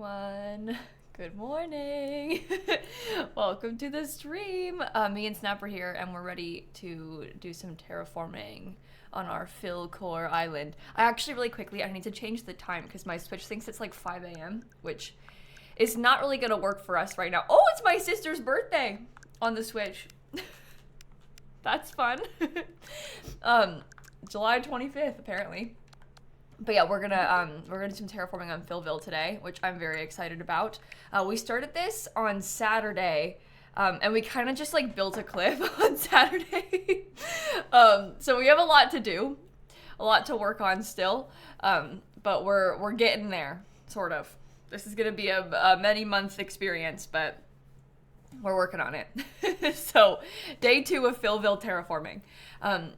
everyone. Good morning. Welcome to the stream. Me and Snap are here and we're ready to do some terraforming on our Philcore island. I need to change the time because my Switch thinks it's like 5 a.m., which is not really gonna work for us right now. Oh, it's my sister's birthday on the Switch. That's fun. July 25th, apparently. But yeah, we're gonna do some terraforming on Philville today, which I'm very excited about. We started this on Saturday, and we kind of just like built a cliff on Saturday. So we have a lot to do, a lot to work on still, but we're getting there, sort of. This is gonna be a many-month experience, but we're working on it. So day 2 of Philville terraforming.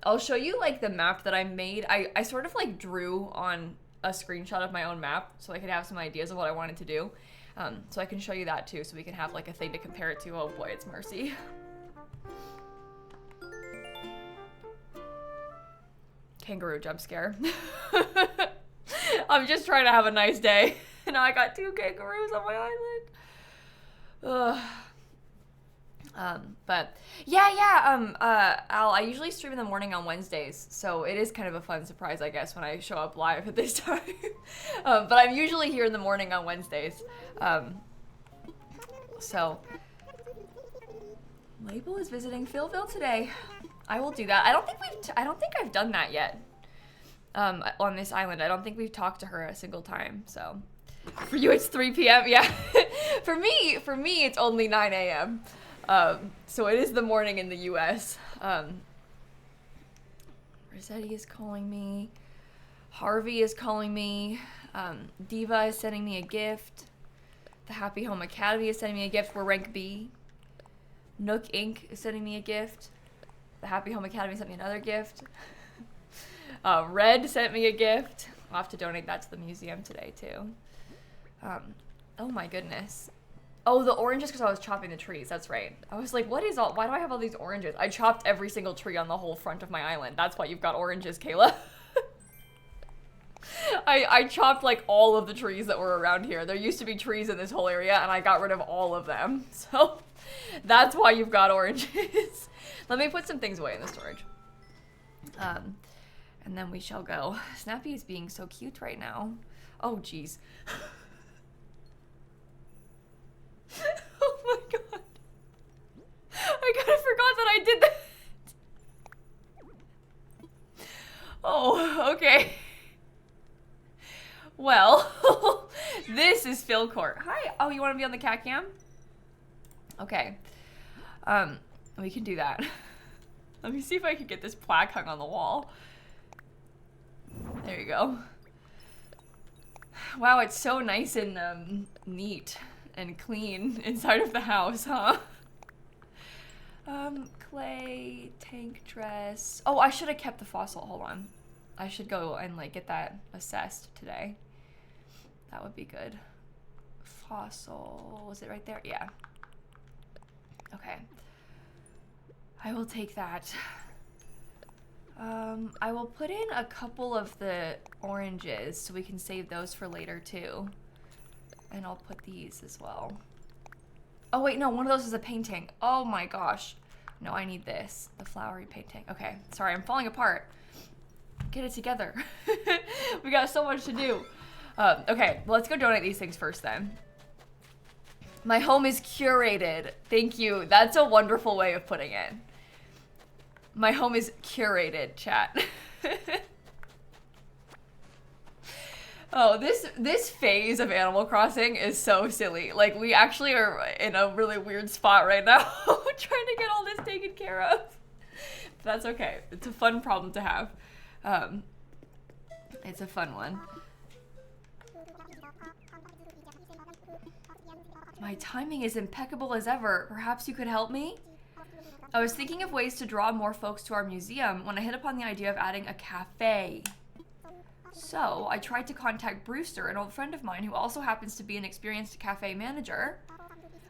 I'll show you like the map that I made. I sort of like drew on a screenshot of my own map so I could have some ideas of what I wanted to do. So I can show you that too so we can have like a thing to compare it to. Oh boy, it's Mercy. Kangaroo jump scare. I'm just trying to have a nice day. Now I got 2 kangaroos on my island. Ugh. But yeah, Al, I usually stream in the morning on Wednesdays, so it is kind of a fun surprise, I guess, when I show up live at this time. But I'm usually here in the morning on Wednesdays. So Label is visiting Philville today. I will do that. I don't think I've done that yet. On this island, I don't think we've talked to her a single time. So for you, it's 3 p.m. Yeah. For me, it's only 9 a.m. So it is the morning in the US. Rossetti is calling me. Harvey is calling me. Diva is sending me a gift. The Happy Home Academy is sending me a gift. We're rank B. Nook Inc. is sending me a gift. The Happy Home Academy sent me another gift. Red sent me a gift. I'll have to donate that to the museum today too. Oh my goodness. Oh, the oranges because I was chopping the trees. That's right. I was like, why do I have all these oranges? I chopped every single tree on the whole front of my island. That's why you've got oranges, Kayla. I chopped like all of the trees that were around here. There used to be trees in this whole area and I got rid of all of them. So that's why you've got oranges. Let me put some things away in the storage. And then we shall go. Snappy is being so cute right now. Oh, geez. Oh my god. I kind of forgot that I did that. Oh, okay. Well, this is Philcore. Hi. Oh, you want to be on the cat cam? Okay. We can do that. Let me see if I can get this plaque hung on the wall. There you go. Wow, it's so nice and neat and clean inside of the house, huh? Clay, tank dress. Oh, I should have kept the fossil. Hold on. I should go and like get that assessed today. That would be good. Fossil, was it right there? Yeah. Okay. I will take that. I will put in a couple of the oranges so we can save those for later too. And I'll put these as well. Oh wait, no, one of those is a painting. Oh my gosh. No, I need this. The flowery painting. Okay, sorry, I'm falling apart. Get it together. We got so much to do. Okay, well, let's go donate these things first then. My home is curated. Thank you. That's a wonderful way of putting it. My home is curated, chat. Oh, this phase of Animal Crossing is so silly. Like, we actually are in a really weird spot right now, trying to get all this taken care of. But that's okay. It's a fun problem to have. It's a fun one. My timing is impeccable as ever. Perhaps you could help me? I was thinking of ways to draw more folks to our museum when I hit upon the idea of adding a cafe. So, I tried to contact Brewster, an old friend of mine who also happens to be an experienced cafe manager.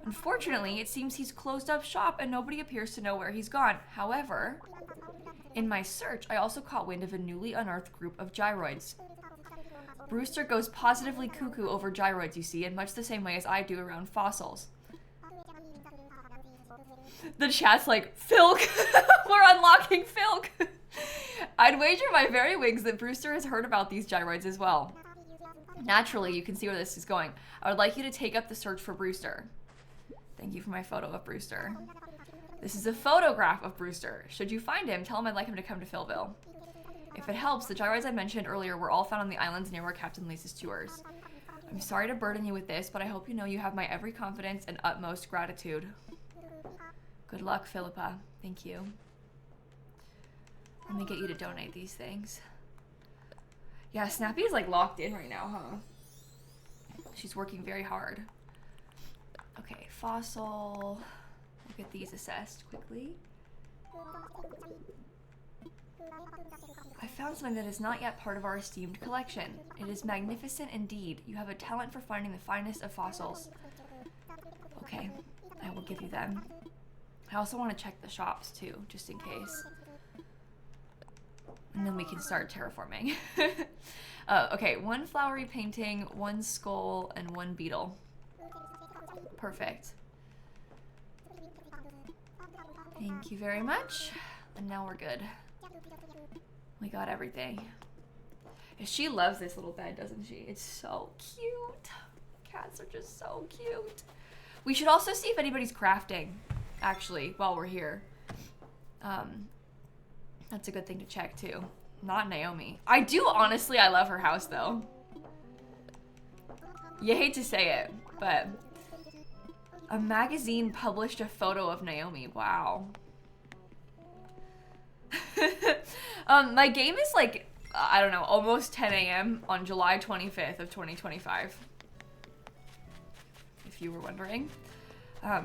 Unfortunately, it seems he's closed up shop and nobody appears to know where he's gone. However, in my search, I also caught wind of a newly unearthed group of gyroids. Brewster goes positively cuckoo over gyroids, you see, in much the same way as I do around fossils. The chat's like, Philk! We're unlocking Philk! I'd wager my very wigs that Brewster has heard about these gyroids as well. Naturally, you can see where this is going. I would like you to take up the search for Brewster. Thank you for my photo of Brewster. This is a photograph of Brewster. Should you find him, tell him I'd like him to come to Philville. If it helps, the gyroids I mentioned earlier were all found on the islands near where Captain Lisa's tours. I'm sorry to burden you with this, but I hope you know you have my every confidence and utmost gratitude. Good luck, Philippa. Thank you. Let me get you to donate these things. Yeah, Snappy is like locked in right now, huh? She's working very hard. Okay, fossil. We'll get these assessed quickly. I found something that is not yet part of our esteemed collection. It is magnificent indeed. You have a talent for finding the finest of fossils. Okay, I will give you them. I also want to check the shops too, just in case. And then we can start terraforming. Okay, one flowery painting, one skull, and one beetle. Perfect. Thank you very much. And now we're good. We got everything. She loves this little bed, doesn't she? It's so cute. Cats are just so cute. We should also see if anybody's crafting, actually, while we're here. That's a good thing to check too. Not Naomi. I love her house though. You hate to say it, but a magazine published a photo of Naomi. Wow. My game is like, I don't know, almost 10 a.m. on July 25th of 2025. If you were wondering. Let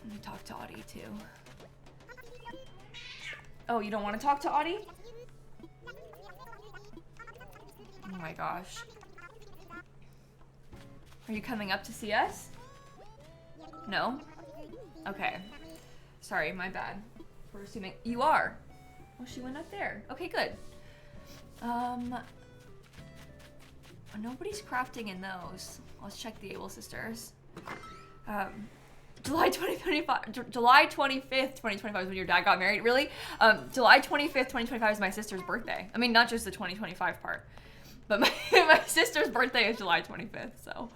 me talk to Audie too. Oh, you don't want to talk to Audie? Oh my gosh. Are you coming up to see us? No? Okay. Sorry, my bad. We're assuming you are. Oh, she went up there. Okay, good. Nobody's crafting in those. Let's check the Able Sisters. July 2025, July 25th, 2025 is when your dad got married. Really? July 25th, 2025 is my sister's birthday. I mean, not just the 2025 part, but my sister's birthday is July 25th, so.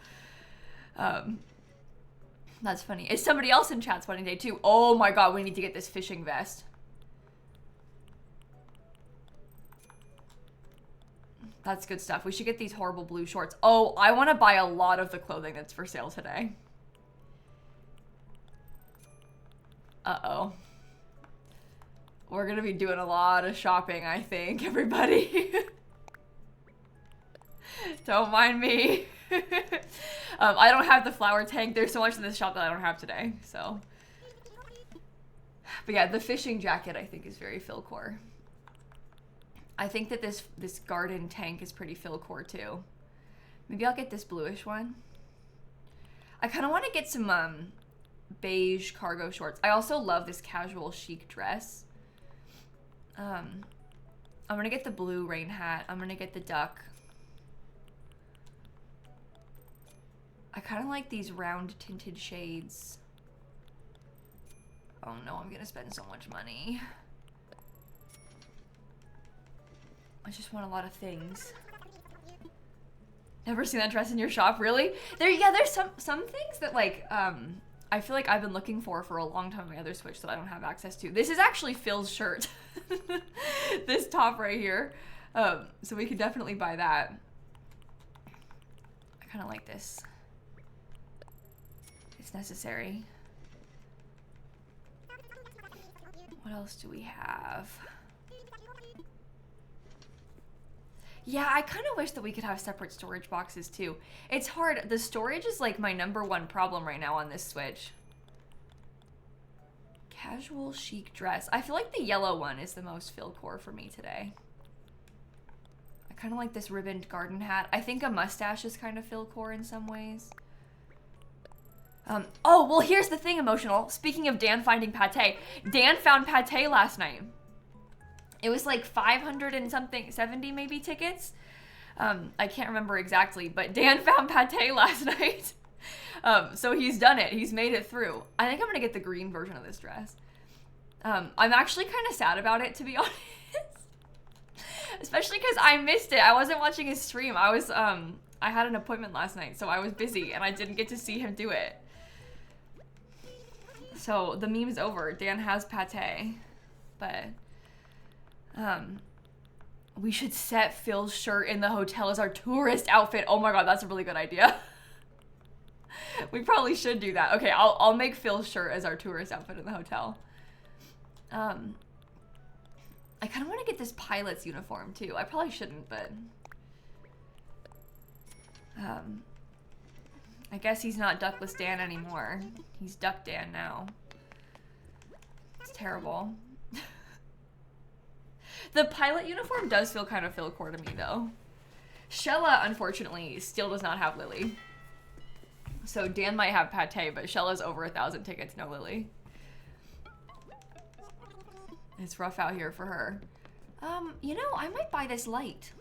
That's funny. Is somebody else in chat's wedding day too? Oh my god, we need to get this fishing vest. That's good stuff. We should get these horrible blue shorts. Oh, I want to buy a lot of the clothing that's for sale today. Uh-oh. We're gonna be doing a lot of shopping, I think, everybody. Don't mind me. I don't have the flower tank. There's so much in this shop that I don't have today, so. But yeah, the fishing jacket I think is very Philcore. I think that this garden tank is pretty Philcore too. Maybe I'll get this bluish one. I kind of want to get some beige cargo shorts. I also love this casual chic dress. I'm gonna get the blue rain hat. I'm gonna get the duck. I kind of like these round tinted shades. Oh no, I'm gonna spend so much money. I just want a lot of things. Never seen that dress in your shop, really? There's some things that like, I feel like I've been looking for a long time on my other Switch that I don't have access to. This is actually Phil's shirt. This top right here. So we could definitely buy that. I kind of like this. It's necessary. What else do we have? Yeah, I kind of wish that we could have separate storage boxes too. It's hard. The storage is like my #1 problem right now on this Switch. Casual chic dress. I feel like the yellow one is the most Philcore for me today. I kind of like this ribboned garden hat. I think a mustache is kind of Philcore in some ways. Oh, well, here's the thing, Emotional. Speaking of Dan finding pate, Dan found pate last night. It was like 500 and something, 70 maybe tickets. I can't remember exactly, but Dan found pate last night. So he's done it. He's made it through. I think I'm gonna get the green version of this dress. I'm actually kind of sad about it, to be honest. Especially because I missed it. I wasn't watching his stream. I had an appointment last night, so I was busy and I didn't get to see him do it. So the meme's over. Dan has pate. But, we should set Phil's shirt in the hotel as our tourist outfit. Oh my god, that's a really good idea. We probably should do that. Okay, I'll make Phil's shirt as our tourist outfit in the hotel. I kind of want to get this pilot's uniform too. I probably shouldn't, but I guess he's not Duckless Dan anymore. He's Duck Dan now. It's terrible. The pilot uniform does feel kind of Philcore to me though. Shella, unfortunately, still does not have Lily. So Dan might have pate, but Shella's over 1,000 tickets, no Lily. It's rough out here for her. You know, I might buy this light.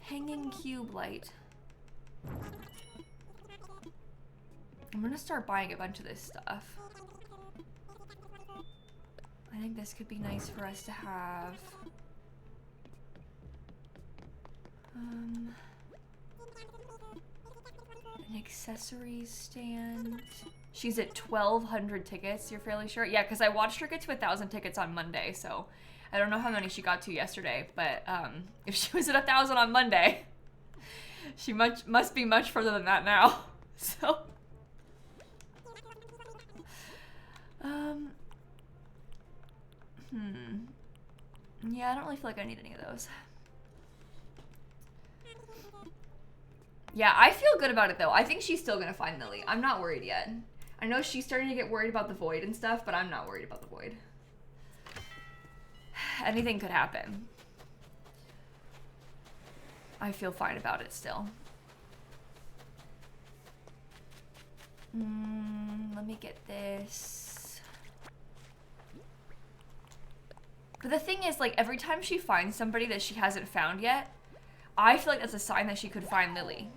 Hanging cube light. I'm gonna start buying a bunch of this stuff. I think this could be nice for us to have. An accessories stand. She's at 1,200 tickets, you're fairly sure? Yeah, because I watched her get to 1,000 tickets on Monday, so I don't know how many she got to yesterday, but if she was at 1,000 on Monday, she must be much further than that now. So, yeah, I don't really feel like I need any of those. Yeah, I feel good about it though. I think she's still gonna find Lily. I'm not worried yet. I know she's starting to get worried about the void and stuff, but I'm not worried about the void. Anything could happen. I feel fine about it still. Let me get this. But the thing is, like, every time she finds somebody that she hasn't found yet, I feel like that's a sign that she could find Lily.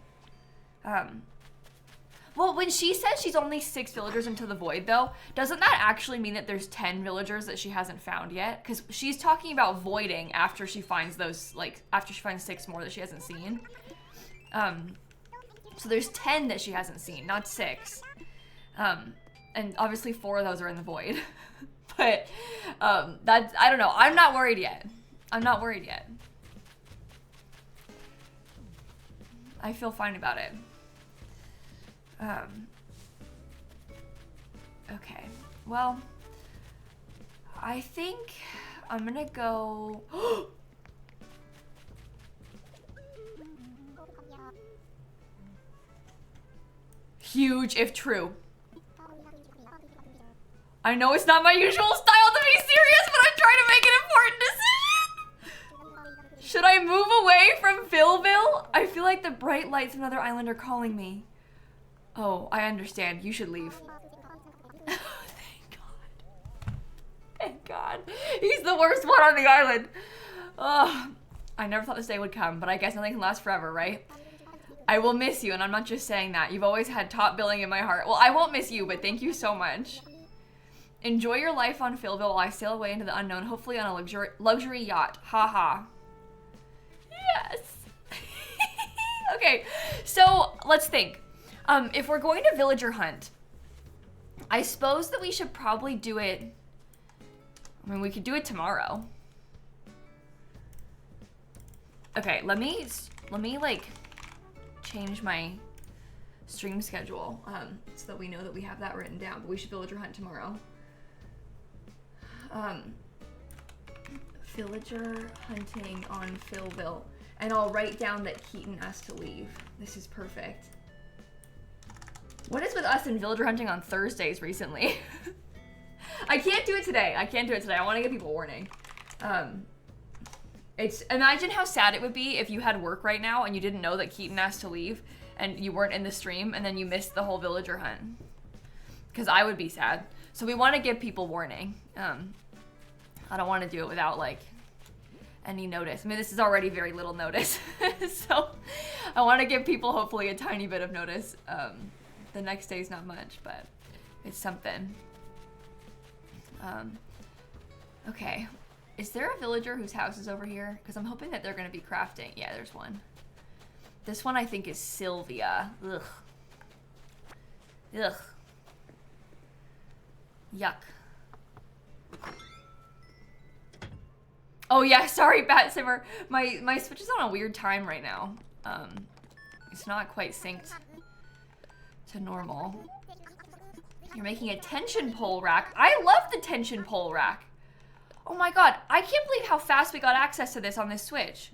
Well, when she says she's only 6 villagers into the void, though, doesn't that actually mean that there's 10 villagers that she hasn't found yet? Because she's talking about voiding after she finds those, like, after she finds 6 more that she hasn't seen. So there's 10 that she hasn't seen, not 6. And obviously 4 of those are in the void. But, that's, I don't know. I'm not worried yet. I'm not worried yet. I feel fine about it. Okay, well, I think I'm gonna go. Huge if true. I know it's not my usual style to be serious, but I'm trying to make an important decision. Should I move away from Philville? I feel like the bright lights of another island are calling me. Oh, I understand. You should leave. Thank God. Thank God. He's the worst one on the island. Oh, I never thought this day would come, but I guess nothing can last forever, right? I will miss you, and I'm not just saying that. You've always had top billing in my heart. Well, I won't miss you, but thank you so much. Enjoy your life on Philville while I sail away into the unknown, hopefully on a luxury yacht. Haha. Yes. Okay, so let's think. If we're going to villager hunt, I suppose that we should probably do it. I mean, we could do it tomorrow. Okay, let me like change my stream schedule so that we know that we have that written down. But we should villager hunt tomorrow. Villager hunting on Philville, and I'll write down that Keaton asked to leave. This is perfect. What is with us and villager hunting on Thursdays recently? I can't do it today. I can't do it today. I want to give people warning. Imagine how sad it would be if you had work right now and you didn't know that Keaton asked to leave and you weren't in the stream and then you missed the whole villager hunt. Because I would be sad. So we want to give people warning. I don't want to do it without like any notice. I mean, this is already very little notice. So I want to give people hopefully a tiny bit of notice. The next day is not much, but it's something. Okay. Is there a villager whose house is over here? Because I'm hoping that they're going to be crafting. Yeah, there's one. This one I think is Sylvia. Ugh. Ugh. Yuck. Oh yeah, sorry, Bat Simmer. My Switch is on a weird time right now. It's not quite synced to normal. You're making a tension pole rack. I love the tension pole rack. Oh my god, I can't believe how fast we got access to this on this Switch.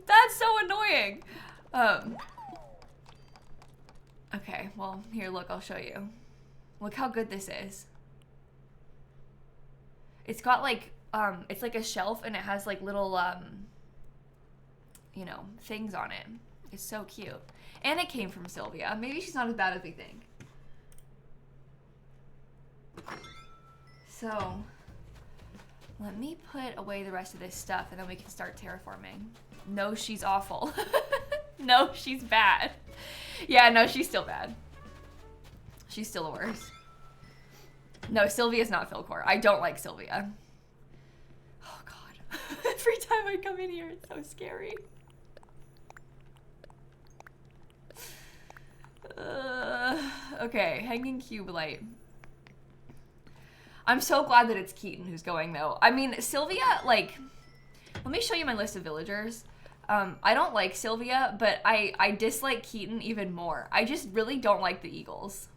That's so annoying. Okay, well, here, look, I'll show you. Look how good this is. It's got like, it's like a shelf and it has like little, you know, things on it. It's so cute. And it came from Sylvia. Maybe she's not as bad as we think. So, let me put away the rest of this stuff and then we can start terraforming. No, she's awful. No, she's bad. Yeah, no, she's still bad. She's still the worst. No, Sylvia's not Philcore. I don't like Sylvia. Oh god. Every time I come in here, it's so scary. Okay, hanging cube light. I'm so glad that it's Keaton who's going though. I mean, Sylvia, like, let me show you my list of villagers. I don't like Sylvia, but I dislike Keaton even more. I just really don't like the Eagles.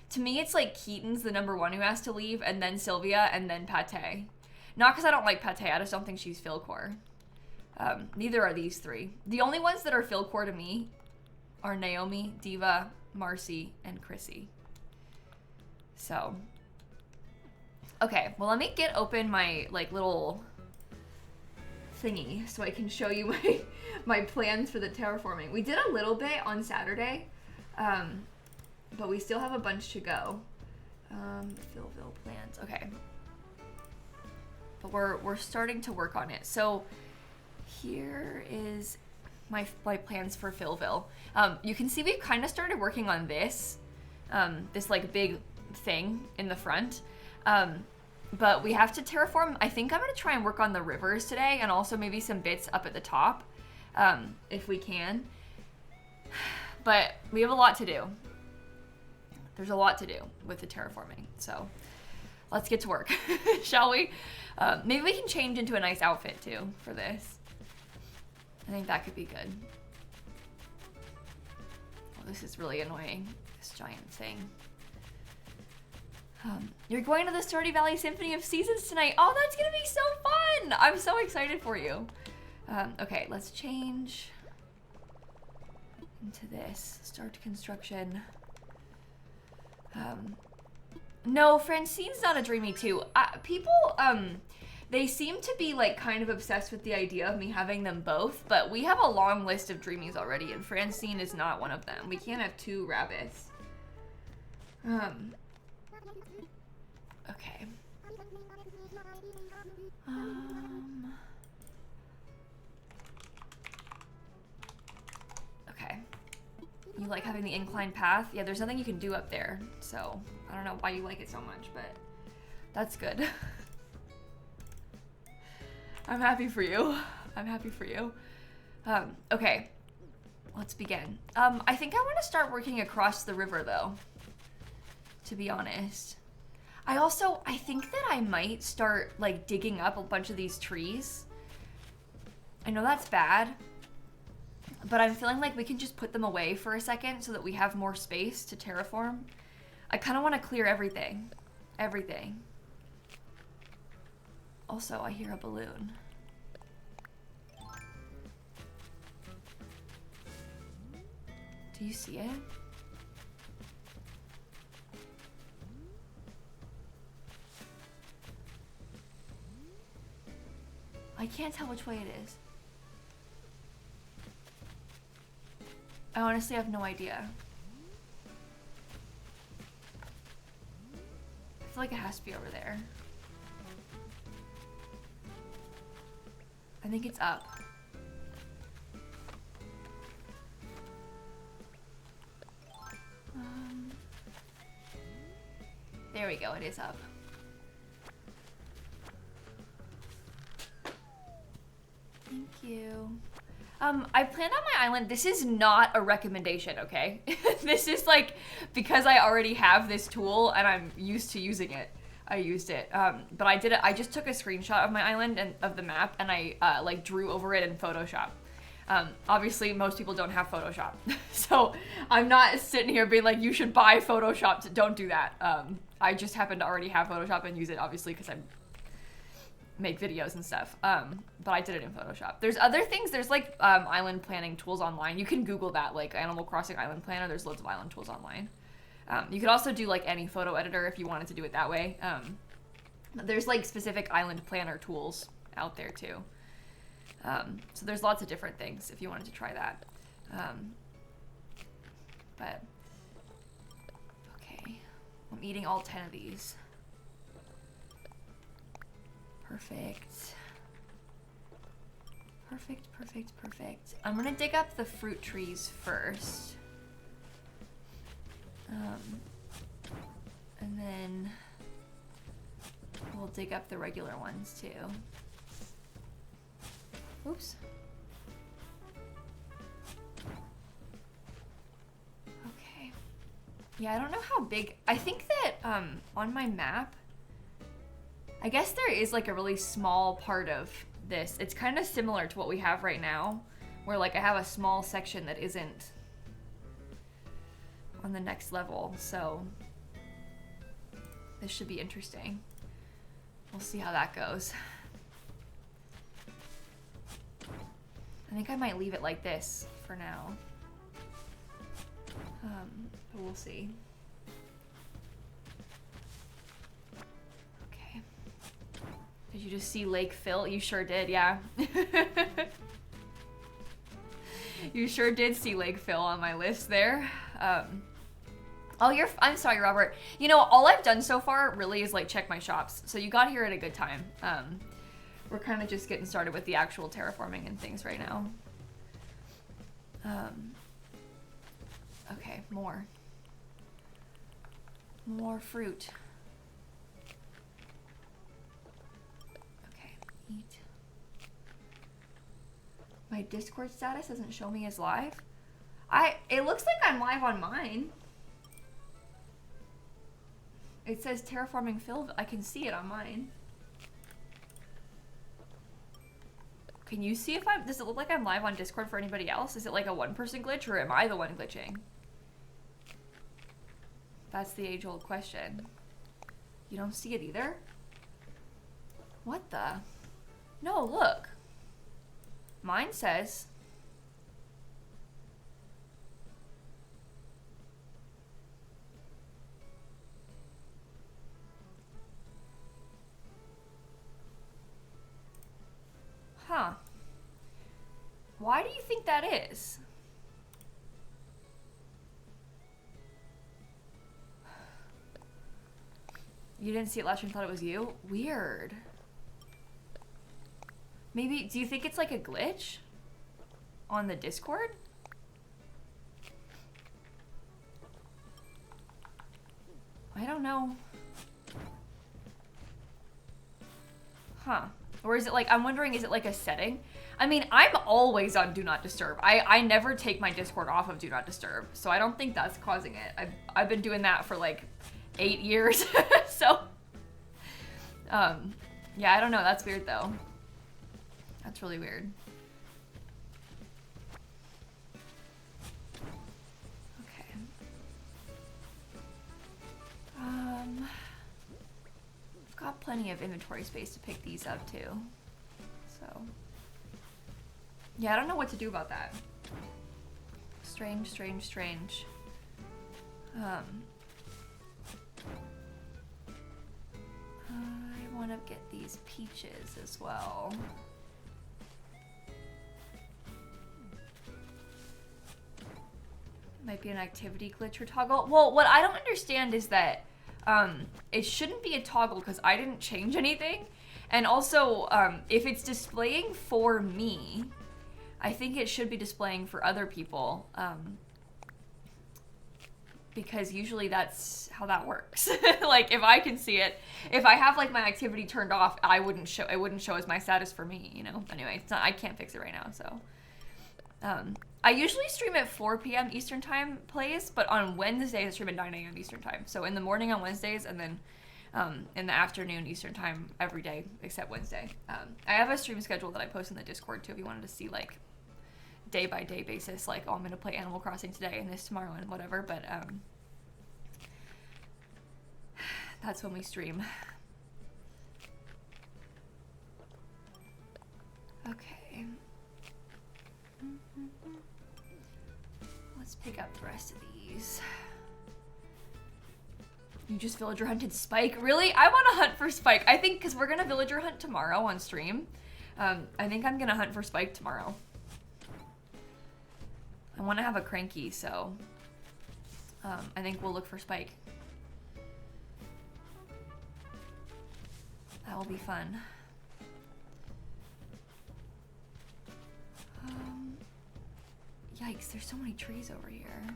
To me, it's like Keaton's the #1 who has to leave, and then Sylvia, and then Pate. Not because I don't like Pate, I just don't think she's Philcore. Neither are these three. The only ones that are Philcore to me are Naomi, Diva, Marcy, and Chrissy. So, okay, well let me get open my like little thingy so I can show you my plans for the terraforming. We did a little bit on Saturday, but we still have a bunch to go. Philville plans, okay. But we're starting to work on it. So here is my plans for Philville. You can see we've kind of started working on this, this like big thing in the front. But we have to terraform. I think I'm gonna try and work on the rivers today and also maybe some bits up at the top, if we can. But we have a lot to do. There's a lot to do with the terraforming. So let's get to work, shall we? Maybe we can change into a nice outfit too for this. I think that could be good. Oh, this is really annoying, this giant thing. You're going to the Stardew Valley Symphony of Seasons tonight. Oh, that's gonna be so fun! I'm so excited for you. Okay, let's change into this. Start construction. No, Francine's not a dreamy too. People, they seem to be like kind of obsessed with the idea of me having them both, but we have a long list of dreamies already, and Francine is not one of them. We can't have 2 rabbits. Okay. Okay. You like having the incline path? Yeah, there's nothing you can do up there, so I don't know why you like it so much, but that's good. I'm happy for you. I'm happy for you. Okay. Let's begin. I think I want to start working across the river, though, to be honest. I think that I might start, like, digging up a bunch of these trees. I know that's bad, but I'm feeling like we can just put them away for a second so that we have more space to terraform. I kind of want to clear everything. Everything. Also, I hear a balloon. Do you see it? I can't tell which way it is. I honestly have no idea. feel like it has to be over there. I think it's up. There we go, it is up. Thank you. I planned on my island. This is not a recommendation, okay? This is like, because I already have this tool and I'm used to using it. I used it. But I just took a screenshot of my island and of the map and I like drew over it in Photoshop. Obviously most people don't have Photoshop. So I'm not sitting here being like, you should buy Photoshop. Don't do that. I just happen to already have Photoshop and use it obviously because I make videos and stuff. But I did it in Photoshop. There's other things. There's like island planning tools online. You can Google that, like Animal Crossing Island Planner. There's loads of island tools online. You could also do like any photo editor if you wanted to do it that way. There's like specific island planner tools out there too. So there's lots of different things if you wanted to try that. But okay, I'm eating all 10 of these. Perfect. Perfect, perfect, perfect. I'm gonna dig up the fruit trees first. And then we'll dig up the regular ones too. Oops. Okay. Yeah, I don't know how big. I think that on my map, I guess there is like a really small part of this. It's kind of similar to what we have right now, where like I have a small section that isn't on the next level, so this should be interesting. We'll see how that goes. I think I might leave it like this for now. But we'll see. Okay. Did you just see Lake Phil? You sure did, yeah. You sure did see Lake Phil on my list there. Oh, I'm sorry, Robert. You know, all I've done so far really is like check my shops. So you got here at a good time. We're kind of just getting started with the actual terraforming and things right now. Okay, more fruit. Okay, eat. My Discord status doesn't show me as live. It looks like I'm live on mine. It says Terraforming Phil. I can see it on mine. Can you see if does it look like I'm live on Discord for anybody else? Is it like a one-person glitch or am I the one glitching? That's the age-old question. You don't see it either? What the? No, look. Mine says... Huh. Why do you think that is? You didn't see it last year and thought it was you? Weird. Maybe, do you think it's like a glitch on the Discord? I don't know. Huh. Or is it like, I'm wondering, is it like a setting? I mean, I'm always on Do Not Disturb. I never take my Discord off of Do Not Disturb, so I don't think that's causing it. I've been doing that for like 8 years, so. Yeah, I don't know, that's weird though. That's really weird. Okay. I've got plenty of inventory space to pick these up too. So. Yeah, I don't know what to do about that. Strange, strange, strange. I want to get these peaches as well. Might be an activity glitch or toggle. Well, what I don't understand is that it shouldn't be a toggle because I didn't change anything. And also, if it's displaying for me, I think it should be displaying for other people. Because usually that's how that works. Like if I can see it, if I have like my activity turned off, it wouldn't show as my status for me, you know? Anyway, it's not, I can't fix it right now, so. I usually stream at 4 p.m. Eastern time plays, but on Wednesdays I stream at 9 a.m. Eastern time. So in the morning on Wednesdays and then in the afternoon Eastern time every day except Wednesday. I have a stream schedule that I post in the Discord too if you wanted to see like day by day basis, like, oh, I'm gonna play Animal Crossing today and this tomorrow and whatever, but that's when we stream. Okay. Let's pick up the rest of these. You just villager hunted Spike? Really? I want to hunt for Spike. I think because we're gonna villager hunt tomorrow on stream. I think I'm gonna hunt for Spike tomorrow. I want to have a cranky, so I think we'll look for Spike. That will be fun. Yikes, there's so many trees over here.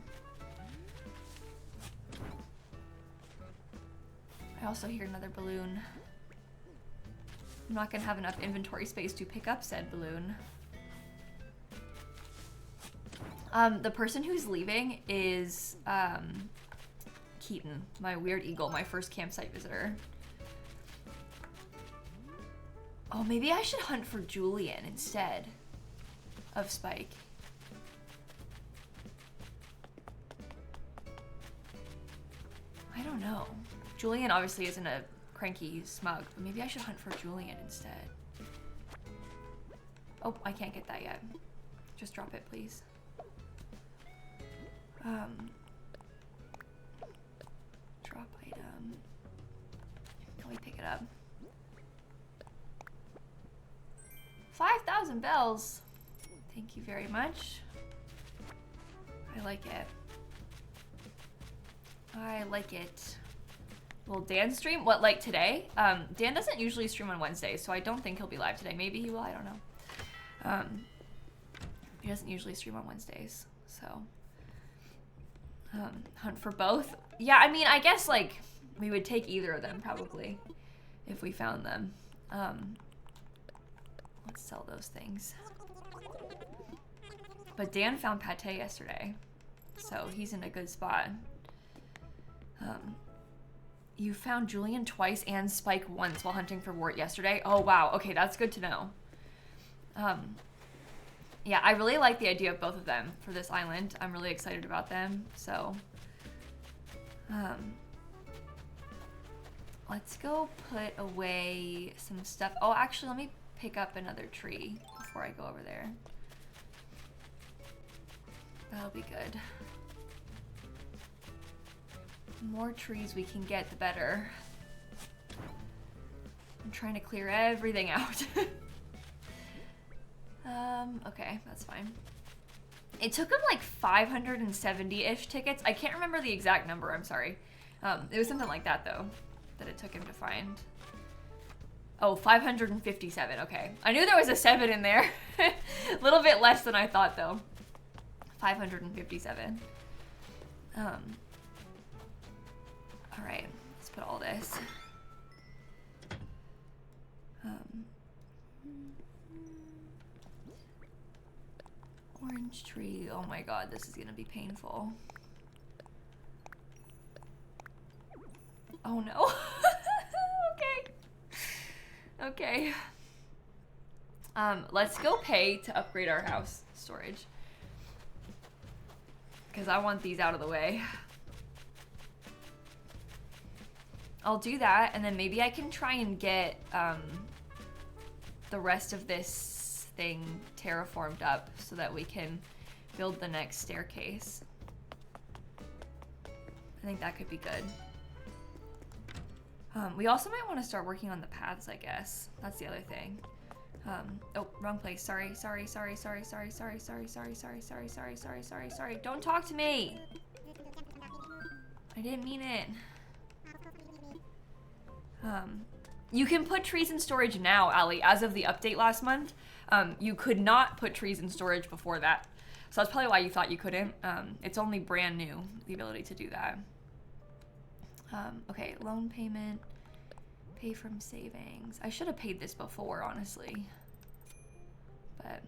I also hear another balloon. I'm not gonna have enough inventory space to pick up said balloon. The person who's leaving is Keaton, my weird eagle, my first campsite visitor. Oh, maybe I should hunt for Julian instead of Spike. I don't know. Julian obviously isn't a cranky smug, but maybe I should hunt for Julian instead. Oh, I can't get that yet. Just drop it, please. Drop item. Can we pick it up? 5,000 bells. Thank you very much. I like it. I like it. Will Dan stream? What, like today? Dan doesn't usually stream on Wednesdays, so I don't think he'll be live today. Maybe he will, I don't know. He doesn't usually stream on Wednesdays, so. Hunt for both? Yeah, I mean, I guess, like, we would take either of them, probably, if we found them. Let's sell those things. But Dan found pate yesterday, so he's in a good spot. You found Julian twice and Spike once while hunting for wart yesterday? Oh, wow. Okay, that's good to know. Yeah, I really like the idea of both of them for this island. I'm really excited about them, so. Let's go put away some stuff. Oh, actually, let me pick up another tree before I go over there. That'll be good. The more trees we can get, the better. I'm trying to clear everything out. Okay, that's fine. It took him like 570-ish tickets. I can't remember the exact number, I'm sorry. It was something like that, though, that it took him to find. Oh, 557, okay. I knew there was a 7 in there. A little bit less than I thought, though. 557. Alright, let's put all this. Orange tree. Oh my god, this is gonna be painful. Oh no. Okay. Okay. Let's go pay to upgrade our house storage. Because I want these out of the way. I'll do that, and then maybe I can try and get the rest of this thing terraformed up so that we can build the next staircase. I think that could be good. We also might want to start working on the paths, I guess. That's the other thing. Oh, wrong place. Sorry. Don't talk to me. I didn't mean it. You can put trees in storage now, Ali, as of the update last month. You could not put trees in storage before that. So that's probably why you thought you couldn't. It's only brand new, the ability to do that. Okay, loan payment, pay from savings. I should have paid this before, honestly. But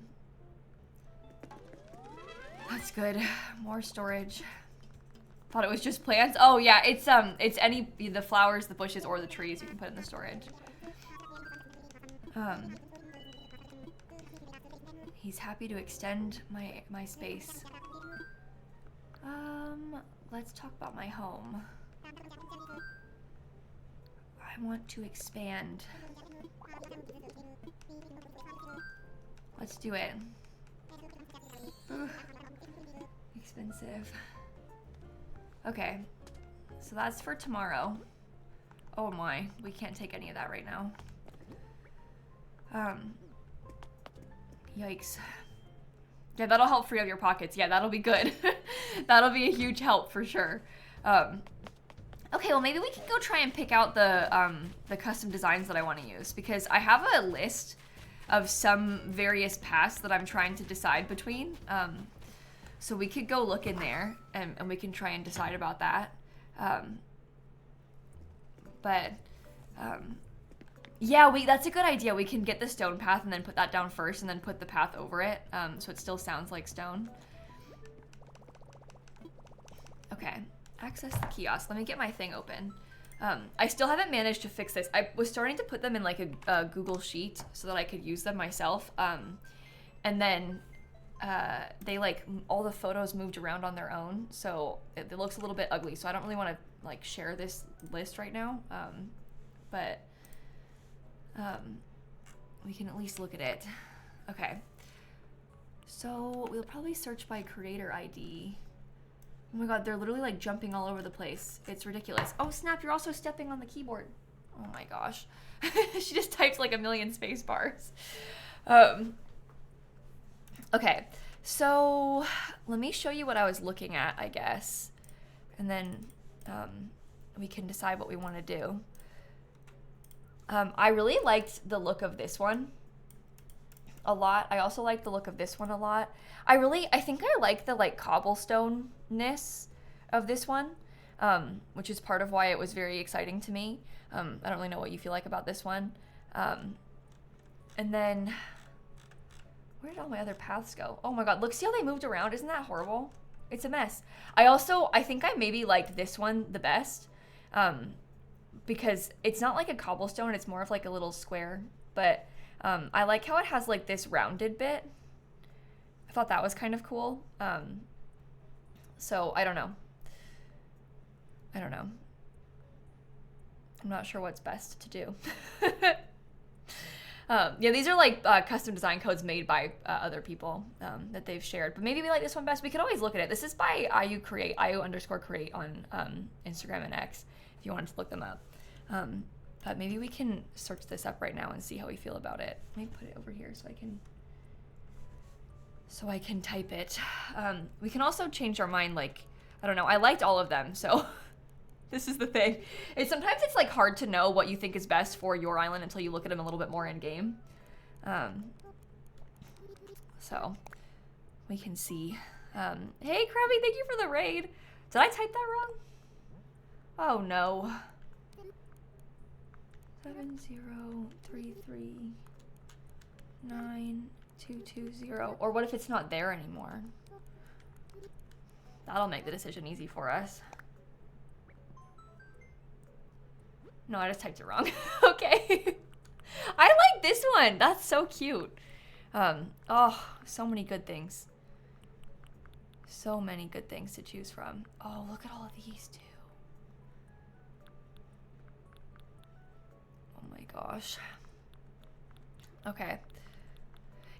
that's good. More storage. Thought it was just plants. Oh yeah, it's any the flowers, the bushes, or the trees you can put in the storage. He's happy to extend my space. Let's talk about my home. I want to expand. Let's do it. Ugh. Expensive. Okay, so that's for tomorrow. Oh my, we can't take any of that right now. Yikes. Yeah, that'll help free up your pockets. Yeah, that'll be good. That'll be a huge help for sure. Okay, well maybe we can go try and pick out the custom designs that I want to use, because I have a list of some various paths that I'm trying to decide between. So we could go look in there and we can try and decide about that. Yeah, that's a good idea. We can get the stone path and then put that down first and then put the path over it, so it still sounds like stone. Okay, access the kiosk. Let me get my thing open. I still haven't managed to fix this. I was starting to put them in like a Google Sheet so that I could use them myself. And then they like, all the photos moved around on their own, so it looks a little bit ugly. So I don't really want to like share this list right now. But we can at least look at it. Okay. So we'll probably search by creator ID. Oh my god, they're literally like jumping all over the place. It's ridiculous. Oh snap, you're also stepping on the keyboard. Oh my gosh. She just typed like a million space bars. Okay, so let me show you what I was looking at, I guess. And then we can decide what we want to do. I really liked the look of this one a lot. I also like the look of this one a lot. I think I like the like cobblestone-ness of this one, which is part of why it was very exciting to me. I don't really know what you feel like about this one. And then, where did all my other paths go? Oh my god, look, see how they moved around? Isn't that horrible? It's a mess. I think I maybe liked this one the best, because it's not like a cobblestone, it's more of like a little square, but I like how it has like this rounded bit. I thought that was kind of cool. So I don't know. I'm not sure what's best to do. Yeah, these are like custom design codes made by other people that they've shared. But maybe we like this one best. We could always look at it. This is by IU_create on Instagram and X, if you wanted to look them up. But maybe we can search this up right now and see how we feel about it. Let me put it over here so I can type it. We can also change our mind. Like, I don't know. I liked all of them, so this is the thing. Sometimes it's like hard to know what you think is best for your island until you look at them a little bit more in game. So we can see. Hey, Krabby, thank you for the raid. Did I type that wrong? Oh no. 703392220. Or what if it's not there anymore? That'll make the decision easy for us. No, I just typed it wrong. Okay. I like this one. That's so cute. Oh, so many good things. So many good things to choose from. Oh, look at all of these too. Oh my gosh. Okay.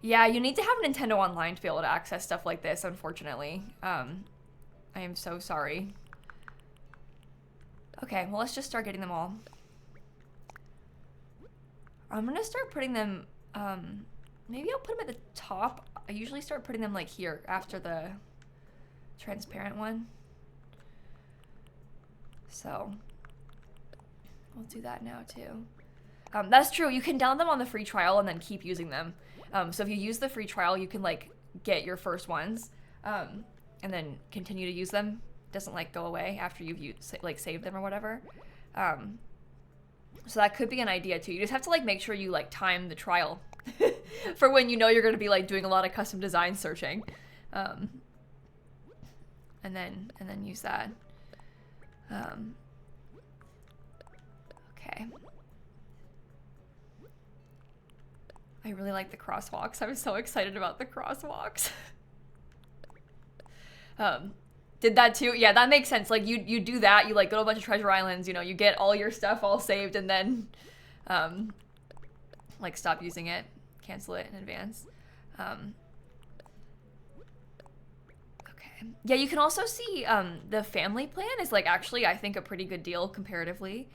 Yeah, you need to have Nintendo Online to be able to access stuff like this, unfortunately. I am so sorry. Okay, well, let's just start getting them all. I'm gonna start putting them, maybe I'll put them at the top. I usually start putting them like here after the transparent one. So, We'll do that now too. That's true. You can download them on the free trial and then keep using them. So if you use the free trial, you can like get your first ones, and then continue to use them. It doesn't like go away after you've like saved them or whatever. So that could be an idea too. You just have to like make sure you like time the trial for when you know you're going to be like doing a lot of custom design searching, and then use that. Okay. I really like the crosswalks. I'm so excited about the crosswalks. Did that too? Yeah, that makes sense. Like you do that, you like go to a bunch of treasure islands, you know, you get all your stuff all saved and then like stop using it, cancel it in advance. Okay. Yeah, you can also see the family plan is like actually I think a pretty good deal comparatively.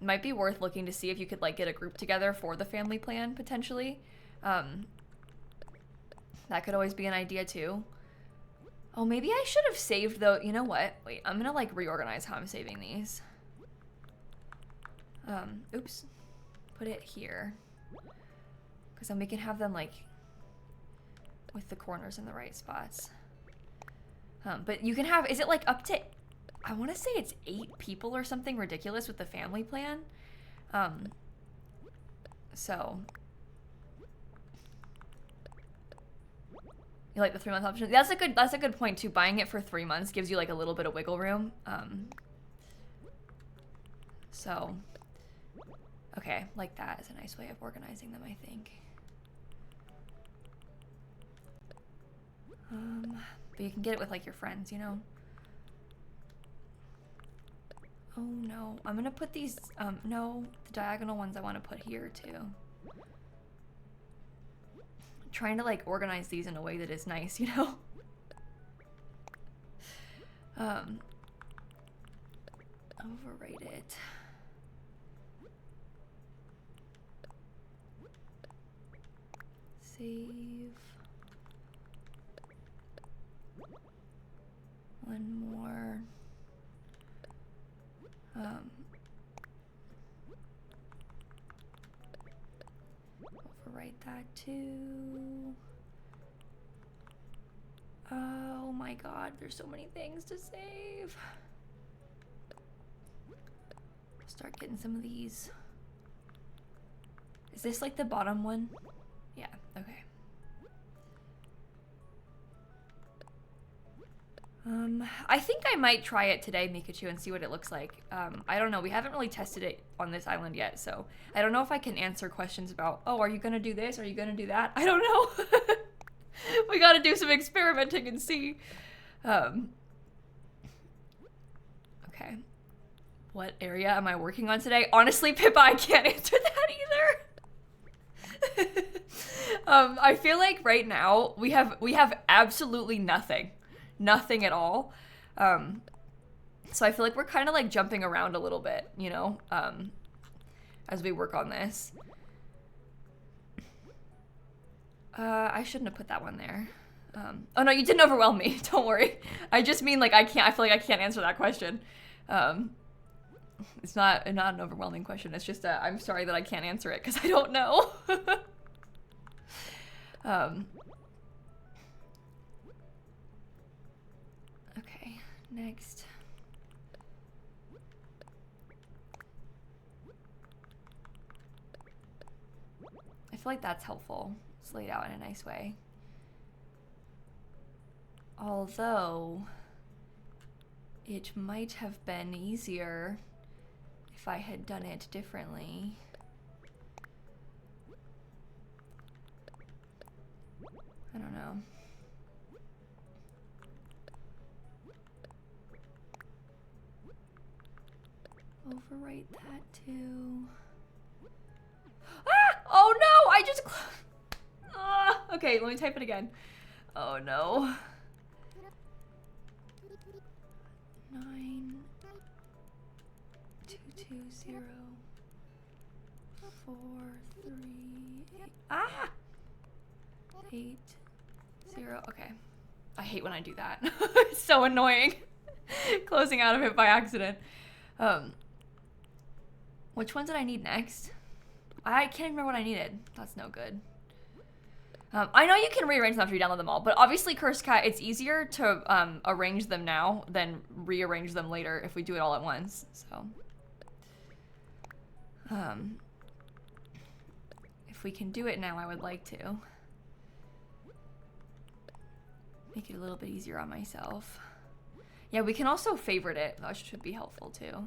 Might be worth looking to see if you could like get a group together for the family plan potentially. That could always be an idea too. Oh, maybe I should have saved though. You know what? Wait, I'm gonna like reorganize how I'm saving these. Oops. Put it here. Because then we can have them like with the corners in the right spots. But you can have, is it like up to, I want to say it's 8 people or something ridiculous with the family plan. So you like the 3-month option? That's a good point too. Buying it for 3 months gives you like a little bit of wiggle room. So okay, like that is a nice way of organizing them, I think. But you can get it with like your friends, you know. Oh no, I'm gonna put these, no, the diagonal ones I want to put here too. I'm trying to like organize these in a way that is nice, you know. Overwrite it. Save. One more. Overwrite that too. Oh my god, there's so many things to save. Start getting some of these. Is this like the bottom one? Yeah, okay. I think I might try it today, Mikachu, and see what it looks like. I don't know. We haven't really tested it on this island yet, so I don't know if I can answer questions about, oh, are you going to do this? Are you going to do that? I don't know. We got to do some experimenting and see. Okay. What area am I working on today? Honestly, Pippa, I can't answer that either. I feel like right now we have absolutely nothing. Nothing at all. So I feel like we're kind of like jumping around a little bit, you know, as we work on this. I shouldn't have put that one there. Oh no, you didn't overwhelm me. Don't worry. I just mean like I feel like I can't answer that question. It's not an overwhelming question. It's just I'm sorry that I can't answer it because I don't know. Okay, next. I feel like that's helpful. It's laid out in a nice way. Although, it might have been easier if I had done it differently. I don't know. Overwrite that too. Ah! Oh no! I just... Okay, let me type it again. Oh no. 9220 438. Ah! 80. Okay. I hate when I do that. It's so annoying. Closing out of it by accident. Which ones did I need next? I can't remember what I needed. That's no good. I know you can rearrange them after you download them all, but obviously Cursed Cat, it's easier to arrange them now than rearrange them later if we do it all at once. So, if we can do it now, I would like to. Make it a little bit easier on myself. Yeah, we can also favorite it. That should be helpful too.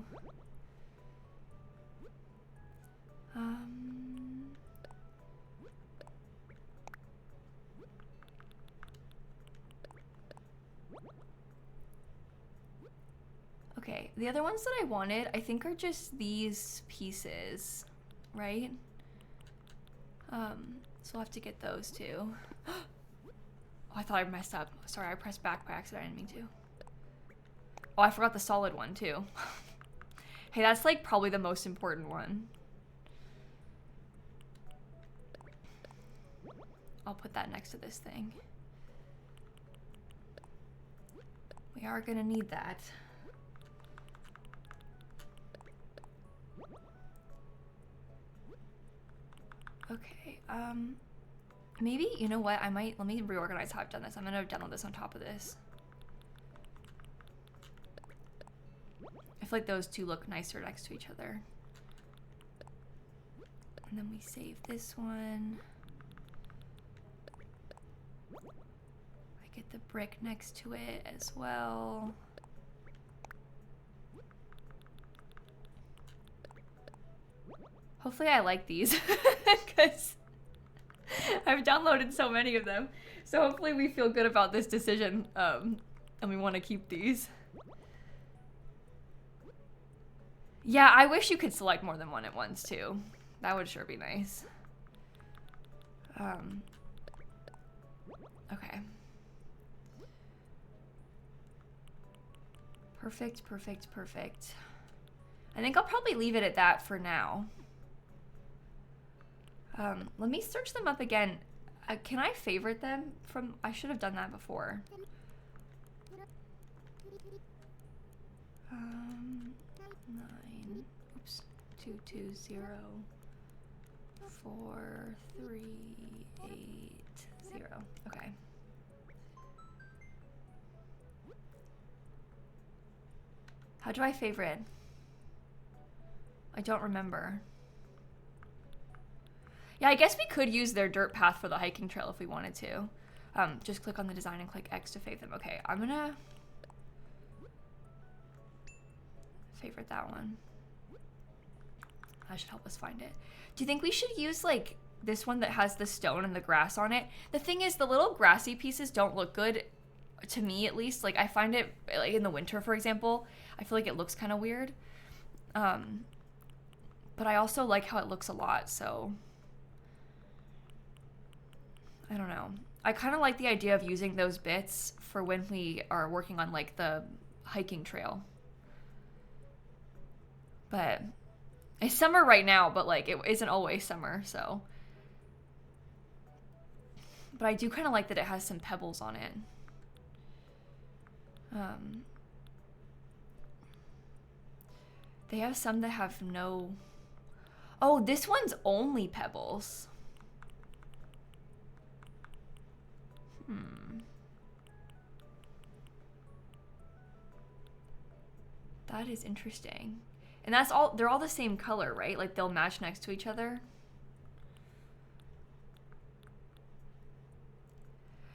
Okay, the other ones that I wanted, I think are just these pieces, right? So we'll have to get those too. Oh, I thought I messed up. Sorry, I pressed back by accident. I didn't mean to. Oh, I forgot the solid one too. Hey, that's like probably the most important one. I'll put that next to this thing. We are gonna need that. Okay, maybe, you know what, let me reorganize how I've done this. I'm gonna download this on top of this. I feel like those two look nicer next to each other. And then we save this one. I get the brick next to it as well. Hopefully I like these because I've downloaded so many of them. So hopefully we feel good about this decision and we want to keep these. Yeah, I wish you could select more than one at once too. That would sure be nice. Okay. Perfect, perfect, perfect. I think I'll probably leave it at that for now. Let me search them up again. Can I favorite them from, I should have done that before. 9, oops, 220 4380. Okay. How do I favorite? I don't remember. Yeah, I guess we could use their dirt path for the hiking trail if we wanted to. Just click on the design and click X to favorite them. Okay, I'm gonna favorite that one. That should help us find it. Do you think we should use like this one that has the stone and the grass on it? The thing is, the little grassy pieces don't look good, to me at least. Like I find it, like in the winter, for example, I feel like it looks kind of weird. But I also like how it looks a lot, so I don't know. I kind of like the idea of using those bits for when we are working on like the hiking trail. But it's summer right now, but like it isn't always summer, so. But I do kind of like that it has some pebbles on it. They have some that have no. Oh, this one's only pebbles. That is interesting. And that's all, they're all the same color, right? Like they'll match next to each other.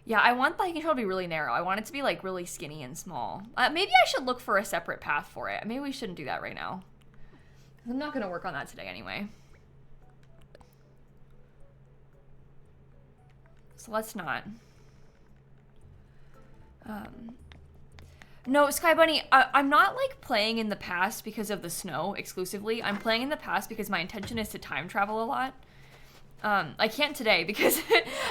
Yeah, I want the hiking trail to be really narrow. I want it to be like really skinny and small. Maybe I should look for a separate path for it. Maybe we shouldn't do that right now. I'm not gonna work on that today anyway. So let's not. No, Sky Bunny, I'm not like playing in the past because of the snow exclusively. I'm playing in the past because my intention is to time travel a lot. I can't today because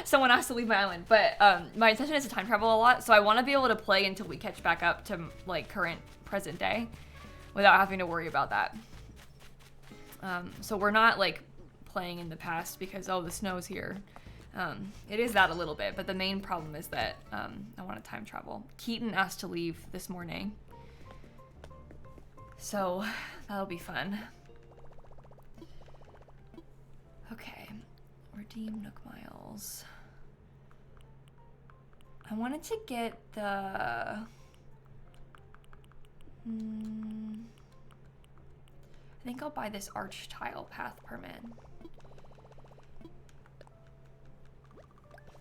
someone asked to leave my island, but my intention is to time travel a lot, so I want to be able to play until we catch back up to like current present day without having to worry about that. So we're not like playing in the past because, oh, the snow's here. It is that a little bit, but the main problem is that I want to time travel. Keaton asked to leave this morning, so that'll be fun. Okay, redeem Nook Miles. I wanted to get the... I think I'll buy this arch tile path permit.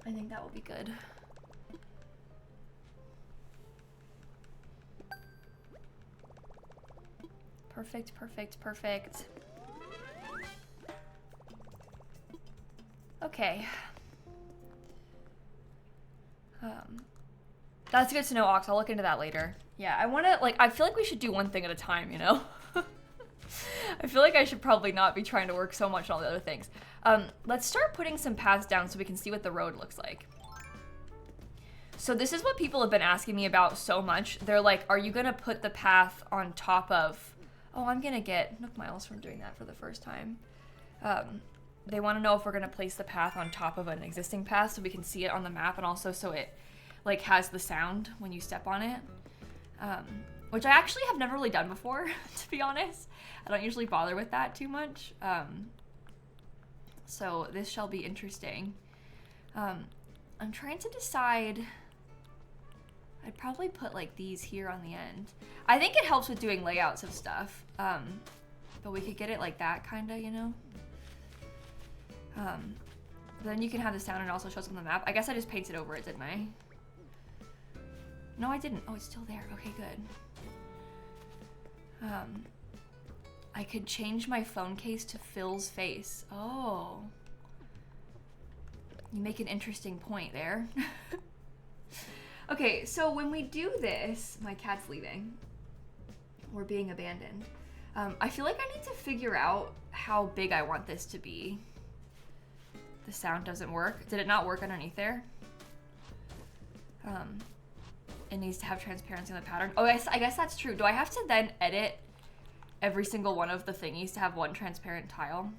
I think that will be good. Perfect, perfect, perfect. Okay. That's good to know, Ox. I'll look into that later. Yeah, I want to, like, I feel like we should do one thing at a time, you know? I feel like I should probably not be trying to work so much on all the other things. Let's start putting some paths down so we can see what the road looks like. So this is what people have been asking me about so much. They're like, are you going to put the path on top of... Oh, I'm going to get Nook Miles from doing that for the first time. They want to know if we're going to place the path on top of an existing path so we can see it on the map, and also so it like has the sound when you step on it. Which I actually have never really done before, to be honest. I don't usually bother with that too much. So this shall be interesting. I'm trying to decide... I'd probably put like these here on the end. I think it helps with doing layouts of stuff. But we could get it like that, kinda, you know? Then you can have the sound and it also shows up on the map. I guess I just painted over it, didn't I? No, I didn't. Oh, it's still there. Okay, good. I could change my phone case to Phil's face. Oh. You make an interesting point there. Okay, so when we do this, my cat's leaving. We're being abandoned. I feel like I need to figure out how big I want this to be. The sound doesn't work. Did it not work underneath there? It needs to have transparency in the pattern. Oh, I guess that's true. Do I have to then edit every single one of the thingies to have one transparent tile?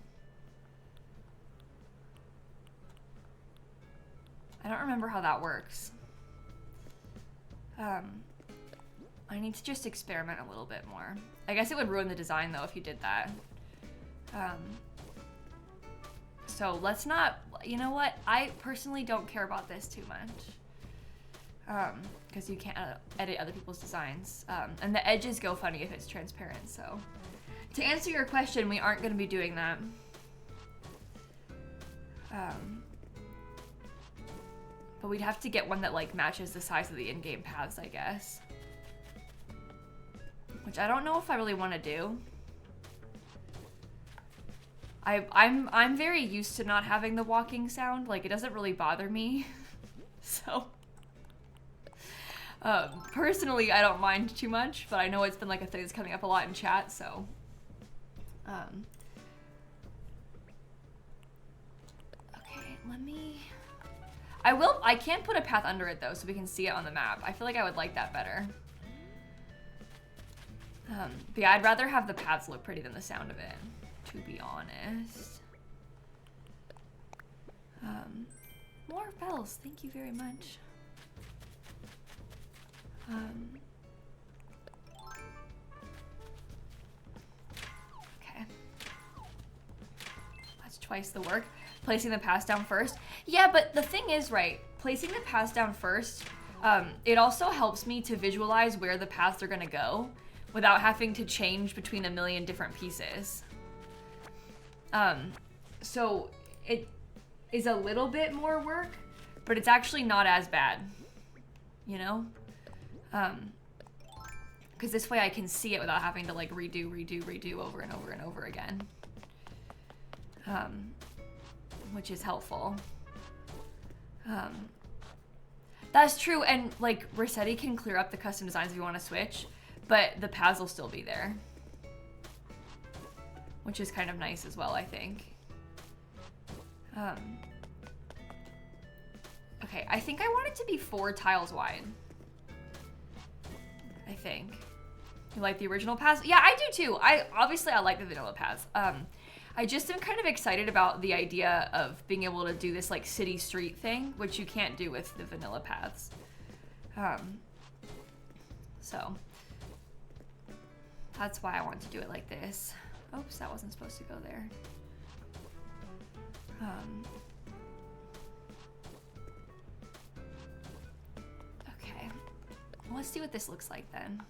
I don't remember how that works. I need to just experiment a little bit more. I guess it would ruin the design though if you did that. So let's not, you know what? I personally don't care about this too much. Because you can't edit other people's designs. And the edges go funny if it's transparent, so. To answer your question, we aren't gonna be doing that. But we'd have to get one that like matches the size of the in-game paths, I guess. Which I don't know if I really want to do. I'm very used to not having the walking sound. Like, it doesn't really bother me. So, personally, I don't mind too much, but I know it's been like a thing that's coming up a lot in chat, so. Okay, let me... I can put a path under it though, so we can see it on the map. I feel like I would like that better. But yeah, I'd rather have the paths look pretty than the sound of it, to be honest. More bells, thank you very much. Okay. That's twice the work. Placing the paths down first. Yeah, but the thing is, right, placing the paths down first, it also helps me to visualize where the paths are gonna go without having to change between a million different pieces. So it is a little bit more work, but it's actually not as bad, you know? Because this way I can see it without having to like redo over and over and over again. Which is helpful. That's true, and like Rossetti can clear up the custom designs if you want to switch, but the paths will still be there. Which is kind of nice as well, I think. Okay, I think I want it to be 4 tiles wide. I think. You like the original paths? Yeah, I do too. Obviously I like the vanilla paths. I just am kind of excited about the idea of being able to do this like city street thing, which you can't do with the vanilla paths. So that's why I want to do it like this. Oops, that wasn't supposed to go there. Okay, well, let's see what this looks like then,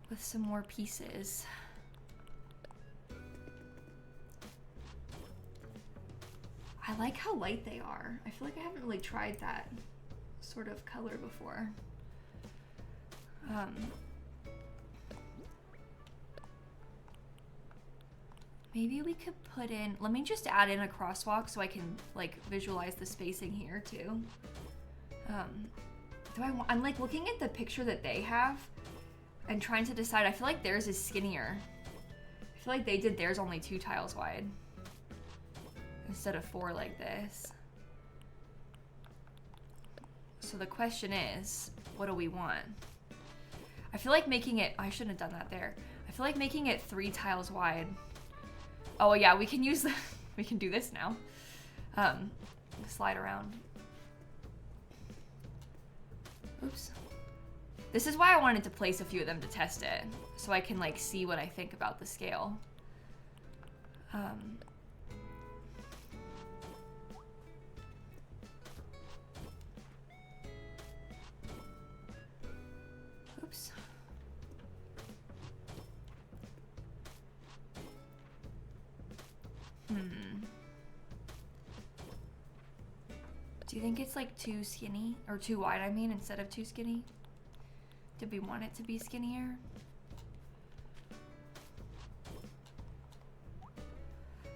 with some more pieces. I like how light they are. I feel like I haven't really tried that sort of color before. Maybe we could put in, let me just add in a crosswalk so I can like visualize the spacing here too. I'm like looking at the picture that they have and trying to decide. I feel like theirs is skinnier. I feel like they did theirs only 2 tiles wide instead of 4 like this. So the question is, what do we want? I feel like making it, I shouldn't have done that there. I feel like making it 3 tiles wide. Oh yeah, we can use the, we can do this now. Slide around. Oops. This is why I wanted to place a few of them to test it, so I can like see what I think about the scale. Oops. Do you think it's like too skinny, or too wide, I mean, instead of too skinny? Did we want it to be skinnier?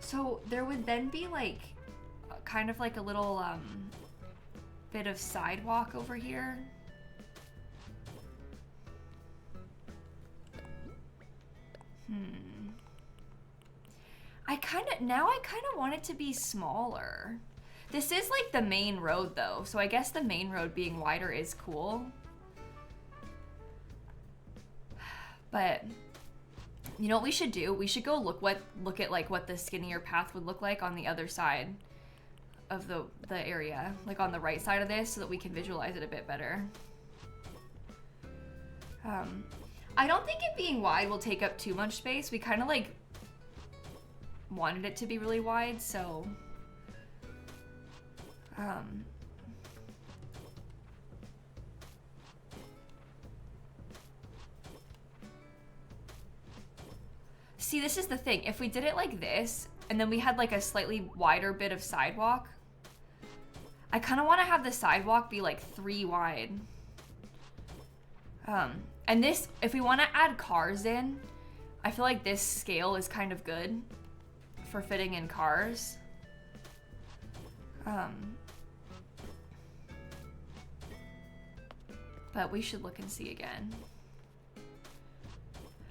So there would then be like, kind of like a little bit of sidewalk over here. I kind of want it to be smaller. This is like the main road though, so I guess the main road being wider is cool. But you know what we should do? We should go look at like what the skinnier path would look like on the other side of the area, like on the right side of this, so that we can visualize it a bit better. I don't think it being wide will take up too much space. We kind of like wanted it to be really wide, so see, this is the thing. If we did it like this, and then we had like a slightly wider bit of sidewalk, I kind of want to have the sidewalk be like 3 wide. And this, if we want to add cars in, I feel like this scale is kind of good for fitting in cars. But we should look and see again.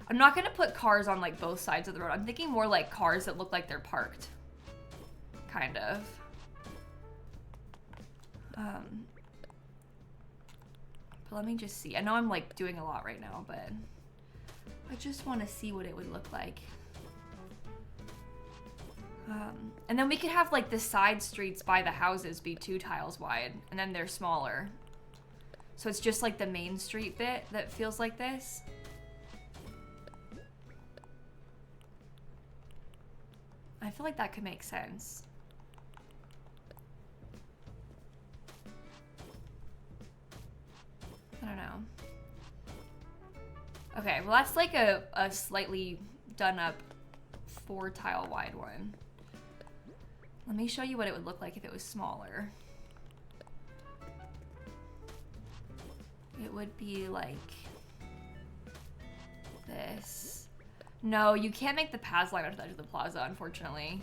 I'm not gonna put cars on like both sides of the road. I'm thinking more like cars that look like they're parked. Kind of. But let me just see. I know I'm like doing a lot right now, but I just want to see what it would look like. And then we could have like the side streets by the houses be 2 tiles wide, and then they're smaller. So it's just like the main street bit that feels like this. I feel like that could make sense. I don't know. Okay, well that's like a slightly done up 4 tile wide one. Let me show you what it would look like if it was smaller. It would be like this. No, you can't make the paths line up to the edge of the plaza, unfortunately.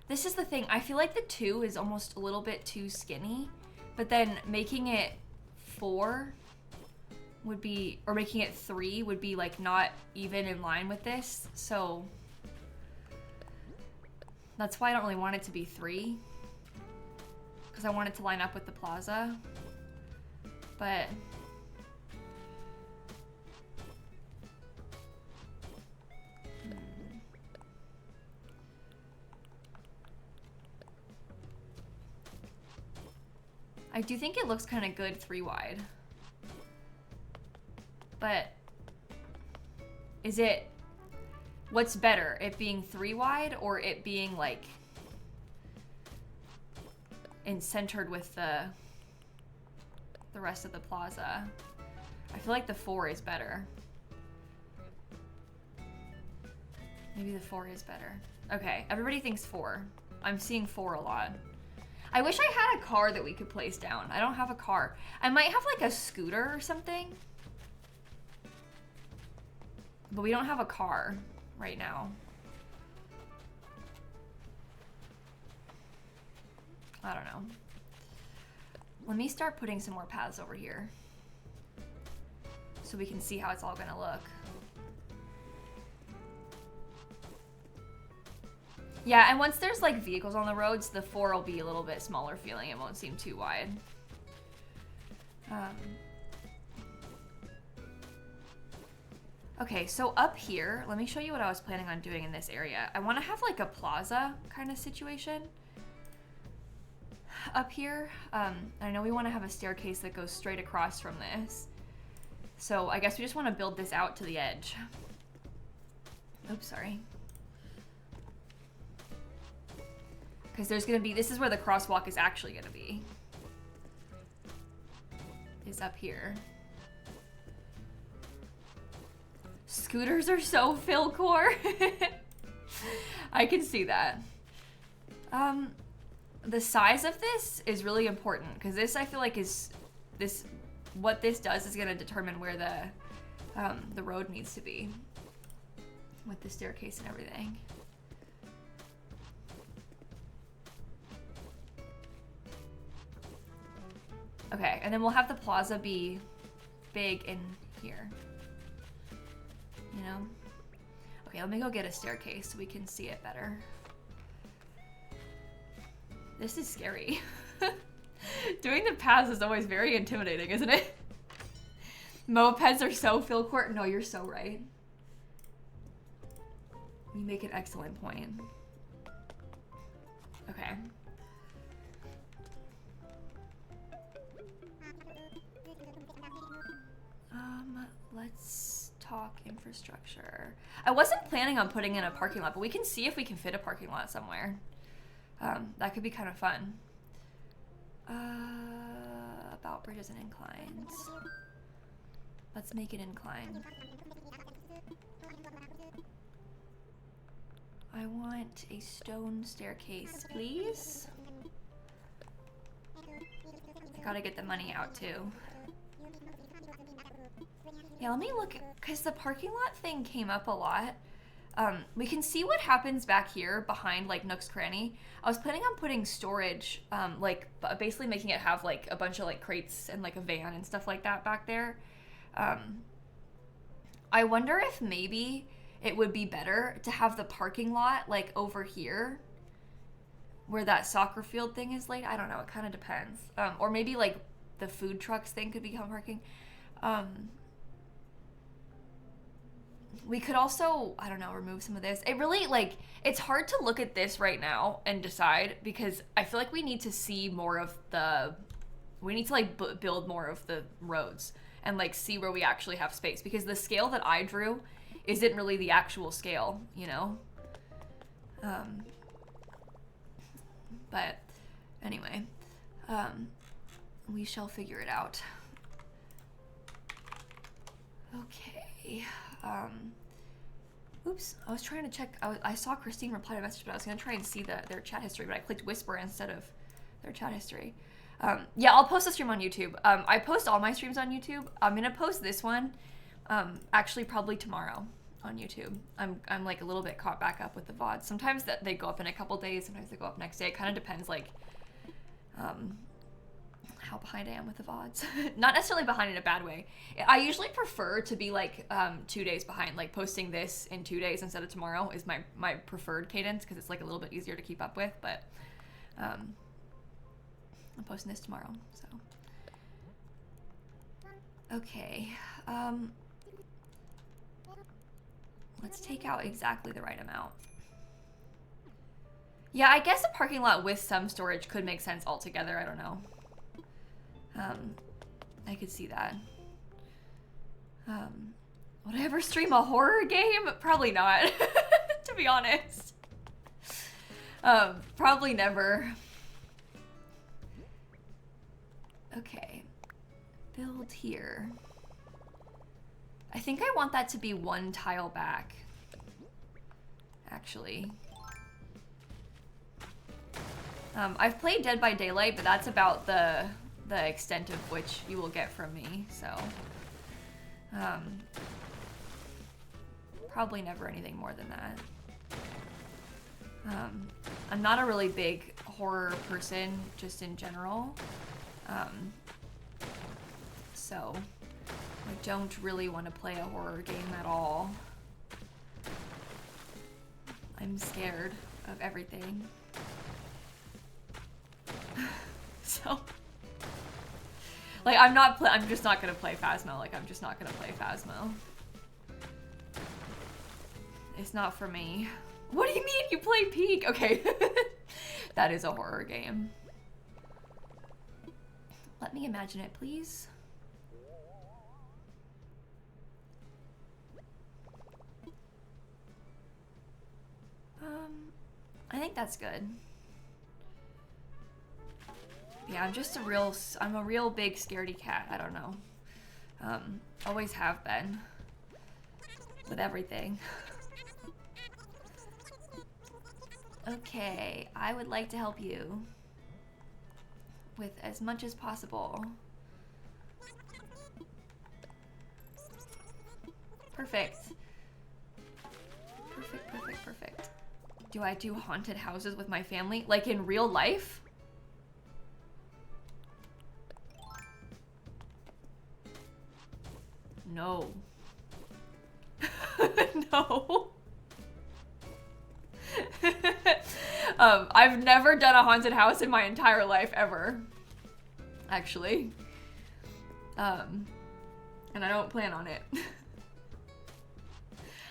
This is the thing. I feel like the 2 is almost a little bit too skinny, but then making it 4 would be, or making it 3 would be like not even in line with this. So that's why I don't really want it to be 3, because I want it to line up with the plaza. But I do think it looks kind of good 3 wide. But is it, what's better, it being 3 wide or it being like centered with the rest of the plaza? I feel like the 4 is better. Maybe the 4 is better. Okay, everybody thinks 4. I'm seeing 4 a lot. I wish I had a car that we could place down. I don't have a car. I might have like a scooter or something. But we don't have a car right now. I don't know. Let me start putting some more paths over here so we can see how it's all gonna look. Yeah, and once there's like vehicles on the roads, the 4 will be a little bit smaller feeling. It won't seem too wide. Okay, so up here, let me show you what I was planning on doing in this area. I want to have like a plaza kind of situation up here. I know we want to have a staircase that goes straight across from this. So I guess we just want to build this out to the edge. Oops, sorry. Because there's going to be, this is where the crosswalk is actually going to be. Is up here. Scooters are so Philcore. I can see that. The size of this is really important because this, I feel like, is this, what this does is going to determine where the road needs to be with the staircase and everything. Okay, and then we'll have the plaza be big in here. You know? Okay, let me go get a staircase so we can see it better. This is scary. Doing the paths is always very intimidating, isn't it? Mopeds are so Philcore. No, you're so right. You make an excellent point. Okay. Let's talk infrastructure. I wasn't planning on putting in a parking lot, but we can see if we can fit a parking lot somewhere. That could be kind of fun. About bridges and inclines. Let's make it incline. I want a stone staircase, please. I gotta get the money out too. Yeah, let me look, because the parking lot thing came up a lot. We can see what happens back here behind like Nook's Cranny. I was planning on putting storage, like basically making it have like a bunch of like crates and like a van and stuff like that back there. I wonder if maybe it would be better to have the parking lot like over here where that soccer field thing is laid. I don't know, it kind of depends. Or maybe like the food trucks thing could become parking. We could also, I don't know, remove some of this. It really, like, it's hard to look at this right now and decide because I feel like we need to see more of the, we need to, like, build more of the roads and, like, see where we actually have space because the scale that I drew isn't really the actual scale, you know? But, anyway, we shall figure it out. Okay. Oops, I was trying to check. I saw Christine reply to a message, but I was going to try and see their chat history, but I clicked whisper instead of their chat history. Yeah, I'll post a stream on YouTube. I post all my streams on YouTube. I'm going to post this one actually probably tomorrow on YouTube. I'm like a little bit caught back up with the VODs. Sometimes that they go up in a couple days, sometimes they go up next day. It kind of depends like how behind I am with the VODs. Not necessarily behind in a bad way. I usually prefer to be like 2 days behind, like posting this in 2 days instead of tomorrow is my preferred cadence because it's like a little bit easier to keep up with, but I'm posting this tomorrow, so. Okay, let's take out exactly the right amount. Yeah, I guess a parking lot with some storage could make sense altogether, I don't know. I could see that. Would I ever stream a horror game? Probably not, to be honest. Probably never. Okay, build here. I think I want that to be one tile back, actually. I've played Dead by Daylight, but that's about the extent of which you will get from me, so. Probably never anything more than that. I'm not a really big horror person, just in general. So I don't really want to play a horror game at all. I'm scared of everything. So, like, I'm just not gonna play Phasmo. Like, I'm just not gonna play Phasmo. It's not for me. What do you mean you play Peak? Okay. That is a horror game. Let me imagine it, please. I think that's good. Yeah, I'm a real big scaredy cat. I don't know. Always have been. With everything. Okay, I would like to help you. With as much as possible. Perfect. Perfect, perfect, perfect. Do I do haunted houses with my family? Like in real life? No. No. I've never done a haunted house in my entire life, ever. Actually. And I don't plan on it.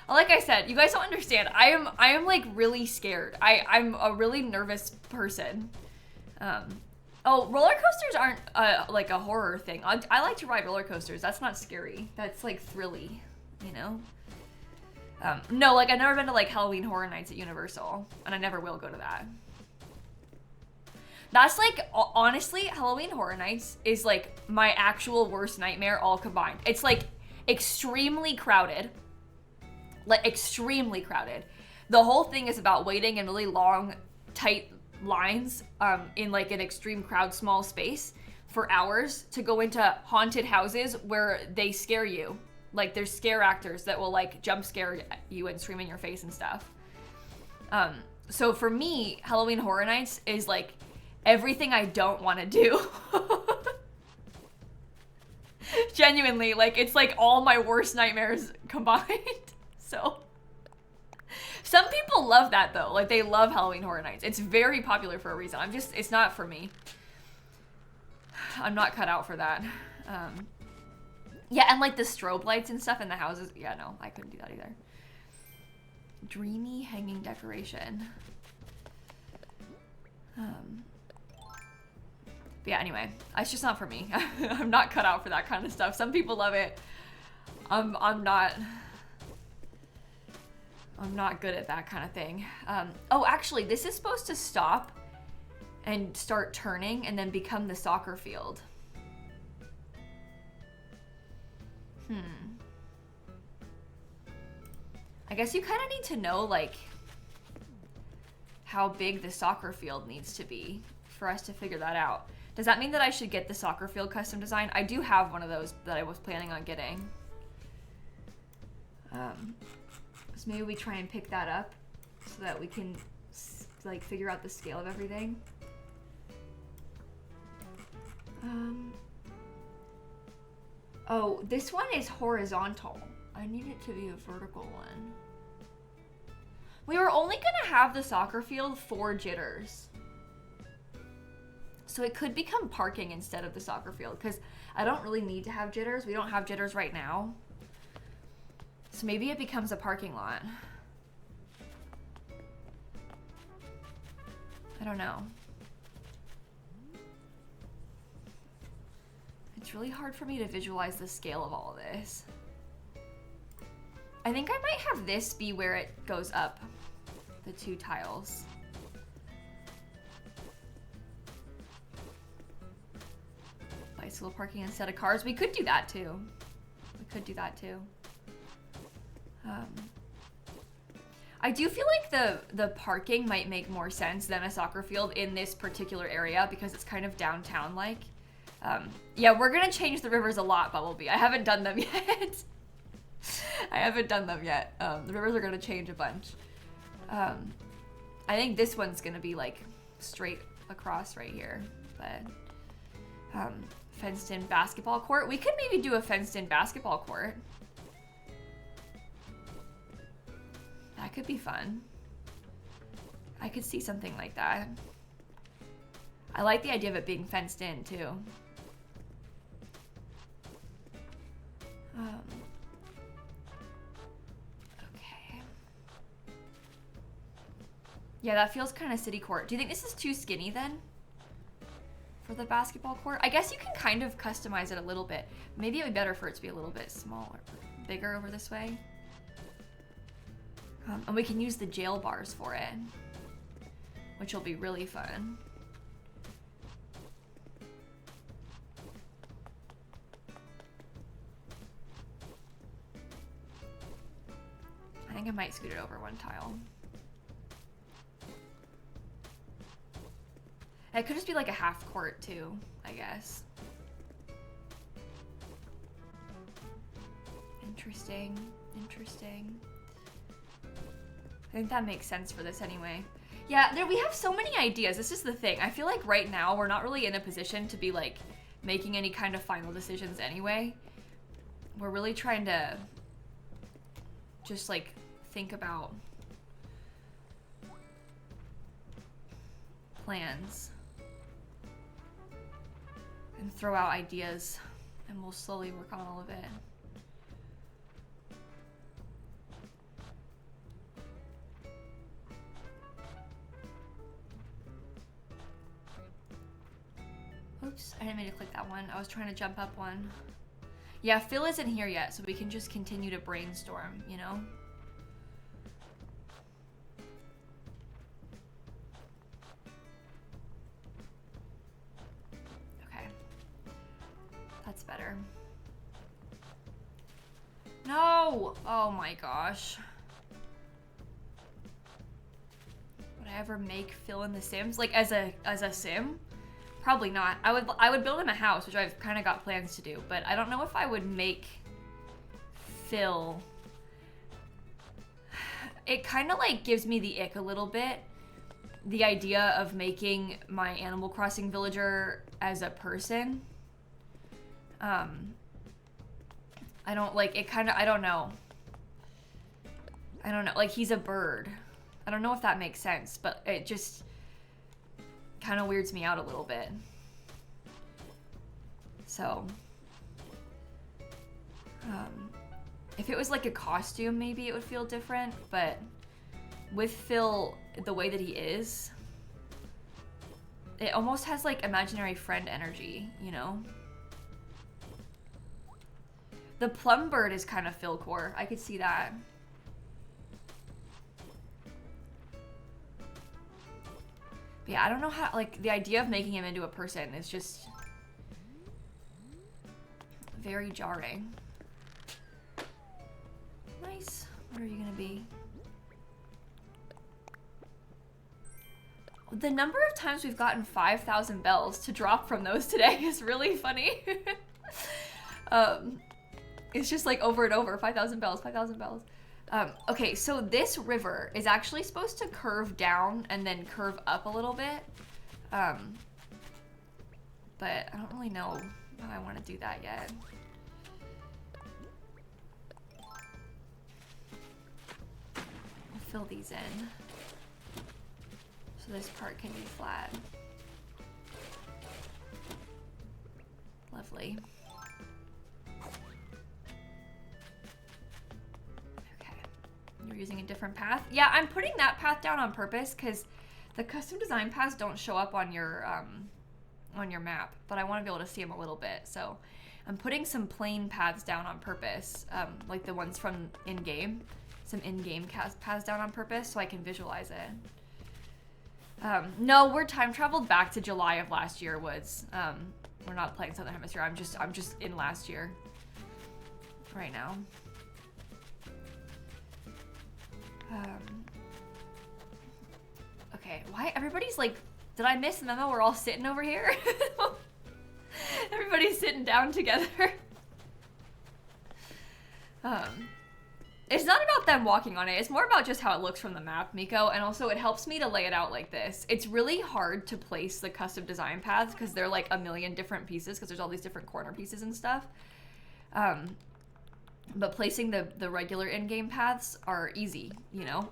Like I said, you guys don't understand. I am like really scared. I'm a really nervous person. Oh, roller coasters aren't like a horror thing. I like to ride roller coasters. That's not scary. That's like thrilly, you know? No, like I've never been to like Halloween Horror Nights at Universal, and I never will go to that. That's like, honestly, Halloween Horror Nights is like my actual worst nightmare all combined. It's like extremely crowded. Like extremely crowded. The whole thing is about waiting in really long, tight lines in like an extreme crowd, small space for hours to go into haunted houses where they scare you. Like there's scare actors that will like jump scare you and scream in your face and stuff. So for me, Halloween Horror Nights is like everything I don't want to do. Genuinely, like it's like all my worst nightmares combined. So some people love that though. Like they love Halloween Horror Nights. It's very popular for a reason. It's not for me. I'm not cut out for that. Yeah, and like the strobe lights and stuff in the houses. Yeah, no, I couldn't do that either. Dreamy hanging decoration. But yeah, anyway, it's just not for me. I'm not cut out for that kind of stuff. Some people love it. I'm not good at that kind of thing. Oh, actually, this is supposed to stop and start turning and then become the soccer field. I guess you kind of need to know, like, how big the soccer field needs to be for us to figure that out. Does that mean that I should get the soccer field custom design? I do have one of those that I was planning on getting. So maybe we try and pick that up so that we can, like, figure out the scale of everything. Oh, this one is horizontal. I need it to be a vertical one. We were only gonna have the soccer field for jitters. So it could become parking instead of the soccer field, because I don't really need to have jitters. We don't have jitters right now. So maybe it becomes a parking lot. I don't know. It's really hard for me to visualize the scale of all of this. I think I might have this be where it goes up, the 2 tiles. Bicycle parking instead of cars. We could do that too. We could do that too. I do feel like the parking might make more sense than a soccer field in this particular area because it's kind of downtown-like. Yeah, we're gonna change the rivers a lot, Bumblebee. I haven't done them yet. I haven't done them yet. The rivers are gonna change a bunch. I think this one's gonna be like straight across right here, but fenced-in basketball court. We could maybe do a fenced-in basketball court. That could be fun. I could see something like that. I like the idea of it being fenced in too. Okay. Yeah, that feels kind of city court. Do you think this is too skinny then? For the basketball court? I guess you can kind of customize it a little bit. Maybe it would be better for it to be a little bit smaller, bigger over this way. And we can use the jail bars for it, which will be really fun. I think I might scoot it over 1 tile. It could just be like a half court too, I guess. Interesting, interesting. I think that makes sense for this anyway. Yeah, we have so many ideas. This is the thing. I feel like right now we're not really in a position to be like making any kind of final decisions anyway. We're really trying to just like think about plans and throw out ideas, and we'll slowly work on all of it. Oops, I didn't mean to click that one. I was trying to jump up one. Yeah, Phil isn't here yet, so we can just continue to brainstorm, you know? Okay. That's better. No! Oh my gosh. Would I ever make Phil in The Sims? Like as a sim? Probably not. I would build him a house, which I've kind of got plans to do, but I don't know if I would make Phil. It kind of like gives me the ick a little bit, the idea of making my Animal Crossing villager as a person. I don't like it. I don't know. Like he's a bird. I don't know if that makes sense, but it just kind of weirds me out a little bit. So, if it was like a costume, maybe it would feel different, but with Phil, the way that he is, it almost has like imaginary friend energy, you know? The plum bird is kind of Philcore. I could see that. Yeah, I don't know how, like, the idea of making him into a person is just very jarring. Nice. What are you gonna be? The number of times we've gotten 5,000 bells to drop from those today is really funny. It's just like over and over, 5,000 bells, 5,000 bells. Okay, so this river is actually supposed to curve down and then curve up a little bit. But I don't really know how I want to do that yet. I'll fill these in so this part can be flat. Lovely. You're using a different path. Yeah, I'm putting that path down on purpose because the custom design paths don't show up on your map, but I want to be able to see them a little bit. So I'm putting some plain paths down on purpose, like the ones from in-game. Some in-game paths down on purpose so I can visualize it. No, we're time traveled back to July of last year, Woods. We're not playing Southern Hemisphere. I'm just in last year right now. Okay, why everybody's like, did I miss the memo? We're all sitting over here. Everybody's sitting down together. It's not about them walking on it. It's more about just how it looks from the map, Miko. And also it helps me to lay it out like this. It's really hard to place the custom design paths because they're like a million different pieces because there's all these different corner pieces and stuff. But placing the regular in-game paths are easy, you know?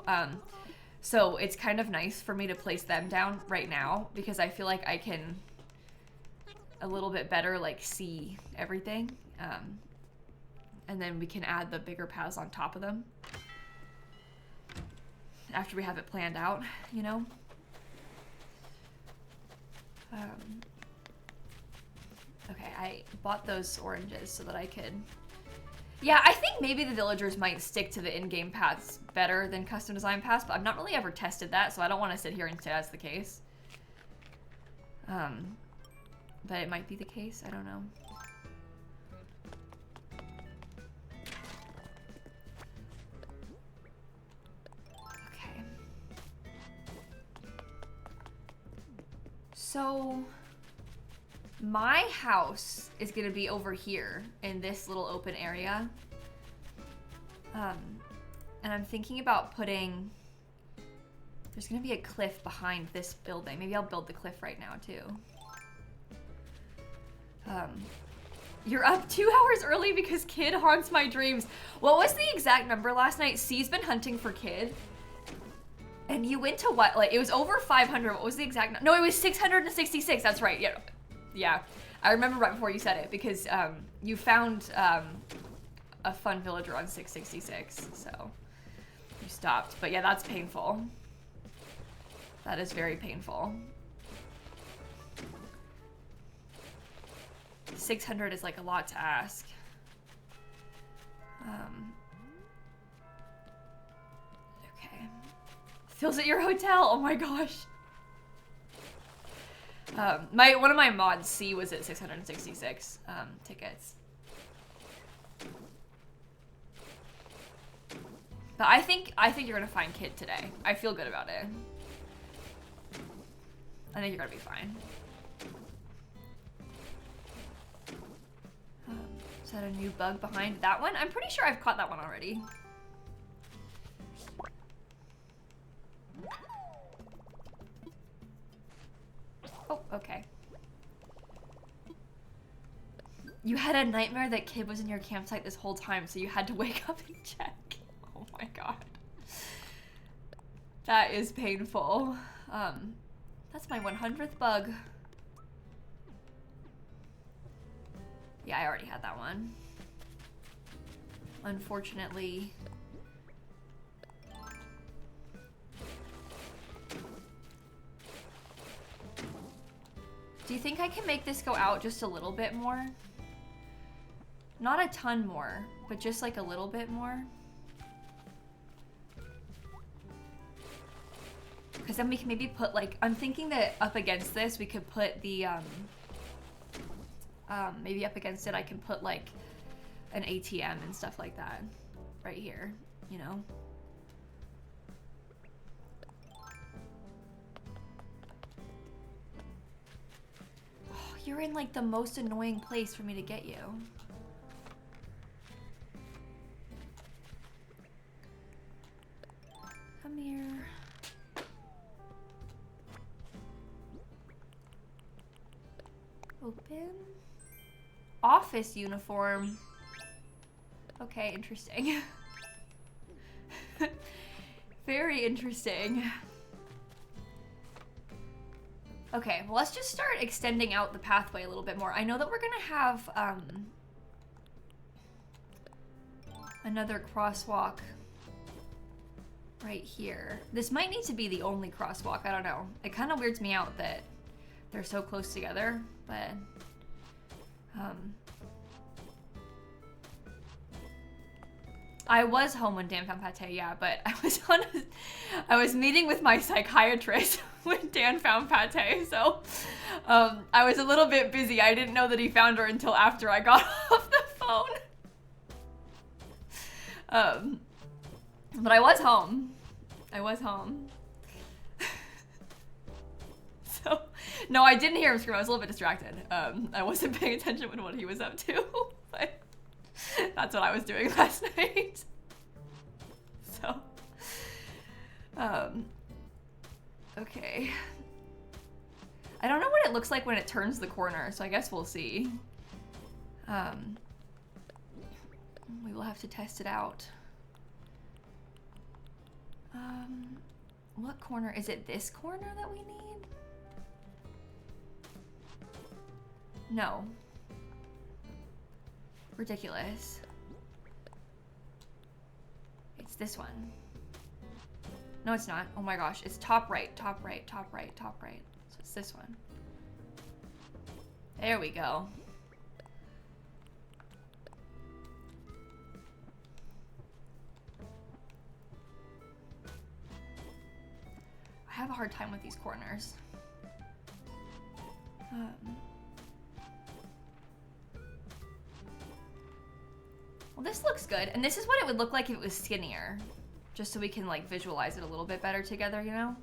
So it's kind of nice for me to place them down right now because I feel like I can a little bit better like see everything. And then we can add the bigger paths on top of them after we have it planned out, you know? Okay, I bought those oranges so that I could... Yeah, I think maybe the villagers might stick to the in-game paths better than custom design paths, but I've not really ever tested that, so I don't want to sit here and say that's the case. But it might be the case, I don't know. Okay. So, my house is gonna be over here in this little open area. And I'm thinking about putting, there's gonna be a cliff behind this building. Maybe I'll build the cliff right now too. You're up 2 hours early because Kid haunts my dreams. What was the exact number last night? C's been hunting for Kid. And you went to what? Like, it was over 500. What was the exact? No, it was 666. That's right. Yeah. Yeah. I remember right before you said it because you found a fun villager on 666. So you stopped. But yeah, that's painful. That is very painful. 600 is like a lot to ask. Okay. Phil's at your hotel. Oh my gosh. One of my mods, C, was at 666 tickets. But I think you're gonna find Kid today. I feel good about it. I think you're gonna be fine. Is that a new bug behind that one? I'm pretty sure I've caught that one already. Oh, okay. You had a nightmare that Kid was in your campsite this whole time, so you had to wake up and check. Oh my god. That is painful. That's my 100th bug. Yeah, I already had that one. Unfortunately. Do you think I can make this go out just a little bit more? Not a ton more, but just like a little bit more. Because then we can maybe put like, I'm thinking that up against this, we could put the, maybe up against it, I can put like an ATM and stuff like that right here, you know? Oh, you're in like the most annoying place for me to get you. Come here. Open. Office uniform. Okay, interesting. Very interesting. Okay, well, let's just start extending out the pathway a little bit more. I know that we're gonna have another crosswalk right here. This might need to be the only crosswalk, I don't know. It kind of weirds me out that they're so close together, but I was home when Dan found pate, yeah, but I was meeting with my psychiatrist when Dan found pate, so I was a little bit busy. I didn't know that he found her until after I got off the phone. But I was home. So, no, I didn't hear him scream. I was a little bit distracted. I wasn't paying attention to what he was up to, but that's what I was doing last night. So, okay. I don't know what it looks like when it turns the corner, so I guess we'll see. We will have to test it out. What corner? Is it this corner that we need? No. Ridiculous. It's this one. No, it's not. Oh my gosh. It's top right, top right, top right, top right. So it's this one. There we go. I have a hard time with these corners. Well, this looks good. And this is what it would look like if it was skinnier. Just so we can like visualize it a little bit better together, you know?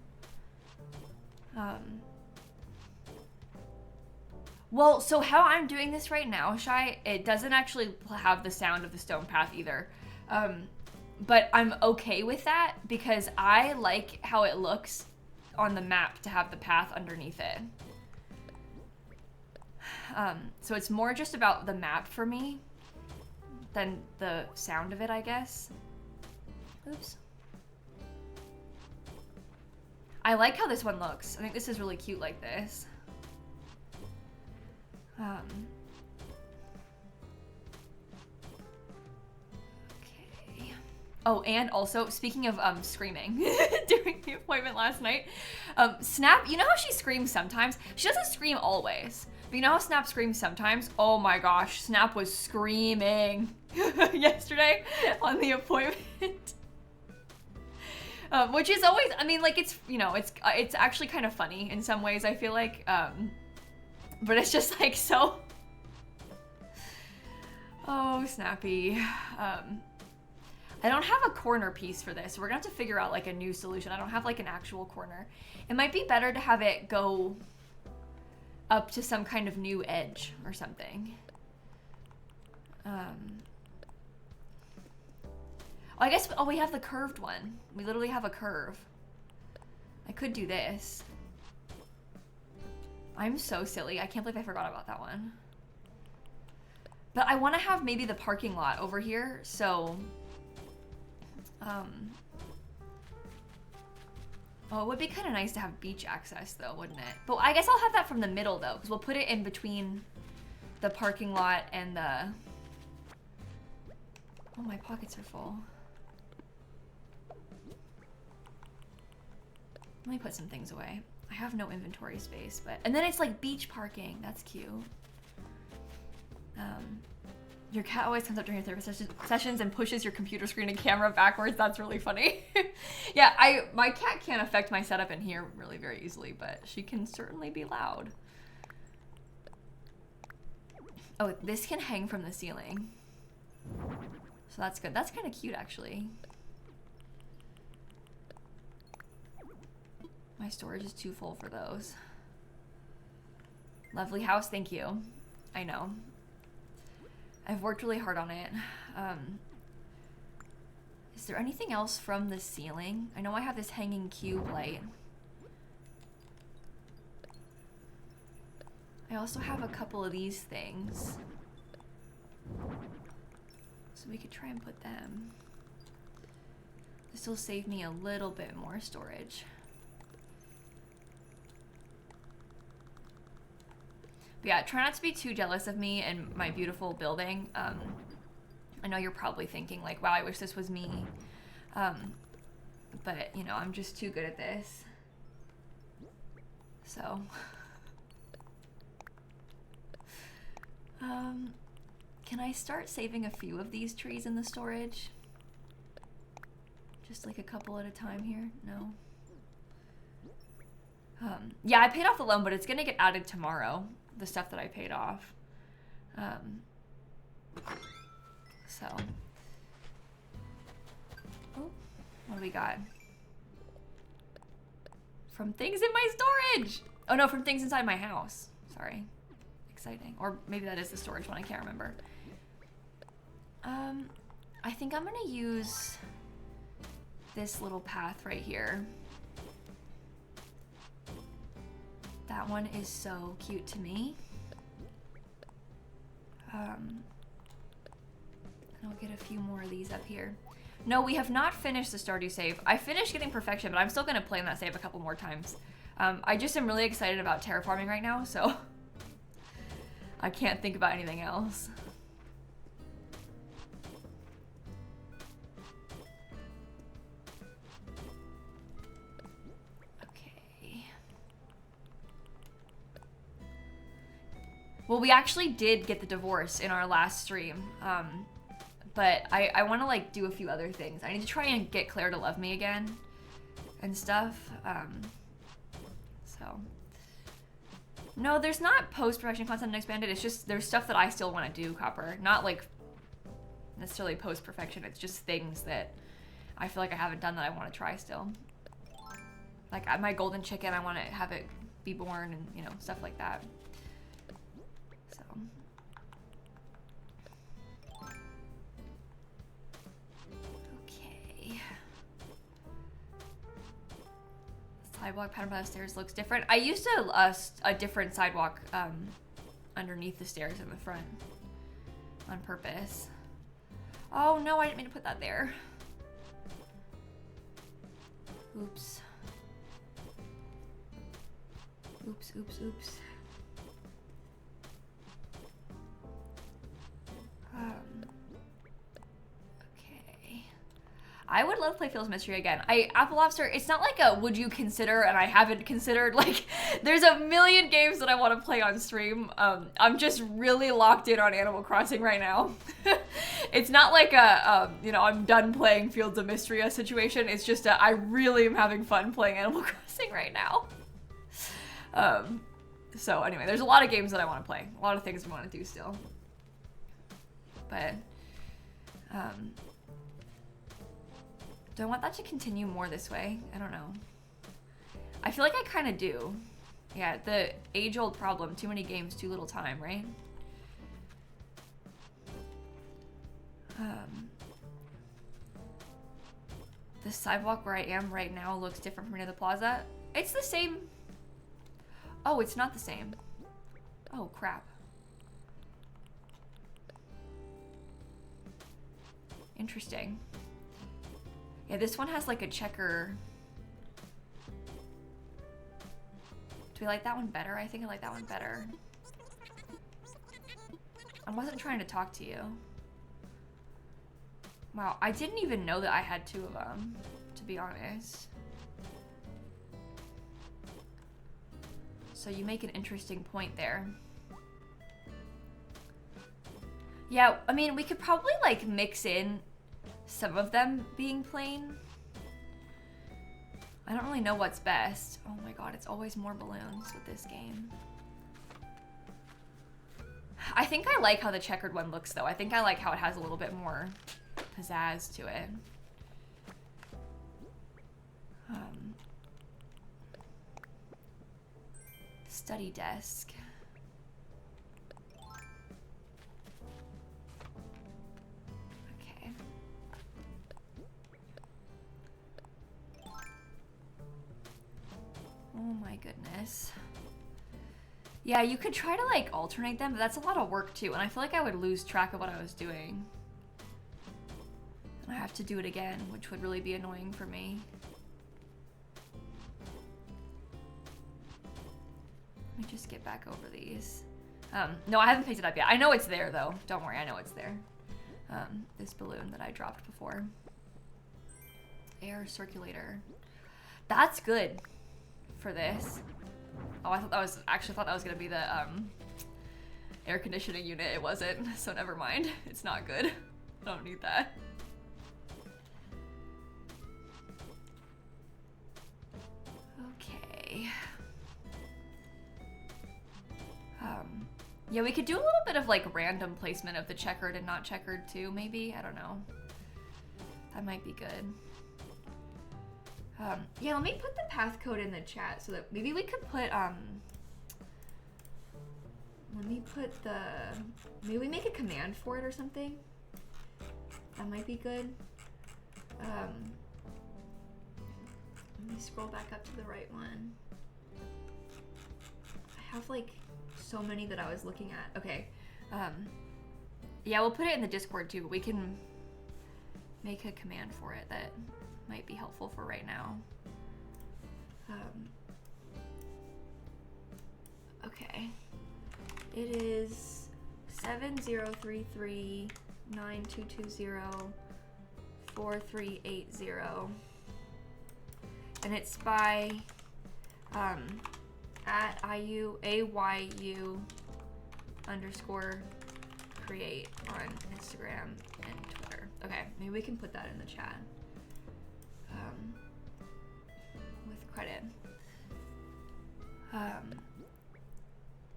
Well, so how I'm doing this right now, Shy, it doesn't actually have the sound of the stone path either. But I'm okay with that because I like how it looks on the map to have the path underneath it. So it's more just about the map for me than the sound of it, I guess. Oops. I like how this one looks. I think this is really cute like this. Okay. Oh, and also, speaking of screaming during the appointment last night, Snap, you know how she screams sometimes? She doesn't scream always. But you know how Snap screams sometimes? Oh my gosh, Snap was screaming yesterday on the appointment. Which is always, I mean, like, it's, you know, it's actually kind of funny in some ways, I feel like. But it's just like so... Oh, Snappy. I don't have a corner piece for this. We're gonna have to figure out like a new solution. I don't have like an actual corner. It might be better to have it go up to some kind of new edge or something. I guess, oh, we have the curved one. We literally have a curve. I could do this. I'm so silly. I can't believe I forgot about that one. But I want to have maybe the parking lot over here, so... Oh, it would be kind of nice to have beach access, though, wouldn't it? But I guess I'll have that from the middle, though, because we'll put it in between the parking lot and the... Oh, my pockets are full. Let me put some things away. I have no inventory space, but... And then it's like beach parking. That's cute. Your cat always comes up during your therapy sessions and pushes your computer screen and camera backwards. That's really funny. Yeah, my cat can't affect my setup in here really very easily, but she can certainly be loud. Oh, this can hang from the ceiling. So that's good. That's kind of cute, actually. My storage is too full for those. Lovely house, thank you. I know. I've worked really hard on it. Is there anything else from the ceiling? I know I have this hanging cube light. I also have a couple of these things. So we could try and put them. This will save me a little bit more storage. But yeah, try not to be too jealous of me and my beautiful building. I know you're probably thinking like, wow, I wish this was me. But, you know, I'm just too good at this. So. Can I start saving a few of these trees in the storage? Just like a couple at a time here. No. Yeah, I paid off the loan, but it's gonna get added tomorrow. The stuff that I paid off. So. Oh, what do we got? From things in my storage! Oh no, from things inside my house. Sorry. Exciting. Or maybe that is the storage one, I can't remember. I think I'm gonna use this little path right here. That one is so cute to me. And I'll get a few more of these up here. No, we have not finished the Stardew save. I finished getting perfection, but I'm still gonna play in that save a couple more times. I just am really excited about terraforming right now, so I can't think about anything else. Okay. Well, we actually did get the divorce in our last stream. But I want to like do a few other things. I need to try and get Claire to love me again and stuff. So no, there's not post-production content in Expanded. It's just there's stuff that I still want to do, Copper. Not like necessarily post-perfection. It's just things that I feel like I haven't done that I want to try still. Like my golden chicken, I want to have it be born and, you know, stuff like that. So. Sidewalk pattern by the stairs looks different. I used a different sidewalk underneath the stairs in the front on purpose. Oh no, I didn't mean to put that there. Oops. Oops, oops, oops. Okay. I would love to play Phil's Mystery again. Apple Lobster, it's not like a would you consider and I haven't considered. Like, there's a million games that I want to play on stream. I'm just really locked in on Animal Crossing right now. It's not like a, you know, I'm done playing Fields of Mystery situation. It's just I really am having fun playing Animal Crossing right now. So anyway, there's a lot of games that I want to play. A lot of things I want to do still. But, do I want that to continue more this way? I don't know. I feel like I kind of do. Yeah, the age-old problem. Too many games, too little time, right? The sidewalk where I am right now looks different from near the plaza. It's the same. Oh, it's not the same. Oh, crap. Interesting. Yeah, this one has like a checker. Do we like that one better? I think I like that one better. I wasn't trying to talk to you. Wow, I didn't even know that I had two of them, to be honest. So you make an interesting point there. Yeah, I mean, we could probably like mix in some of them being plain. I don't really know what's best. Oh my god, it's always more balloons with this game. I think I like how the checkered one looks though. I think I like how it has a little bit more pizzazz to it. Study desk. Okay. Oh my goodness. Yeah, you could try to like alternate them, but that's a lot of work too, and I feel like I would lose track of what I was doing. And I have to do it again, which would really be annoying for me. Let me just get back over these. No, I haven't picked it up yet. I know it's there though. Don't worry, I know it's there. This balloon that I dropped before. Air circulator. That's good for this. Oh, I thought that was, actually thought that was gonna be the air conditioning unit. It wasn't, so never mind. It's not good. I don't need that. Yeah, we could do a little bit of like random placement of the checkered and not checkered too, maybe. I don't know. That might be good. Yeah, let me put the path code in the chat so that maybe we could put, maybe we make a command for it or something. That might be good. Let me scroll back up to the right one. I have like so many that I was looking at. Okay. Yeah, we'll put it in the Discord too. We can make a command for it that might be helpful for right now. Okay. It is 703392204380, and it's by at AYU _create on Instagram and Twitter. Okay, maybe we can put that in the chat. With credit.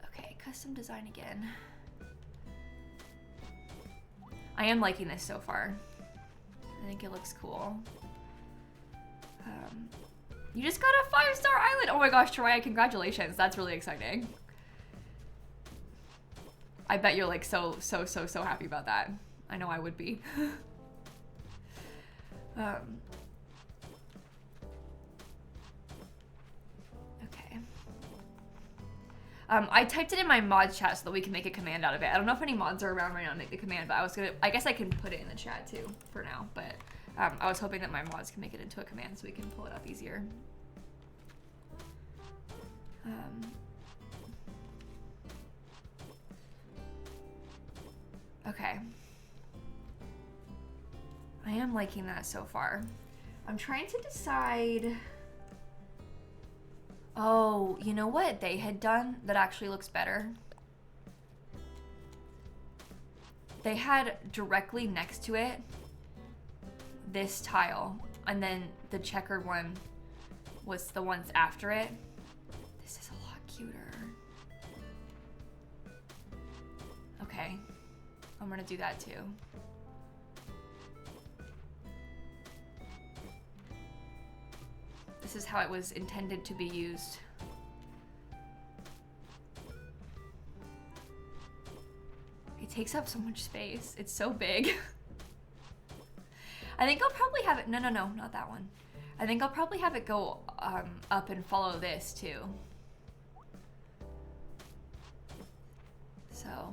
Okay, custom design again. I am liking this so far. I think it looks cool. You just got a 5-star island! Oh my gosh, Troya, congratulations. That's really exciting. I bet you're like so happy about that. I know I would be. Okay. I typed it in my mods chat so that we can make a command out of it. I don't know if any mods are around right now to make the command, but I guess I can put it in the chat too for now, but I was hoping that my mods can make it into a command so we can pull it up easier. Okay. I am liking that so far. I'm trying to decide. Oh, you know what they had done that actually looks better? They had directly next to it this tile, and then the checkered one was the ones after it. This is a lot cuter. Okay, I'm gonna do that too. This is how it was intended to be used. It takes up so much space. It's so big. I think I'll probably have it, no, not that one. I think I'll probably have it go up and follow this too. So.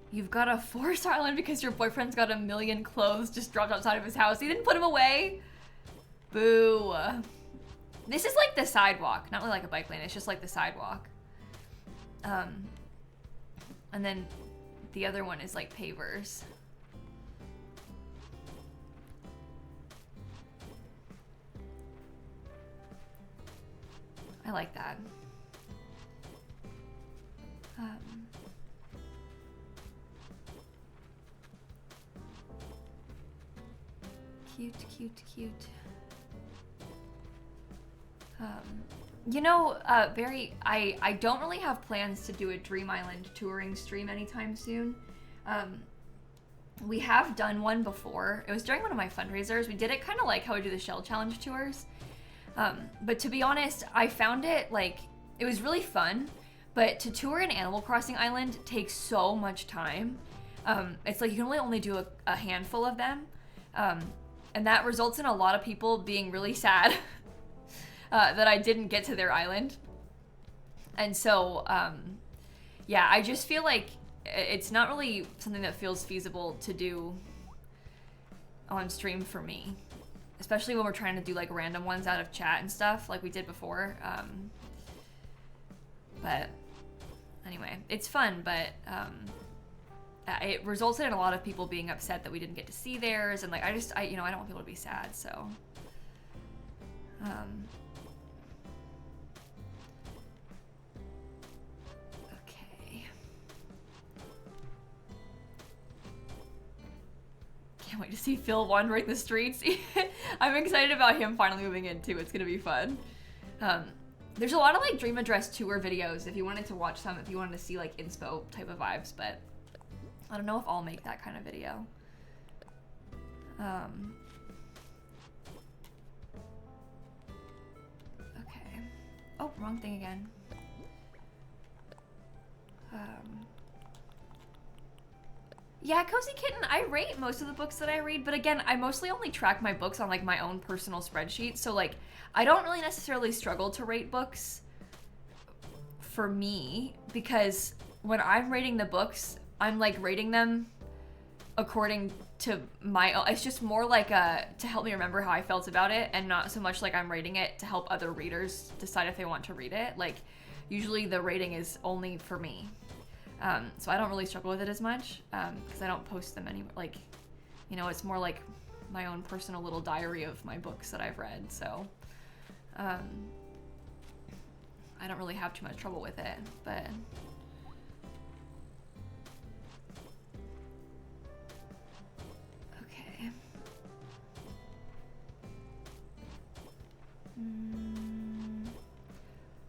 You've got a 4-star island because your boyfriend's got 1 million clothes just dropped outside of his house. He didn't put them away. Boo. This is like the sidewalk, not really like a bike lane. It's just like the sidewalk. And then the other one is like pavers. I like that. Cute, cute, cute. You know, I don't really have plans to do a Dream Island touring stream anytime soon. We have done one before. It was during one of my fundraisers. We did it kind of like how we do the Shell Challenge tours. But to be honest, I found it like, it was really fun, but to tour an Animal Crossing island takes so much time. It's like you can only do a handful of them. And that results in a lot of people being really sad that I didn't get to their island. And so, yeah, I just feel like it's not really something that feels feasible to do on stream for me. Especially when we're trying to do like random ones out of chat and stuff like we did before. But anyway, it's fun, but it resulted in a lot of people being upset that we didn't get to see theirs, and like I don't want people to be sad, so okay. Can't wait to see Phil wandering the streets. I'm excited about him finally moving in too. It's gonna be fun. There's a lot of like Dream Address tour videos if you wanted to watch some, if you wanted to see like inspo type of vibes, but I don't know if I'll make that kind of video. Okay. Oh, wrong thing again. Yeah, Cozy Kitten, I rate most of the books that I read, but again, I mostly only track my books on like my own personal spreadsheet, so like I don't really necessarily struggle to rate books for me, because when I'm rating the books, I'm like rating them according to my own, it's just more like to help me remember how I felt about it, and not so much like I'm rating it to help other readers decide if they want to read it. Like usually the rating is only for me. So I don't really struggle with it as much, because I don't post them anywhere. Like, you know, it's more like my own personal little diary of my books that I've read. So, I don't really have too much trouble with it, but. Okay.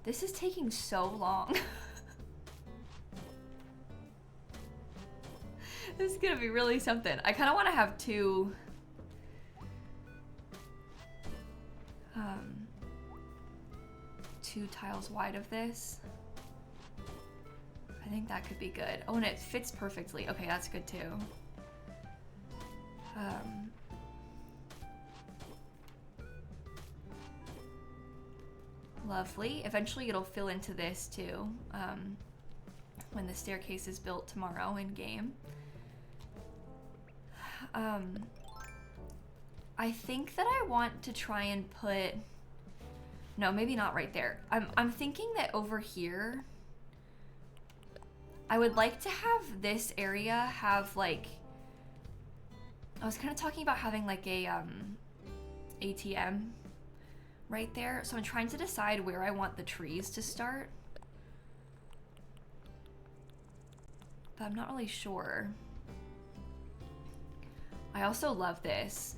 This is taking so long. This is gonna be really something. I kind of want to have two tiles wide of this. I think that could be good. Oh, and it fits perfectly. Okay, that's good too. Lovely. Eventually it'll fill into this too, when the staircase is built tomorrow in game. I think that I want to try and put, no, maybe not right there. I'm thinking that over here, I would like to have this area have like, I was kind of talking about having like a ATM right there. So I'm trying to decide where I want the trees to start, but I'm not really sure. I also love this.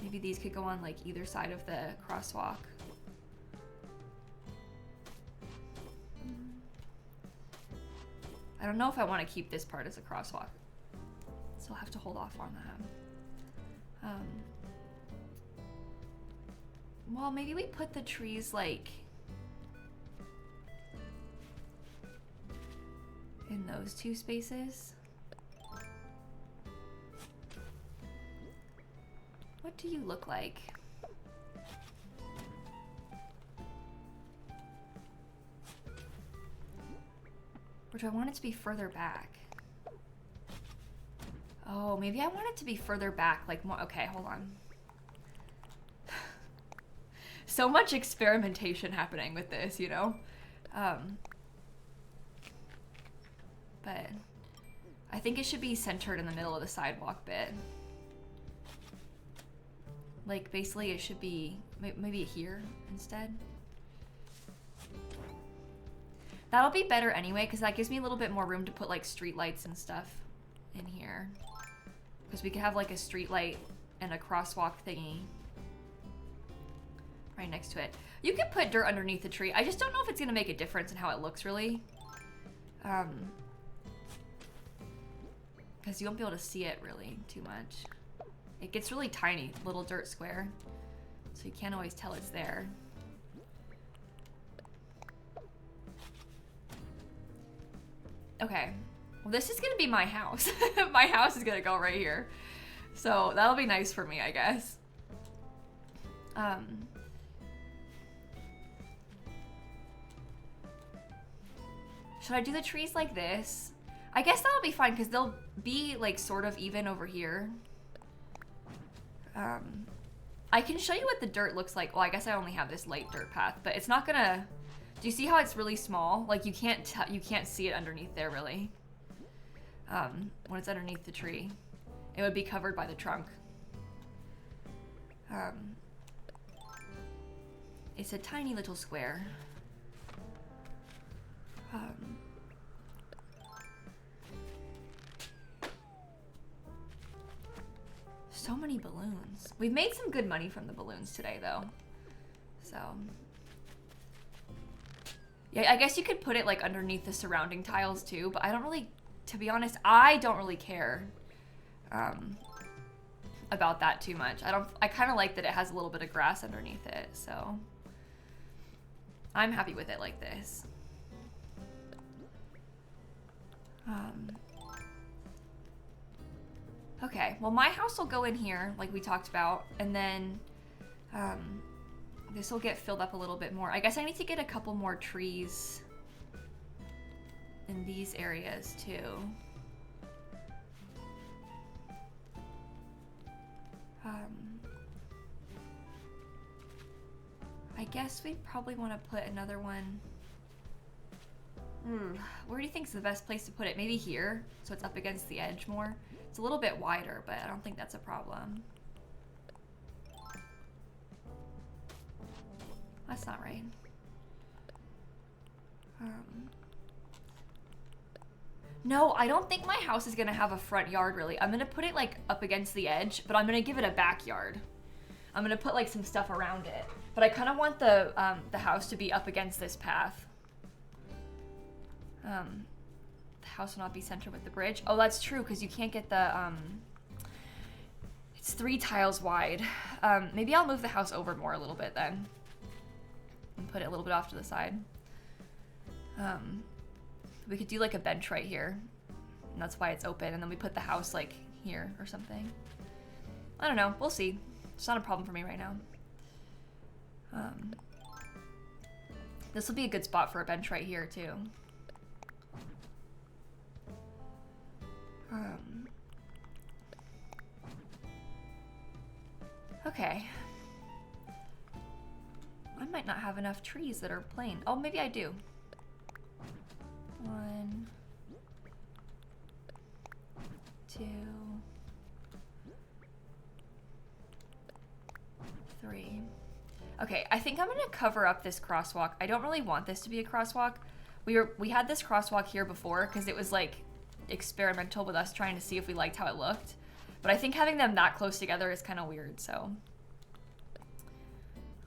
Maybe these could go on like either side of the crosswalk. I don't know if I want to keep this part as a crosswalk, so I'll have to hold off on that. Well, maybe we put the trees like in those two spaces. What do you look like? Or do I want it to be further back? Oh, maybe I want it to be further back, like more. Okay, hold on. So much experimentation happening with this, you know? But I think it should be centered in the middle of the sidewalk bit. Like, basically it should be maybe here instead. That'll be better anyway, because that gives me a little bit more room to put like street lights and stuff in here. Because we could have like a street light and a crosswalk thingy right next to it. You could put dirt underneath the tree. I just don't know if it's gonna make a difference in how it looks really. Because you won't be able to see it really too much. It gets really tiny, little dirt square, so you can't always tell it's there. Okay, well this is gonna be my house. My house is gonna go right here. So that'll be nice for me, I guess. Should I do the trees like this? I guess that'll be fine because they'll be like sort of even over here. I can show you what the dirt looks like. Well, I guess I only have this light dirt path, but it's not gonna, do you see how it's really small? Like you can't see it underneath there really. When it's underneath the tree. It would be covered by the trunk. It's a tiny little square. So many balloons. We've made some good money from the balloons today though. So Yeah, I guess you could put it like underneath the surrounding tiles too, but I don't really, to be honest, I don't really care about that too much. I kind of like that it has a little bit of grass underneath it, so I'm happy with it like this. Okay, well my house will go in here like we talked about, and then this will get filled up a little bit more. I guess I need to get a couple more trees in these areas too. I guess we probably want to put another one. Where do you think is the best place to put it? Maybe here, so it's up against the edge more. It's a little bit wider, but I don't think that's a problem. That's not right. No, I don't think my house is gonna have a front yard really. I'm gonna put it like up against the edge, but I'm gonna give it a backyard. I'm gonna put like some stuff around it, but I kind of want the house to be up against this path. The house will not be centered with the bridge. Oh, that's true, because you can't get the it's 3 tiles wide. Maybe I'll move the house over more a little bit then, and put it a little bit off to the side. We could do like a bench right here, and that's why it's open, and then we put the house like here or something. I don't know, we'll see. It's not a problem for me right now. This will be a good spot for a bench right here too. Okay. I might not have enough trees that are plain. Oh, maybe I do. 1, 2, 3. Okay, I think I'm gonna cover up this crosswalk. I don't really want this to be a crosswalk. We had this crosswalk here before because it was like experimental with us trying to see if we liked how it looked. But I think having them that close together is kind of weird, so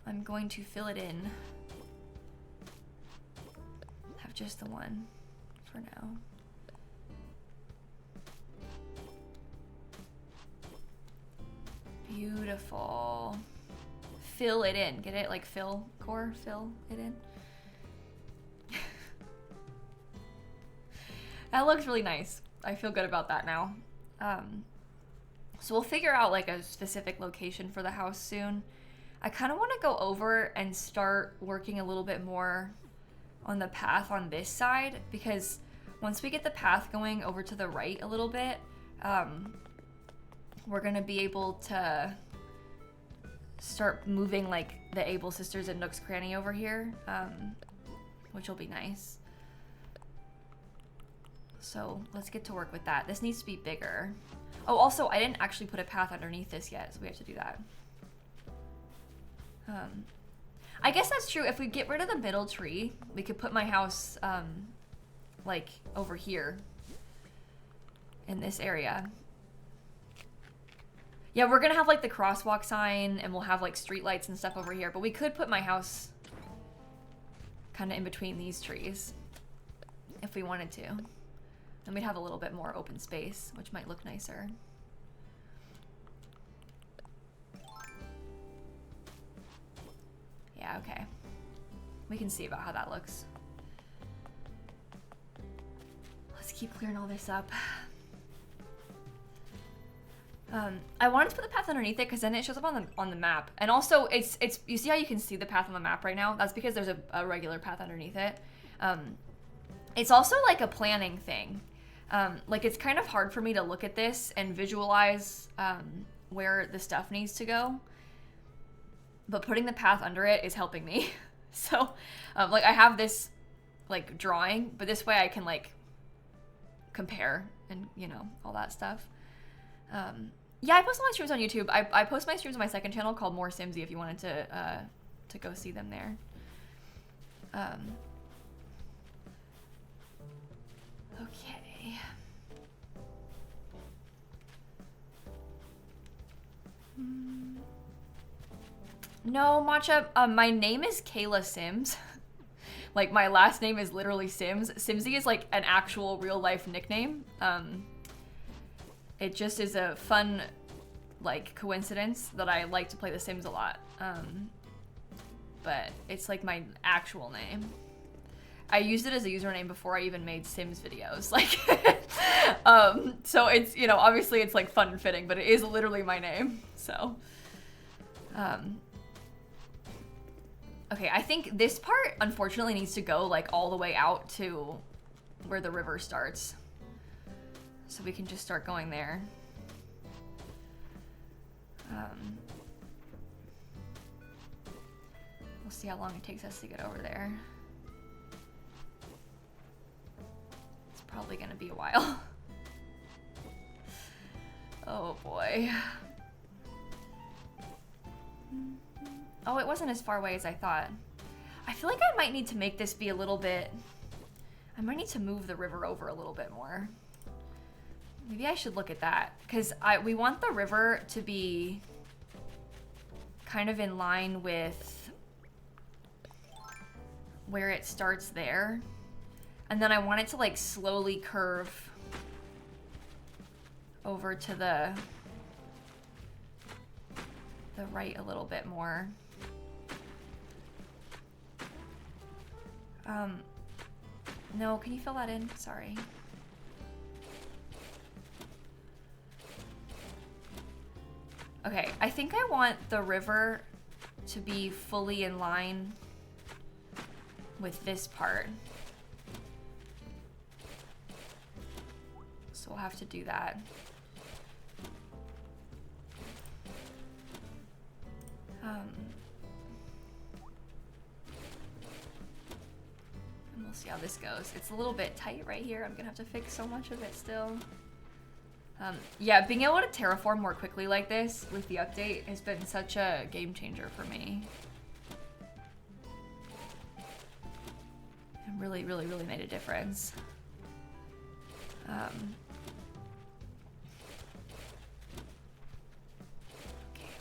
I'm going to fill it in. Have just the one for now. Beautiful. Fill it in. Get it? Like Philcore? Fill it in. That looks really nice. I feel good about that now. So we'll figure out like a specific location for the house soon. I kind of want to go over and start working a little bit more on the path on this side, because once we get the path going over to the right a little bit, we're going to be able to start moving like the Able Sisters and Nook's Cranny over here, which will be nice. So let's get to work with that. This needs to be bigger. Oh, also, I didn't actually put a path underneath this yet, so we have to do that. I guess that's true. If we get rid of the middle tree, we could put my house, like, over here in this area. Yeah, we're gonna have, like, the crosswalk sign, and we'll have, like, street lights and stuff over here, but we could put my house kind of in between these trees if we wanted to. Then we'd have a little bit more open space, which might look nicer. Yeah, okay. We can see about how that looks. Let's keep clearing all this up. I wanted to put the path underneath it because then it shows up on the map. And also, it's you see how you can see the path on the map right now? That's because there's a regular path underneath it. It's also like a planning thing. Like, it's kind of hard for me to look at this and visualize where the stuff needs to go. But putting the path under it is helping me. So, like, I have this, like, drawing, but this way I can, like, compare and, you know, all that stuff. Yeah, I post my streams on YouTube. I post my streams on my second channel called More Simsie if you wanted to go see them there. Okay. No, Matcha, my name is Kayla Sims. Like, my last name is literally Sims. Simsie is like an actual real life nickname. It just is a fun, like, coincidence that I like to play The Sims a lot. But it's like my actual name. I used it as a username before I even made Sims videos. Like, so it's, you know, obviously it's like fun and fitting, but it is literally my name. So, okay, I think this part unfortunately needs to go like all the way out to where the river starts. So we can just start going there. We'll see how long it takes us to get over there. It's probably gonna be a while. Oh boy. Oh, it wasn't as far away as I thought. I feel like I might need to make this be a little bit... I might need to move the river over a little bit more. Maybe I should look at that, because we want the river to be kind of in line with where it starts there. And then I want it to like slowly curve over to the right a little bit more. No, can you fill that in? Sorry. Okay, I think I want the river to be fully in line with this part. So we'll have to do that. And we'll see how this goes. It's a little bit tight right here. I'm gonna have to fix so much of it still. Yeah, being able to terraform more quickly like this with the update has been such a game changer for me. It really, really, really made a difference. Okay,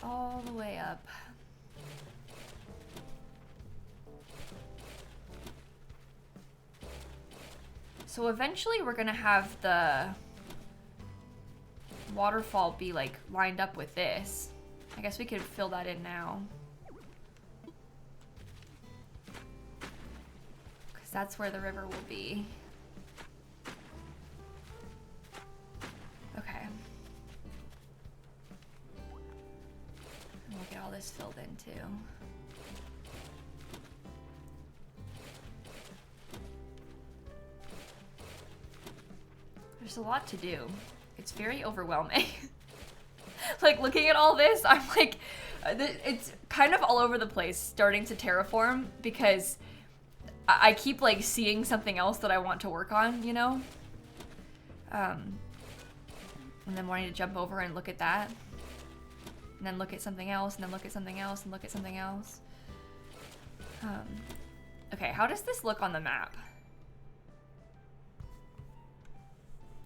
all the way up. So eventually we're gonna have the waterfall be like lined up with this. I guess we could fill that in now. Because that's where the river will be. Okay. And we'll get all this filled in too. There's a lot to do. It's very overwhelming. Like, looking at all this, I'm like, it's kind of all over the place starting to terraform because I keep like seeing something else that I want to work on, you know? And then wanting to jump over and look at that. And then look at something else, and then look at something else, and look at something else. Okay, how does this look on the map?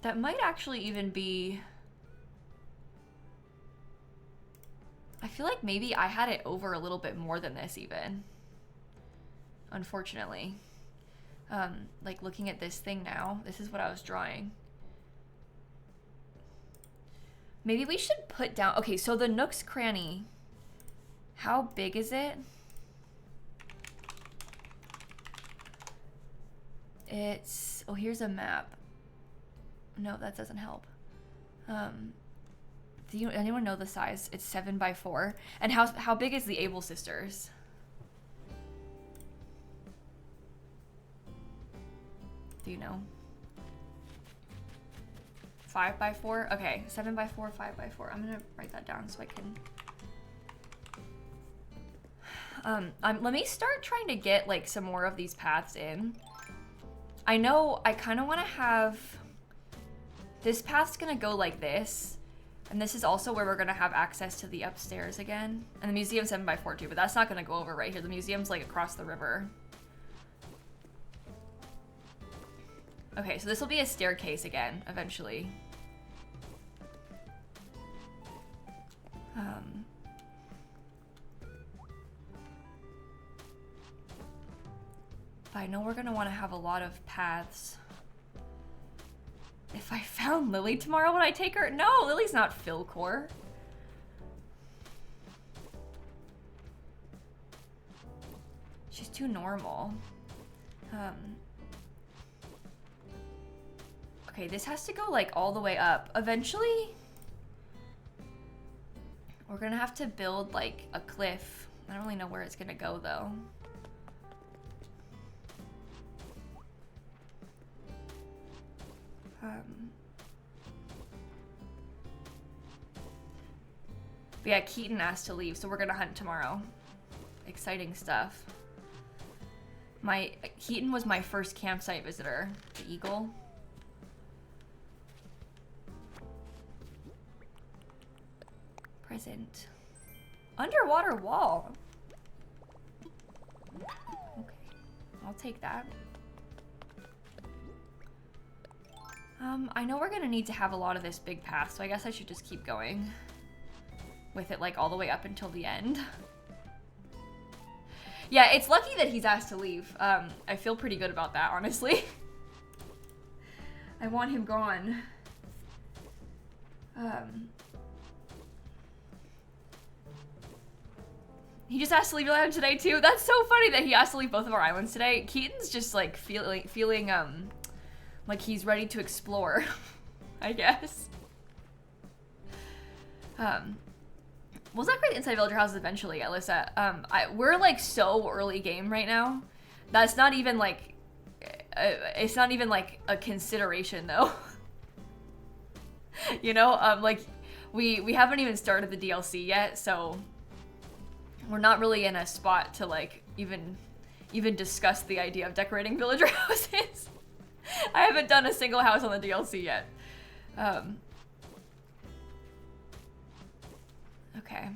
That might actually even be... I feel like maybe I had it over a little bit more than this even. Unfortunately. Like looking at this thing now, this is what I was drawing. Maybe we should put down... Okay, so the Nook's Cranny. How big is it? It's... Oh, here's a map. No, that doesn't help. Do anyone know the size? It's 7 by 4. And how big is the Able Sisters? Do you know? 5 by 4? Okay, 7 by 4, 5 by 4. I'm gonna write that down so I can... let me start trying to get like some more of these paths in. I know I kind of want to have... This path's gonna go like this. And this is also where we're gonna have access to the upstairs again. And the museum's 7 by 4 too, but that's not gonna go over right here. The museum's like across the river. Okay, so this will be a staircase again, eventually. But I know we're gonna want to have a lot of paths. If I found Lily tomorrow, would I take her? No, Lily's not Philcore. She's too normal. Okay, this has to go like all the way up. Eventually, we're gonna have to build like a cliff. I don't really know where it's gonna go though. But yeah, Keaton asked to leave, so we're gonna hunt tomorrow. Exciting stuff. Keaton was my first campsite visitor. The eagle. Present. Underwater wall. Okay, I'll take that. I know we're gonna need to have a lot of this big path, so I guess I should just keep going with it like all the way up until the end. Yeah, it's lucky that he's asked to leave. I feel pretty good about that, honestly. I want him gone. He just asked to leave your island today too. That's so funny that he asked to leave both of our islands today. Keaton's just like feeling like he's ready to explore, I guess. We'll decorate the inside villager houses eventually, Alyssa. We're like so early game right now. That's not even like, it's not even like a consideration though. You know, like we haven't even started the DLC yet, so we're not really in a spot to like even discuss the idea of decorating villager houses. I haven't done a single house on the DLC yet. Okay.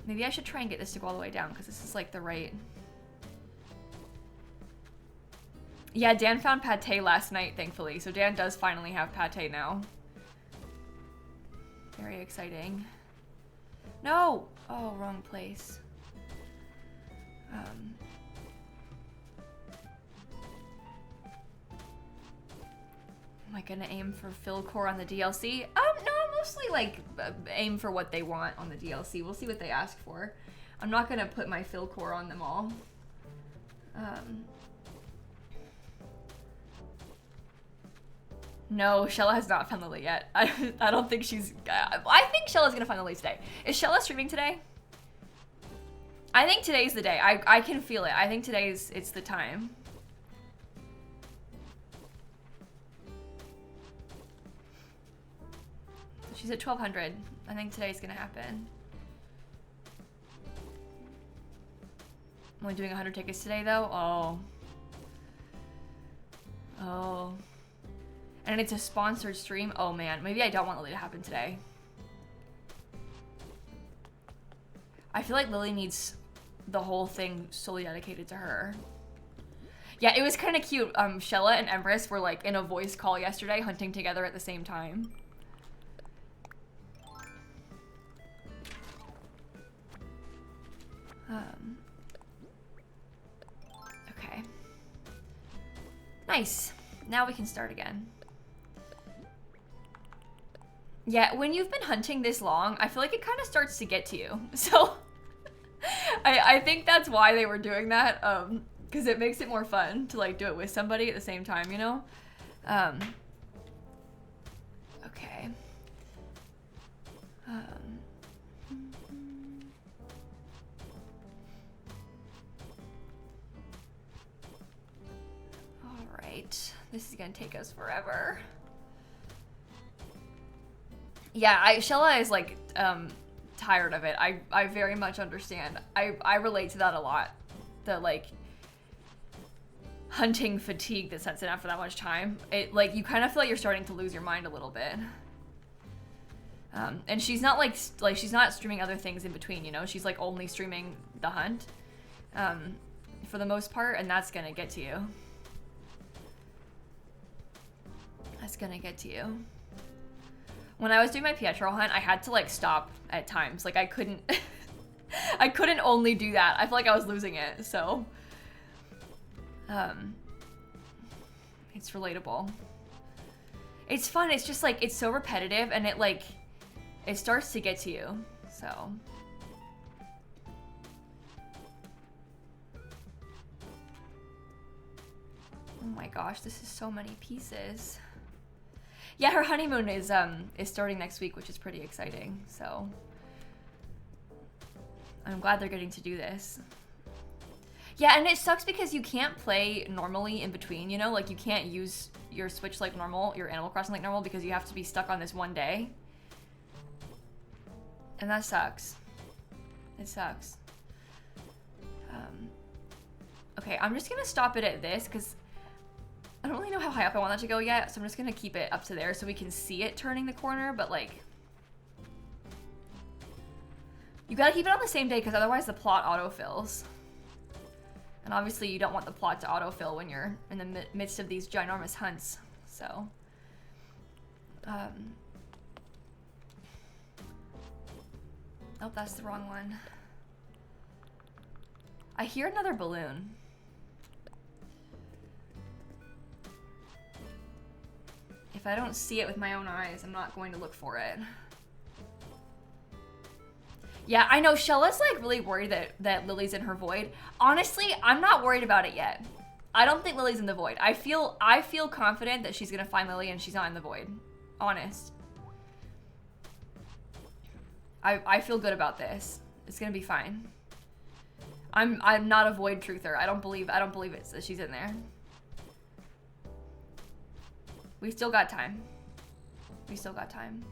Maybe I should try and get this to go all the way down because this is like the right... Yeah, Dan found pate last night, thankfully. So Dan does finally have pate now. Very exciting. No! Oh, wrong place. Am I gonna aim for Philcore on the DLC? No, mostly like aim for what they want on the DLC. We'll see what they ask for. I'm not gonna put my Philcore on them all. No, Shella has not found Lily yet. I don't think she's... I think Shella's gonna find Lily today. Is Shella streaming today? I think today's the day. I can feel it. I think it's the time. She's at 1200. I think today's gonna happen. I'm only doing 100 tickets today though. Oh. And it's a sponsored stream. Oh man, maybe I don't want Lily to happen today. I feel like Lily needs the whole thing solely dedicated to her. Yeah, it was kind of cute. Shella and Empress were like in a voice call yesterday, hunting together at the same time. Okay. Nice. Now we can start again. Yeah, when you've been hunting this long, I feel like it kind of starts to get to you. So I think that's why they were doing that, because it makes it more fun to like do it with somebody at the same time, you know? Okay. All right, this is gonna take us forever. Yeah, Shella is like tired of it. I very much understand. I relate to that a lot. The like hunting fatigue that sets in after that much time. It like you kind of feel like you're starting to lose your mind a little bit. And she's not like she's not streaming other things in between, you know? She's like only streaming the hunt for the most part, and that's gonna get to you. That's gonna get to you. When I was doing my Pietro hunt, I had to like stop at times. Like I couldn't I couldn't only do that. I feel like I was losing it, so It's relatable. It's fun. It's just like, it's so repetitive and it like, it starts to get to you. So. Oh my gosh, this is so many pieces. Yeah, her honeymoon is starting next week, which is pretty exciting. So I'm glad they're getting to do this. Yeah, and it sucks because you can't play normally in between, you know? Like, you can't use your Switch like normal, your Animal Crossing like normal, because you have to be stuck on this one day. And that sucks. It sucks. Okay, I'm just gonna stop it at this, because I don't really know how high up I want that to go yet, so I'm just gonna keep it up to there so we can see it turning the corner, but like... You gotta keep it on the same day, because otherwise the plot autofills. And obviously you don't want the plot to autofill when you're in the midst of these ginormous hunts, so. Oh, that's the wrong one. I hear another balloon. If I don't see it with my own eyes, I'm not going to look for it. Yeah, I know, Shella's like really worried that Lily's in her void. Honestly, I'm not worried about it yet. I don't think Lily's in the void. I feel confident that she's gonna find Lily and she's not in the void. Honest. I feel good about this. It's gonna be fine. I'm not a void truther. I don't believe it's that she's in there. We still got time. We still got time.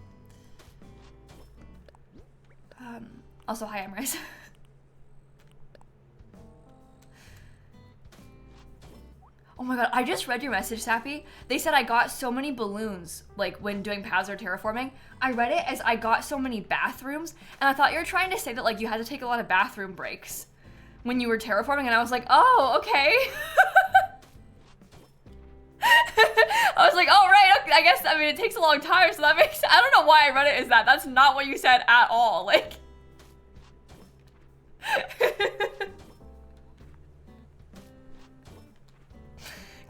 Also, hi, Emrys. Oh my god, I just read your message, Sappy. They said I got so many balloons, like, when doing paths or terraforming. I read it as I got so many bathrooms, and I thought you were trying to say that, like, you had to take a lot of bathroom breaks when you were terraforming, and I was like, oh, okay. I was like, oh, right, okay, I guess, I mean, it takes a long time, so that makes, I don't know why I read it as that. That's not what you said at all, like.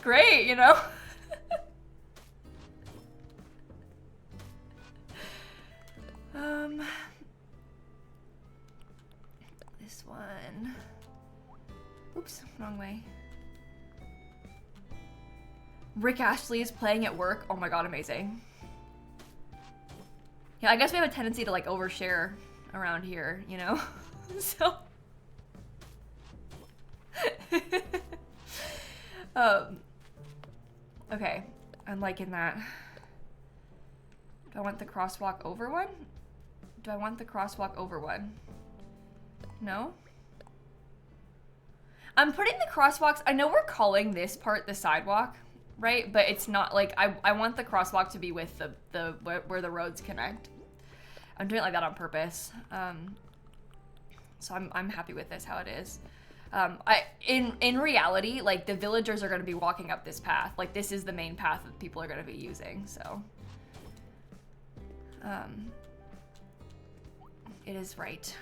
Great, you know? This one. Oops, wrong way. Rick Astley is playing at work. Oh my god, amazing. Yeah, I guess we have a tendency to like overshare around here, you know? So okay, I'm liking that. Do I want the crosswalk over one? Do I want the crosswalk over one? No? I'm putting the crosswalks, I know we're calling this part the sidewalk, right? But it's not like, I want the crosswalk to be with the where the roads connect. I'm doing it like that on purpose. So I'm happy with this, how it is. In reality, like, the villagers are going to be walking up this path. Like, this is the main path that people are going to be using, so. It is right.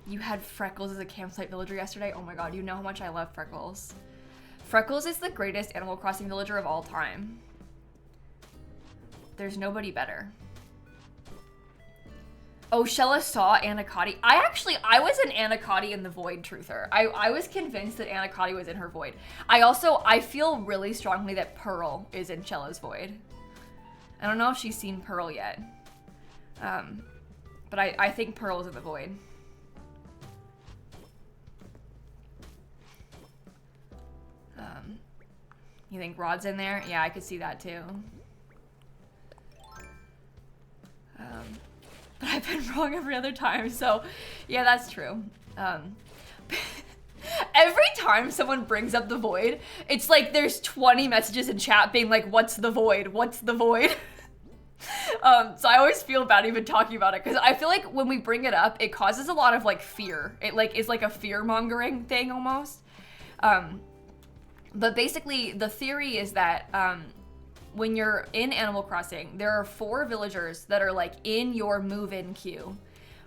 You had Freckles as a campsite villager yesterday? Oh my god, you know how much I love Freckles. Freckles is the greatest Animal Crossing villager of all time. There's nobody better. Oh, Shella saw Anacotti. I was an Anacotti in the void truther. I was convinced that Anacotti was in her void. I feel really strongly that Pearl is in Shella's void. I don't know if she's seen Pearl yet. But I think Pearl is in the void. You think Rod's in there? Yeah, I could see that too. But I've been wrong every other time, so yeah, that's true. Every time someone brings up the void, it's like there's 20 messages in chat being like, what's the void? What's the void? So I always feel bad even talking about it, because I feel like when we bring it up, it causes a lot of like fear. It like is like a fear-mongering thing almost. But basically the theory is that when you're in Animal Crossing, there are 4 villagers that are like in your move-in queue.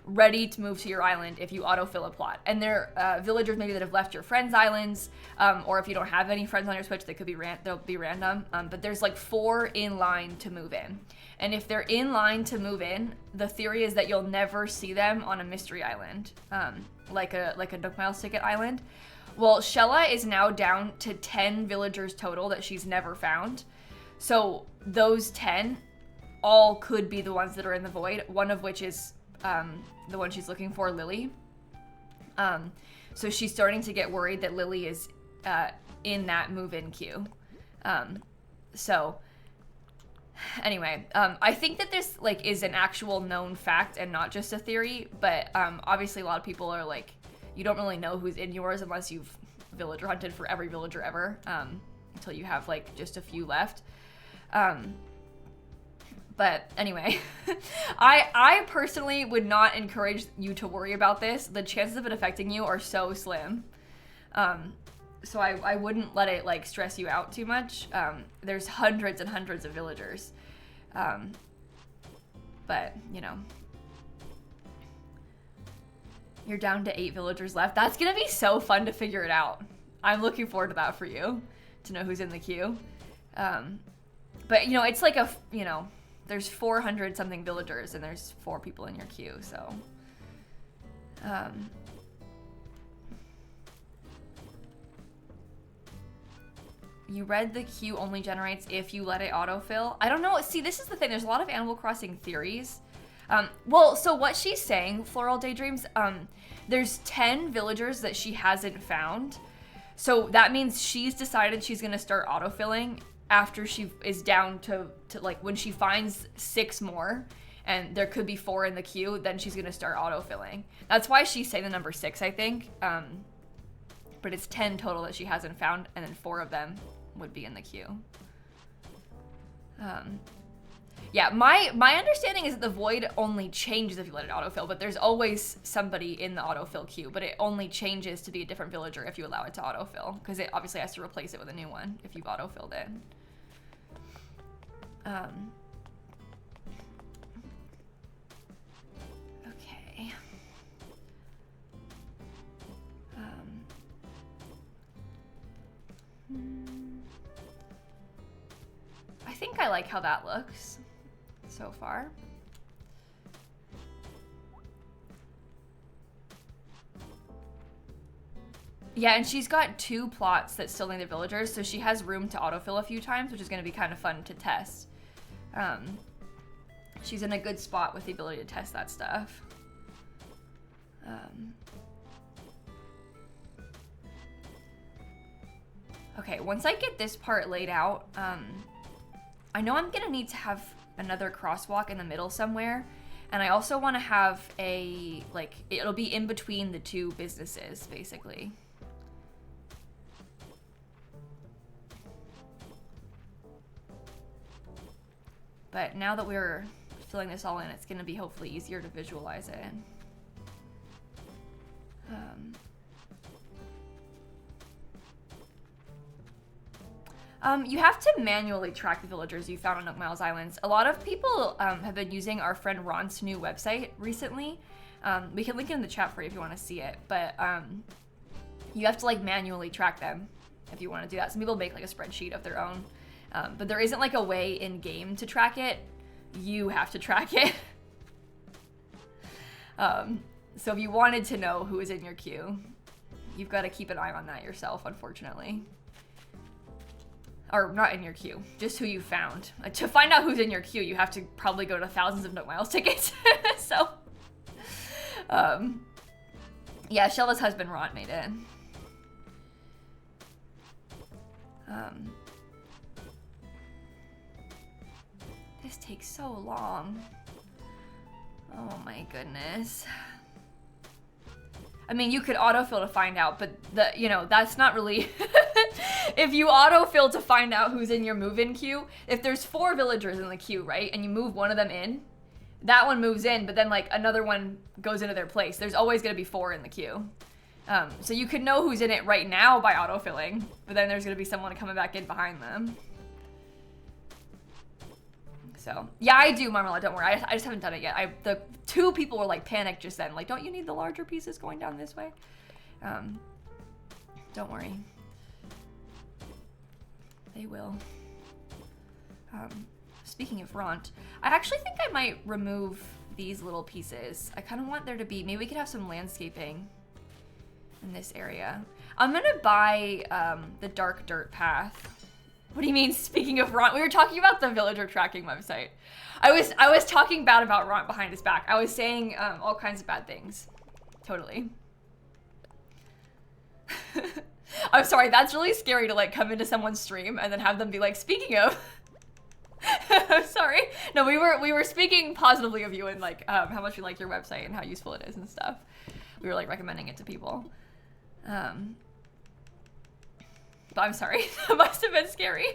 ready to move to your island if you autofill a plot. And they're villagers maybe that have left your friends' islands, or if you don't have any friends on your Switch, they could be they'll be random. But there's like 4 in line to move in. And if they're in line to move in, the theory is that you'll never see them on a mystery island, like a Nook Miles ticket island. Well, Shella is now down to 10 villagers total that she's never found. So those 10 all could be the ones that are in the void, one of which is the one she's looking for, Lily. So she's starting to get worried that Lily is in that move-in queue. So anyway, I think that this like is an actual known fact and not just a theory, but obviously a lot of people are like, you don't really know who's in yours unless you've villager hunted for every villager ever, until you have like just a few left. But anyway, I personally would not encourage you to worry about this. The chances of it affecting you are so slim. So I wouldn't let it like stress you out too much. There's hundreds and hundreds of villagers. But you know, you're down to 8 villagers left. That's gonna be so fun to figure it out. I'm looking forward to that for you, to know who's in the queue. But you know, it's like there's 400 something villagers and there's 4 people in your queue, so. You read the queue only generates if you let it autofill. I don't know. See, this is the thing. There's a lot of Animal Crossing theories. Well, so what she's saying, Floral Daydreams, there's 10 villagers that she hasn't found. So that means she's decided she's going to start autofilling after she is down to like when she finds 6 more, and there could be 4 in the queue, then she's going to start autofilling. That's why she's saying the number 6, I think. But it's 10 total that she hasn't found, and then 4 of them would be in the queue. Yeah, my understanding is that the void only changes if you let it autofill, but there's always somebody in the autofill queue, but it only changes to be a different villager if you allow it to autofill, because it obviously has to replace it with a new one if you've autofilled it. Okay. I think I like how that looks so far. Yeah, and she's got 2 plots that still need the villagers, so she has room to autofill a few times, which is going to be kind of fun to test. She's in a good spot with the ability to test that stuff. Okay, once I get this part laid out, I know I'm gonna need to have another crosswalk in the middle somewhere, and I also want to have a, like, it'll be in between the 2 businesses, basically. But now that we're filling this all in, it's gonna be hopefully easier to visualize it. You have to manually track the villagers you found on Nook Miles Islands. A lot of people have been using our friend Ron's new website recently. We can link it in the chat for you if you want to see it, but you have to like manually track them if you want to do that. Some people make like a spreadsheet of their own, but there isn't like a way in game to track it. You have to track it. So if you wanted to know who is in your queue, you've got to keep an eye on that yourself, unfortunately. Or not in your queue, just who you found. To find out who's in your queue, you have to probably go to thousands of Nook Miles tickets. So, yeah, Shella's husband Ron made it. This takes so long. Oh my goodness. I mean, you could autofill to find out, but that's not really. If you autofill to find out who's in your move-in queue, if there's 4 villagers in the queue, right, and you move one of them in, that one moves in, but then like another one goes into their place. There's always gonna be 4 in the queue. So you could know who's in it right now by autofilling, but then there's gonna be someone coming back in behind them. So yeah, I do, Marmalade. Don't worry. I just haven't done it yet. The 2 people were like panicked just then. Like, don't you need the larger pieces going down this way? Don't worry. They will. Speaking of Ront, I actually think I might remove these little pieces. I kind of want there to be, maybe we could have some landscaping in this area. I'm gonna buy the dark dirt path. What do you mean, speaking of Ront? We were talking about the villager tracking website. I was talking bad about Ront behind his back. I was saying all kinds of bad things. Totally. I'm sorry, that's really scary to like come into someone's stream and then have them be like, speaking of. I'm sorry. No, we were speaking positively of you and like how much we like your website and how useful it is and stuff. We were like recommending it to people. But I'm sorry. That must have been scary.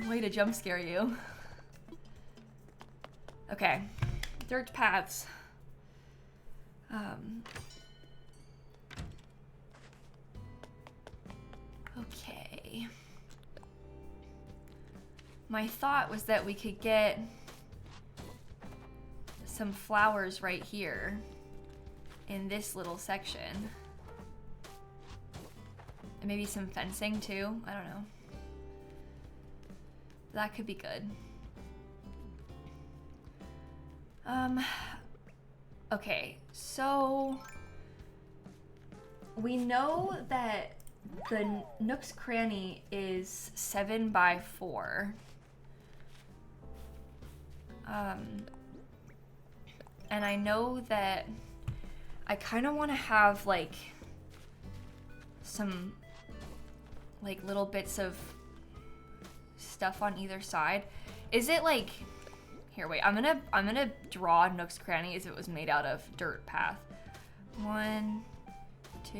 Way to jump scare you. Okay. Dirt paths. Okay. My thought was that we could get some flowers right here in this little section. And maybe some fencing too. I don't know. That could be good. Okay, so we know that the Nook's Cranny is 7 by 4. And I know that I kind of want to have like some like little bits of stuff on either side. Is it like, here, wait, I'm gonna draw Nook's Cranny as if it was made out of dirt path. 1, 2,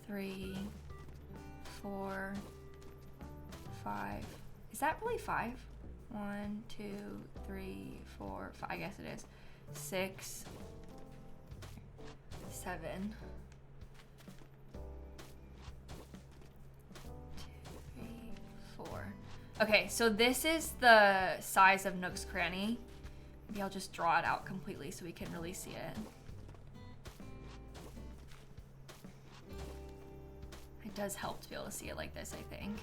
3, 4, 5. Is that really 5? 1, 2, 3, 4, 5. I guess it is. 6, 7. 2, 3, 4. Okay, so this is the size of Nook's Cranny. Maybe I'll just draw it out completely so we can really see it. It does help to be able to see it like this, I think.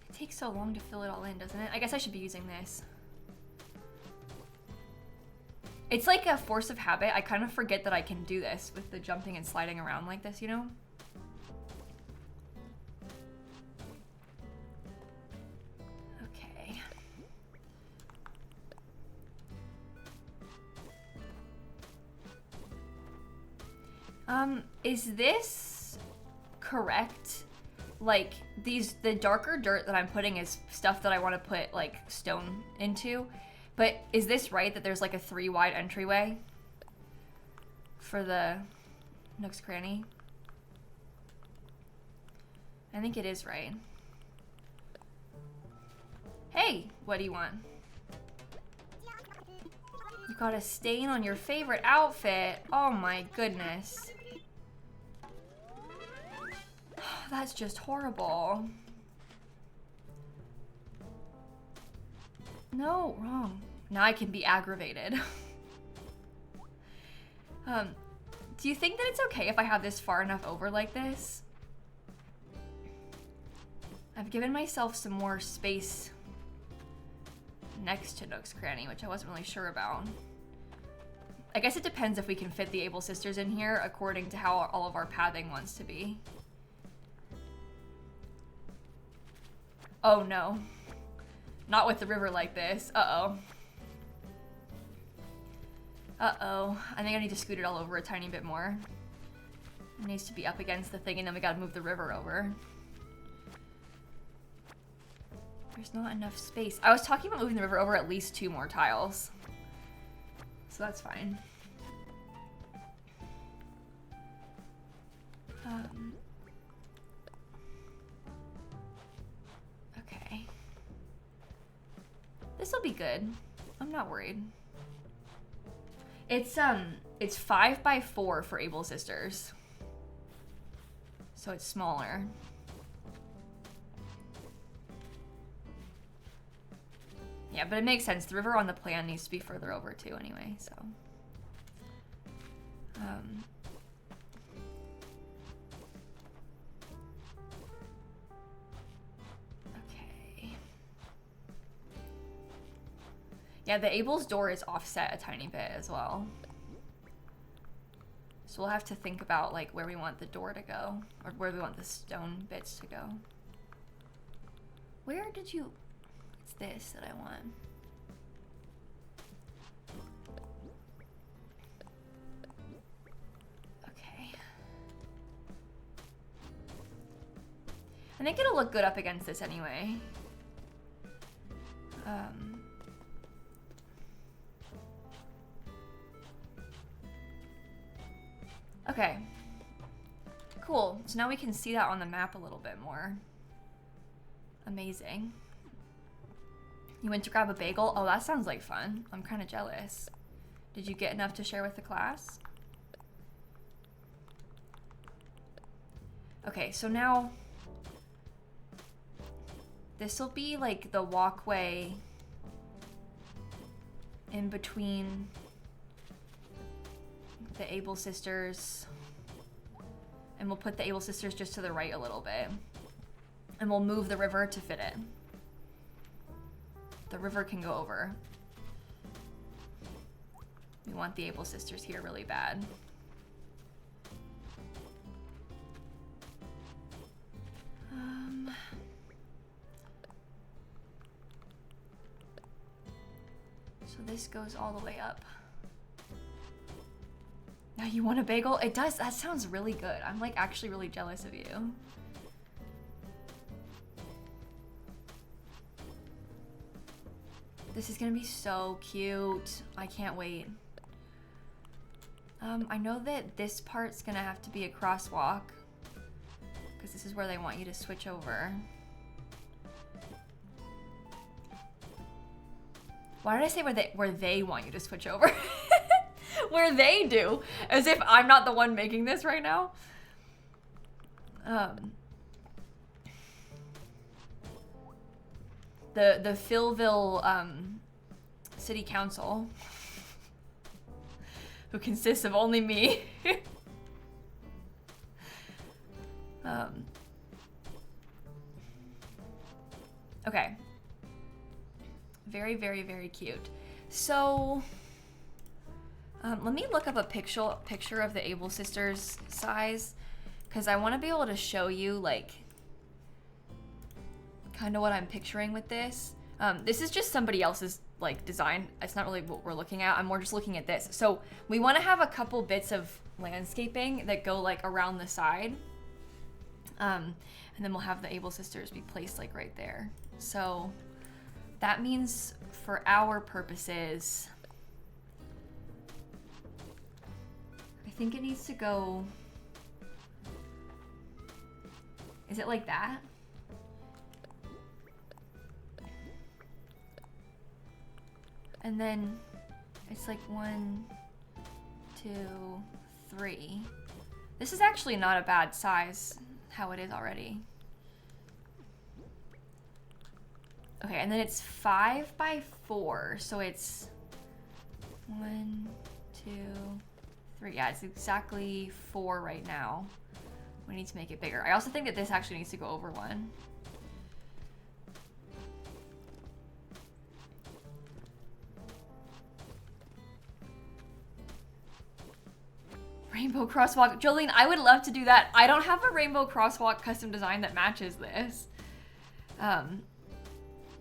It takes so long to fill it all in, doesn't it? I guess I should be using this. It's like a force of habit. I kind of forget that I can do this with the jumping and sliding around like this, you know? Okay. Is this correct? Like, the darker dirt that I'm putting is stuff that I want to put, like, stone into. But is this right that there's like a 3 wide entryway for the Nook's Cranny? I think it is right. Hey, what do you want? You got a stain on your favorite outfit. Oh my goodness. That's just horrible. No, wrong. Now I can be aggravated. Do you think that it's okay if I have this far enough over like this? I've given myself some more space next to Nook's Cranny, which I wasn't really sure about. I guess it depends if we can fit the Able Sisters in here according to how all of our pathing wants to be. Oh no. Not with the river like this. Uh-oh. Uh-oh. I think I need to scoot it all over a tiny bit more. It needs to be up against the thing, and then we gotta move the river over. There's not enough space. I was talking about moving the river over at least 2 more tiles. So that's fine. Okay. This'll be good. I'm not worried. It's 5 by 4 for Able Sisters. So it's smaller. Yeah, but it makes sense. The river on the plan needs to be further over too anyway, so. Okay. Yeah, the Abel's door is offset a tiny bit as well. So we'll have to think about like where we want the door to go, or where we want the stone bits to go. Where did you... It's this that I want. Okay. I think it'll look good up against this anyway. Okay. Cool. So now we can see that on the map a little bit more. Amazing. You went to grab a bagel? Oh, that sounds like fun. I'm kind of jealous. Did you get enough to share with the class? Okay, so now this will be like the walkway in between the Able Sisters, and we'll put the Able Sisters just to the right a little bit, and we'll move the river to fit it. The river can go over. We want the Able Sisters here really bad. So this goes all the way up. Now you want a bagel? It does. That sounds really good. I'm like actually really jealous of you. This is gonna be so cute. I can't wait. I know that this part's gonna have to be a crosswalk because this is where they want you to switch over. Why did I say where they want you to switch over? Where they do, as if I'm not the one making this right now. The Philville City Council, who consists of only me. Okay. Very, very, very cute. So, let me look up a picture of the Able Sisters size, because I want to be able to show you like kind of what I'm picturing with this. This is just somebody else's like design. It's not really what we're looking at. I'm more just looking at this. So we want to have a couple bits of landscaping that go like around the side. And then we'll have the Able Sisters be placed like right there. So that means for our purposes, I think it needs to go, is it like that? And then it's like 1, 2, 3. This is actually not a bad size, how it is already. Okay, and then it's 5 by 4, so it's 1, 2, 3. Yeah, it's exactly 4 right now. We need to make it bigger. I also think that this actually needs to go over 1. Rainbow crosswalk. Jolene, I would love to do that. I don't have a rainbow crosswalk custom design that matches this. I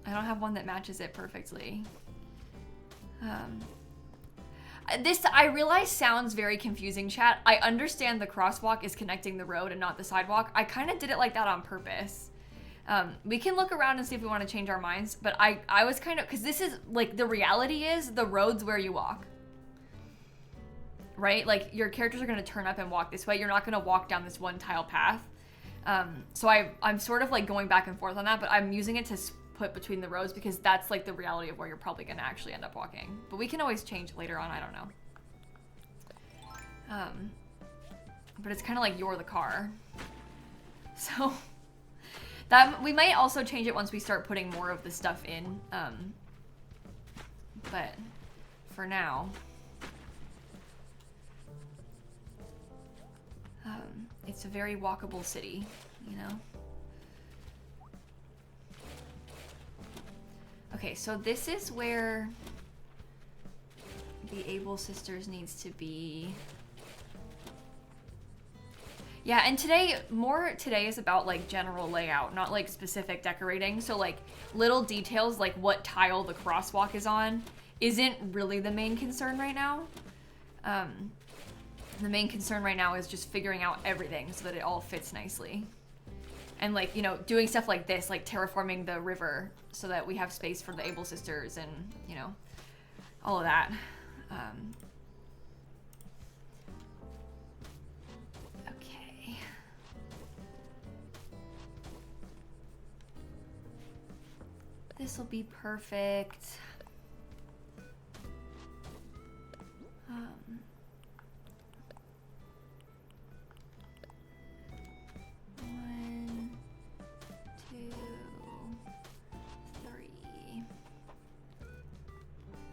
don't have one that matches it perfectly. This, I realize, sounds very confusing, chat. I understand the crosswalk is connecting the road and not the sidewalk. I kind of did it like that on purpose. We can look around and see if we want to change our minds, but I was kind of, because this is, like, the reality is the road's where you walk. Right? Like, your characters are going to turn up and walk this way. You're not going to walk down this one tile path. So I'm sort of, like, going back and forth on that, but I'm using it to put between the rows because that's, like, the reality of where you're probably going to actually end up walking. But we can always change later on. I don't know. But it's kind of like you're the car. So that we might also change it once we start putting more of the stuff in. But for now, it's a very walkable city, you know? Okay, so this is where the Able Sisters needs to be. Yeah, and today is about like general layout, not like specific decorating. So like little details like what tile the crosswalk is on isn't really the main concern right now. The main concern right now is just figuring out everything so that it all fits nicely. And like, you know, doing stuff like this, like terraforming the river so that we have space for the Able Sisters and, you know, all of that. Okay. This will be perfect. One, two, three.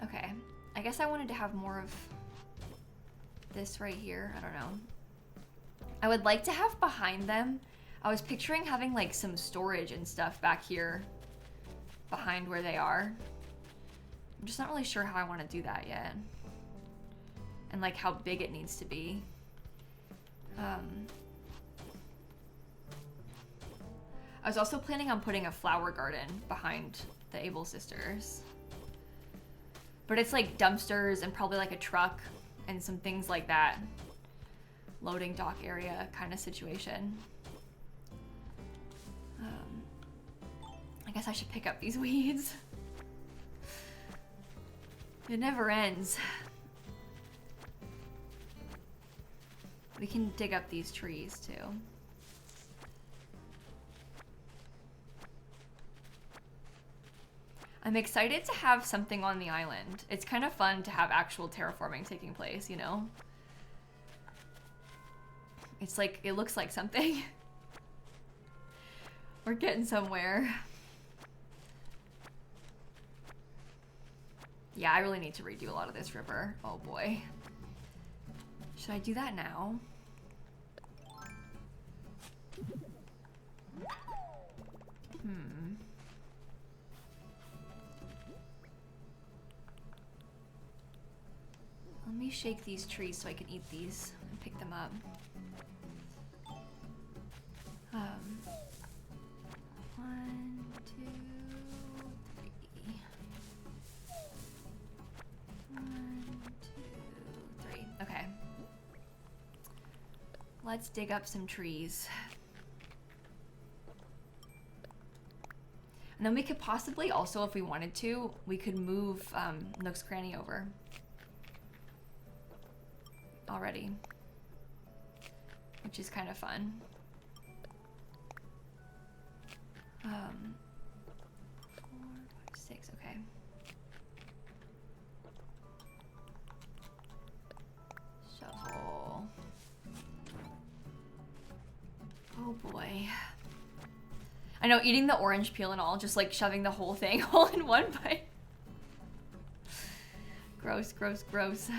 Okay, I guess I wanted to have more of this right here. I don't know. I would like to have behind them. I was picturing having like some storage and stuff back here behind where they are. I'm just not really sure how I want to do that yet. And like how big it needs to be. I was also planning on putting a flower garden behind the Able Sisters. But it's like dumpsters and probably like a truck and some things like that. Loading dock area kind of situation. I guess I should pick up these weeds. It never ends. We can dig up these trees too. I'm excited to have something on the island. It's kind of fun to have actual terraforming taking place, you know? It's like, it looks like something. We're getting somewhere. Yeah, I really need to redo a lot of this river. Oh boy. Should I do that now? Let me shake these trees so I can eat these and pick them up. One, two, three. One, two, three. Okay. Let's dig up some trees. And then we could possibly also, if we wanted to, we could move Nook's Cranny over. Already. Which is kind of fun. 4, 5, 6, okay. Shovel. Oh boy. I know, eating the orange peel and all, just like shoving the whole thing all in one bite. Gross, gross, gross.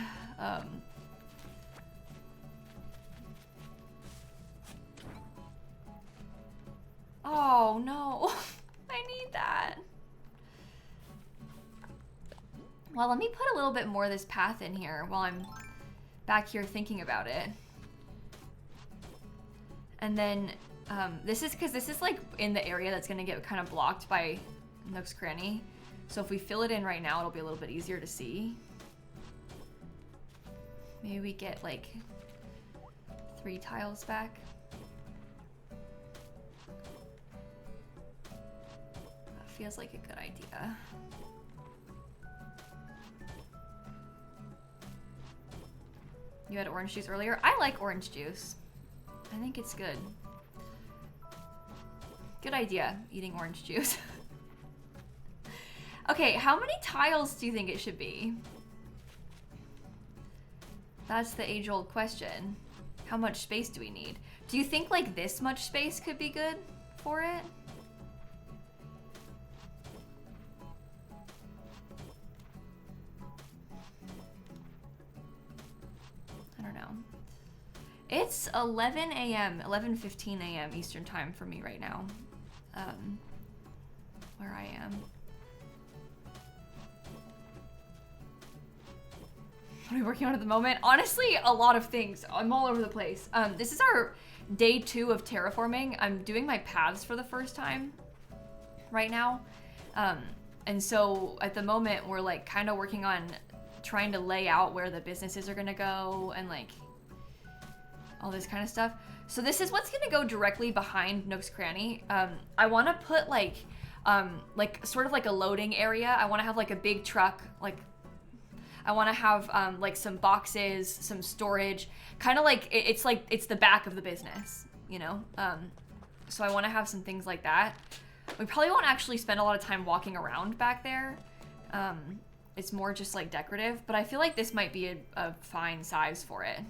Oh no, I need that. Well, let me put a little bit more of this path in here while I'm back here thinking about it. And then this is because this is like in the area that's gonna get kind of blocked by Nook's Cranny. So if we fill it in right now, it'll be a little bit easier to see. Maybe we get like 3 tiles back. That feels like a good idea. You had orange juice earlier? I like orange juice. I think it's good. Good idea, eating orange juice. Okay, how many tiles do you think it should be? That's the age-old question. How much space do we need? Do you think like this much space could be good for it? I don't know. It's 11 a.m., 11:15 a.m. Eastern time for me right now. Where I am. What are we working on at the moment? Honestly, a lot of things. I'm all over the place. This is our day 2 of terraforming. I'm doing my paths for the first time right now. And so at the moment, we're like kind of working on trying to lay out where the businesses are gonna go and like all this kind of stuff. So this is what's gonna go directly behind Nook's Cranny. I wanna put like sort of like a loading area. I wanna have like a big truck, like I want to have like some boxes, some storage, kind of like it's the back of the business, you know? So I want to have some things like that. We probably won't actually spend a lot of time walking around back there. It's more just like decorative, but I feel like this might be a fine size for it.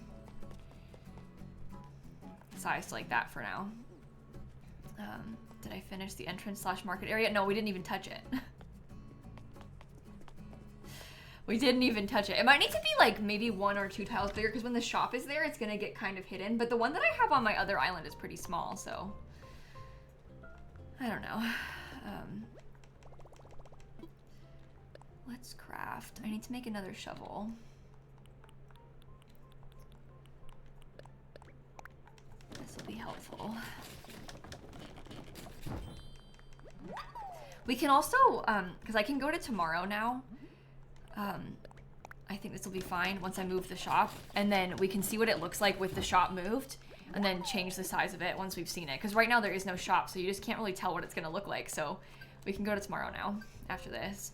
Size like that for now. Did I finish the entrance / market area? No, we didn't even touch it. We didn't even touch it. It might need to be like maybe 1 or 2 tiles bigger because when the shop is there, it's gonna get kind of hidden. But the one that I have on my other island is pretty small, so I don't know. Let's craft. I need to make another shovel. This will be helpful. We can also, because I can go to tomorrow now. I think this will be fine once I move the shop, and then we can see what it looks like with the shop moved, and then change the size of it once we've seen it. Because right now there is no shop, so you just can't really tell what it's gonna look like. So we can go to tomorrow now after this.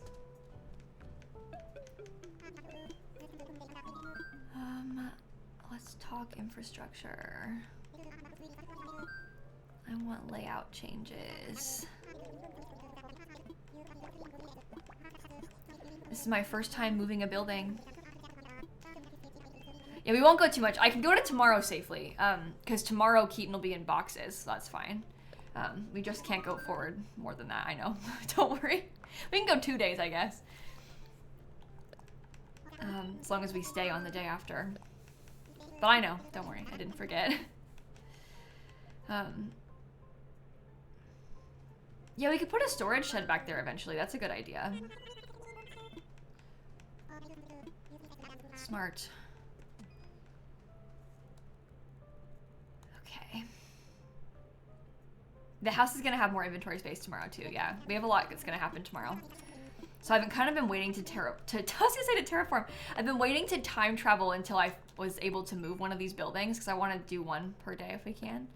Let's talk infrastructure. I want layout changes. This is my first time moving a building. Yeah, we won't go too much. I can go to tomorrow safely, because tomorrow Keaton will be in boxes, so that's fine. We just can't go forward more than that, I know. Don't worry. We can go 2 days, I guess. As long as we stay on the day after. But I know, don't worry, I didn't forget. Yeah, we could put a storage shed back there eventually. That's a good idea. Smart. Okay. The house is gonna have more inventory space tomorrow too. Yeah, we have a lot that's gonna happen tomorrow. So I've kind of been waiting to terraform. I've been waiting to time travel until I was able to move one of these buildings because I want to do 1 per day if we can.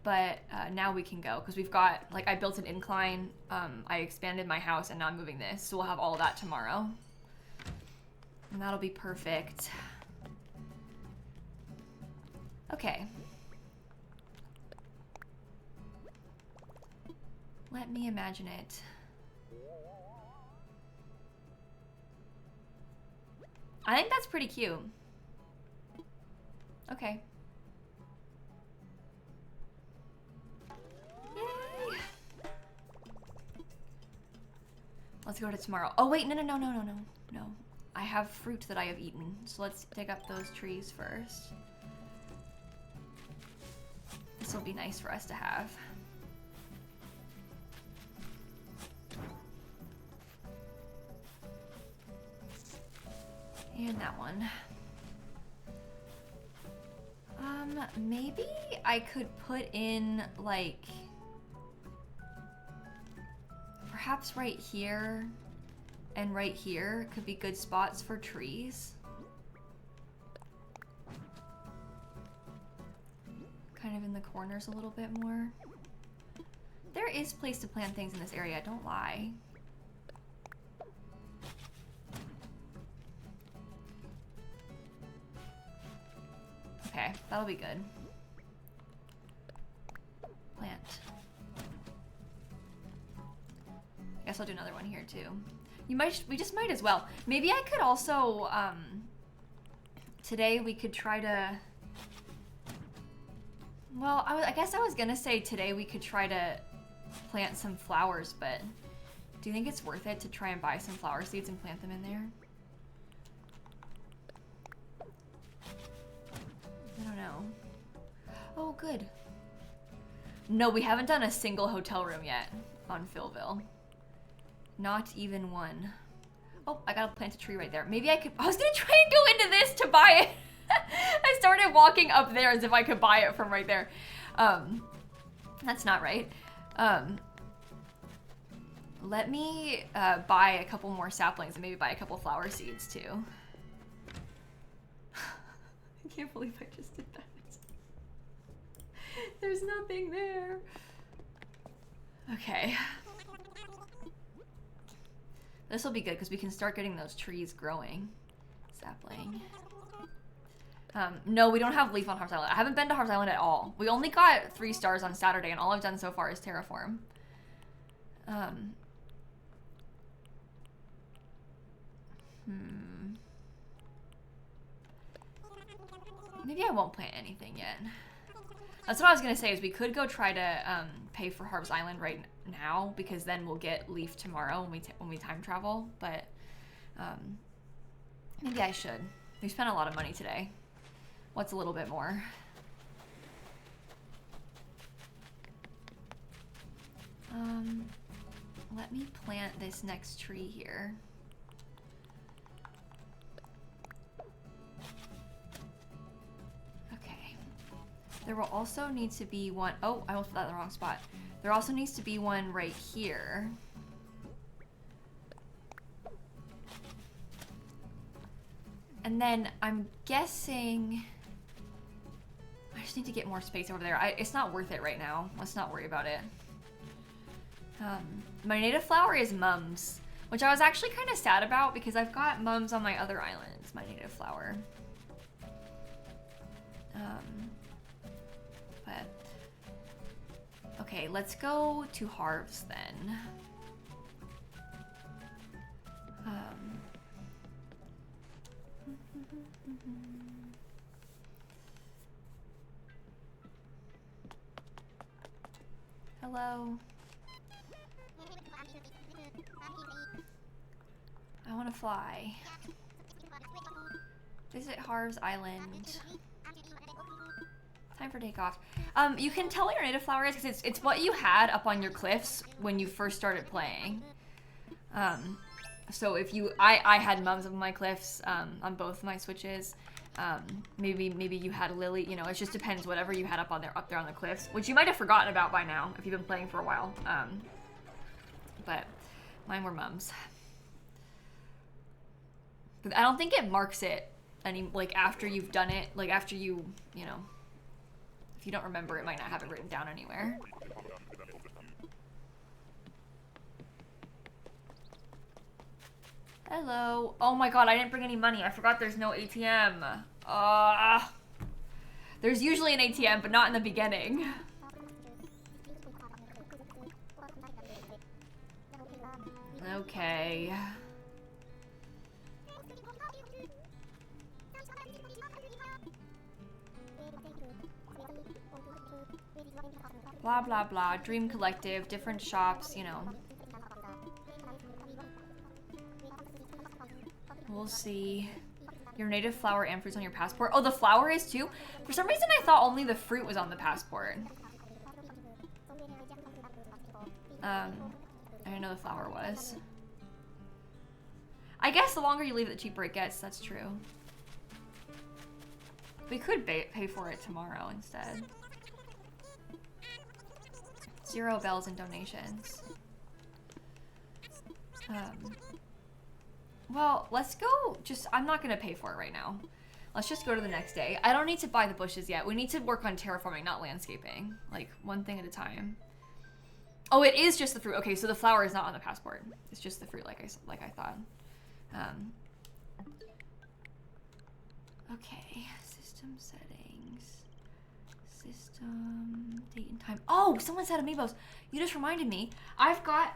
But now we can go because we've got, like, I built an incline, I expanded my house, and now I'm moving this. So we'll have all of that tomorrow. And that'll be perfect. Okay. Let me imagine it. I think that's pretty cute. Okay. Yay! Let's go to tomorrow. Oh wait, no. I have fruit that I have eaten, so let's dig up those trees first. This will be nice for us to have. And that one. Maybe I could put in, like, perhaps right here and right here could be good spots for trees. Kind of in the corners a little bit more. There is place to plant things in this area, don't lie. Okay, that'll be good. Plant. I guess I'll do another one here too. We just might as well. Maybe I could also, today we could try to, well, I guess I was gonna say today we could try to plant some flowers, but do you think it's worth it to try and buy some flower seeds and plant them in there? I don't know. Oh, good. No, we haven't done a single hotel room yet on Philville. Not even one. Oh, I gotta plant a tree right there. Maybe I could, I was gonna try and go into this to buy it. I started walking up there as if I could buy it from right there. That's not right. Let me buy a couple more saplings and maybe buy a couple flower seeds too. I can't believe I just did that. There's nothing there. Okay. This will be good because we can start getting those trees growing. Sapling. No, we don't have leaf on Harvest Island. I haven't been to Harvest Island at all. We only got 3 stars on Saturday, and all I've done so far is terraform. Maybe I won't plant anything yet. That's what I was gonna say, is we could go try to pay for Harvest Island right now, because then we'll get leaf tomorrow when we time travel. But maybe I should. We spent a lot of money today. What's a little bit more? Let me plant this next tree here. Okay. There will also need to be one. Oh, I almost put that in the wrong spot. There also needs to be one right here. And then I'm guessing I just need to get more space over there. It's not worth it right now. Let's not worry about it. My native flower is mums, which I was actually kind of sad about because I've got mums on my other islands, my native flower. But okay, let's go to Harv's then. Hello. I want to fly. Visit Harv's Island. Time for takeoff. You can tell what your native flower is because it's what you had up on your cliffs when you first started playing. So if you, I had mums on my cliffs on both my switches. Maybe you had Lily. You know, it just depends. Whatever you had up there on the cliffs, which you might have forgotten about by now if you've been playing for a while. But mine were mums. But I don't think it marks it like after you've done it. Like after you know, if you don't remember, it might not have it written down anywhere. Hello. Oh my god, I didn't bring any money. I forgot there's no ATM. There's usually an ATM, but not in the beginning. Okay. Blah, blah, blah. Dream Collective, different shops, you know. We'll see. Your native flower and fruits on your passport. Oh, the flower is too? For some reason, I thought only the fruit was on the passport. I didn't know the flower was. I guess the longer you leave it, the cheaper it gets. That's true. We could pay for it tomorrow instead. 0 bells and donations. Well, let's go. I'm not gonna pay for it right now. Let's just go to the next day. I don't need to buy the bushes yet. We need to work on terraforming, not landscaping. Like, one thing at a time. Oh, it is just the fruit. Okay, so the flower is not on the passport. It's just the fruit, like I thought. Okay, system settings. System, date and time. Oh, someone said amiibos. You just reminded me. I've got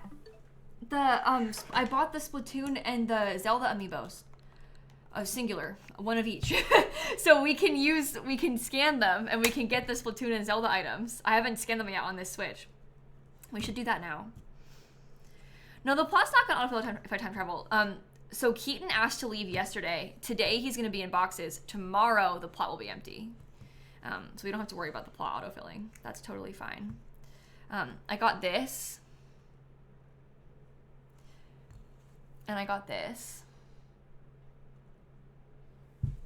I bought the Splatoon and the Zelda amiibos. Singular, one of each. So we can scan them and we can get the Splatoon and Zelda items. I haven't scanned them yet on this Switch. We should do that now. No, the plot's not gonna autofill if I time travel. So Keaton asked to leave yesterday. Today he's gonna be in boxes. Tomorrow the plot will be empty. So we don't have to worry about the plot autofilling. That's totally fine. I got this. And I got this.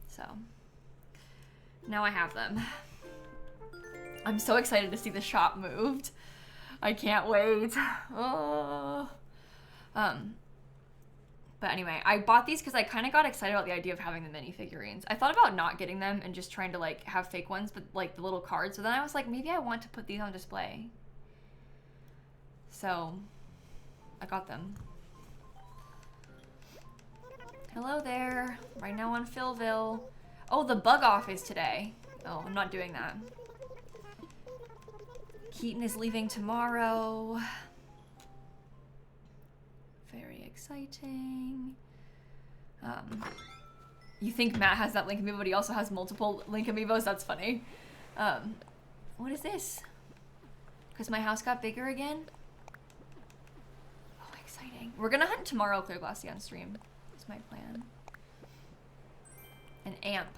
So now I have them. I'm so excited to see the shop moved. I can't wait. Oh. But anyway, I bought these because I kind of got excited about the idea of having the minifigurines. I thought about not getting them and just trying to like have fake ones, but like the little cards. So then I was like, maybe I want to put these on display. So I got them. Hello there. Right now on Philville. Oh, the bug off is today. Oh, I'm not doing that. Keaton is leaving tomorrow. Very exciting. You think Matt has that Link amiibo, but he also has multiple Link amiibos? That's funny. What is this? Because my house got bigger again? Oh, exciting. We're gonna hunt tomorrow, Clear Glassy, on stream. That's my plan. An amp.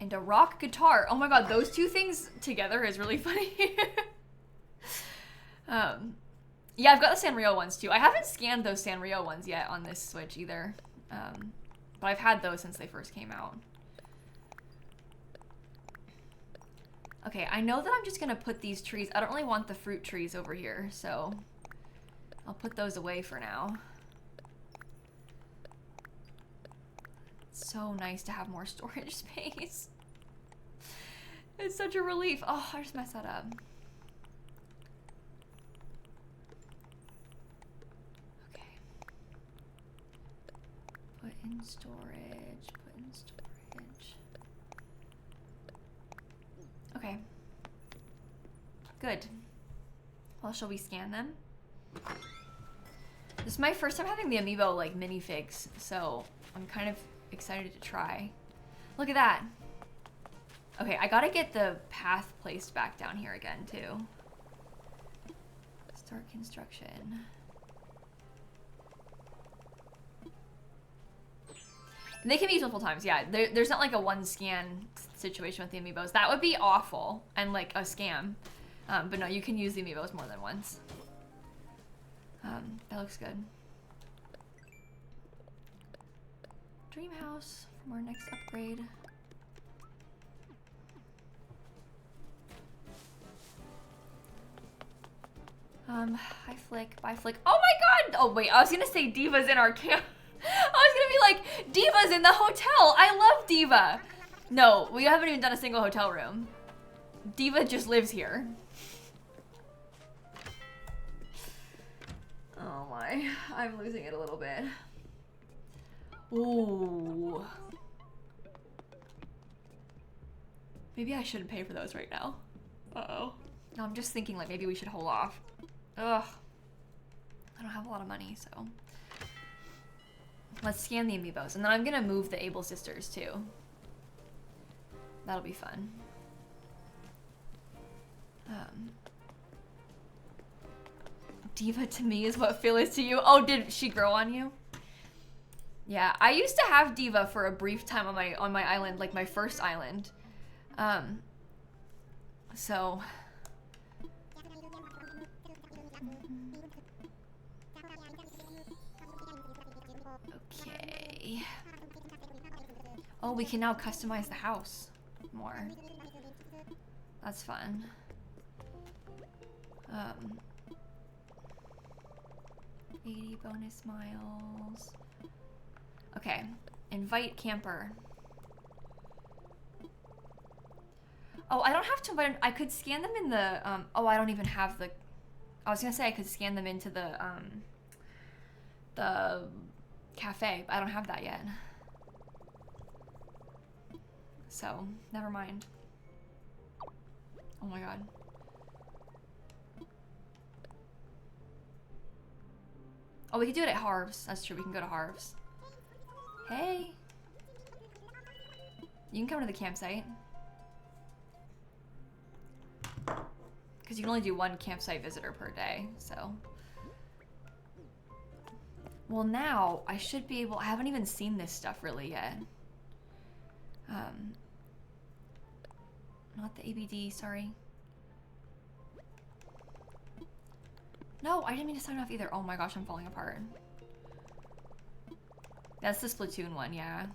And a rock guitar. Oh my god, those two things together is really funny. Yeah, I've got the Sanrio ones too. I haven't scanned those Sanrio ones yet on this Switch either. But I've had those since they first came out. Okay, I know that I'm just gonna put these trees. I don't really want the fruit trees over here, so I'll put those away for now. It's so nice to have more storage space. It's such a relief. Oh, I just messed that up. Put in storage, put in storage. Okay. Good. Well, shall we scan them? This is my first time having the amiibo, like, minifigs, so I'm kind of excited to try. Look at that. Okay, I gotta get the path placed back down here again, too. Start construction. And they can be used multiple times, yeah. There's not like a one scan situation with the amiibos. That would be awful and like a scam. But no, you can use the amiibos more than once. That looks good. Dream house from our next upgrade. Hi Flick, bye Flick. Oh my god! Oh wait, I was gonna say Diva's in our camp. I was gonna be like, Diva's in the hotel. I love Diva. No, we haven't even done a single hotel room. Diva just lives here. Oh my, I'm losing it a little bit. Ooh. Maybe I shouldn't pay for those right now. Uh-oh. No, I'm just thinking like maybe we should hold off. Ugh. I don't have a lot of money, so. Let's scan the amiibos, and then I'm gonna move the Able Sisters too. That'll be fun. Diva to me is what Phil is to you. Oh, did she grow on you? Yeah, I used to have Diva for a brief time on my island, like my first island. So. Okay. Oh, we can now customize the house more. That's fun. 80 bonus miles. Okay, invite camper. Oh, I don't have to invite. I could scan them in the. Oh, I don't even have the. I was gonna say I could scan them into the cafe, but I don't have that yet. So, never mind. Oh my god. Oh, we could do it at Harv's. That's true. We can go to Harv's. Hey. You can come to the campsite. Because you can only do one campsite visitor per day, so. Well, now I should be able. I haven't even seen this stuff really yet. Not the ABD, sorry. No, I didn't mean to sign off either. Oh my gosh, I'm falling apart. That's the Splatoon one, yeah.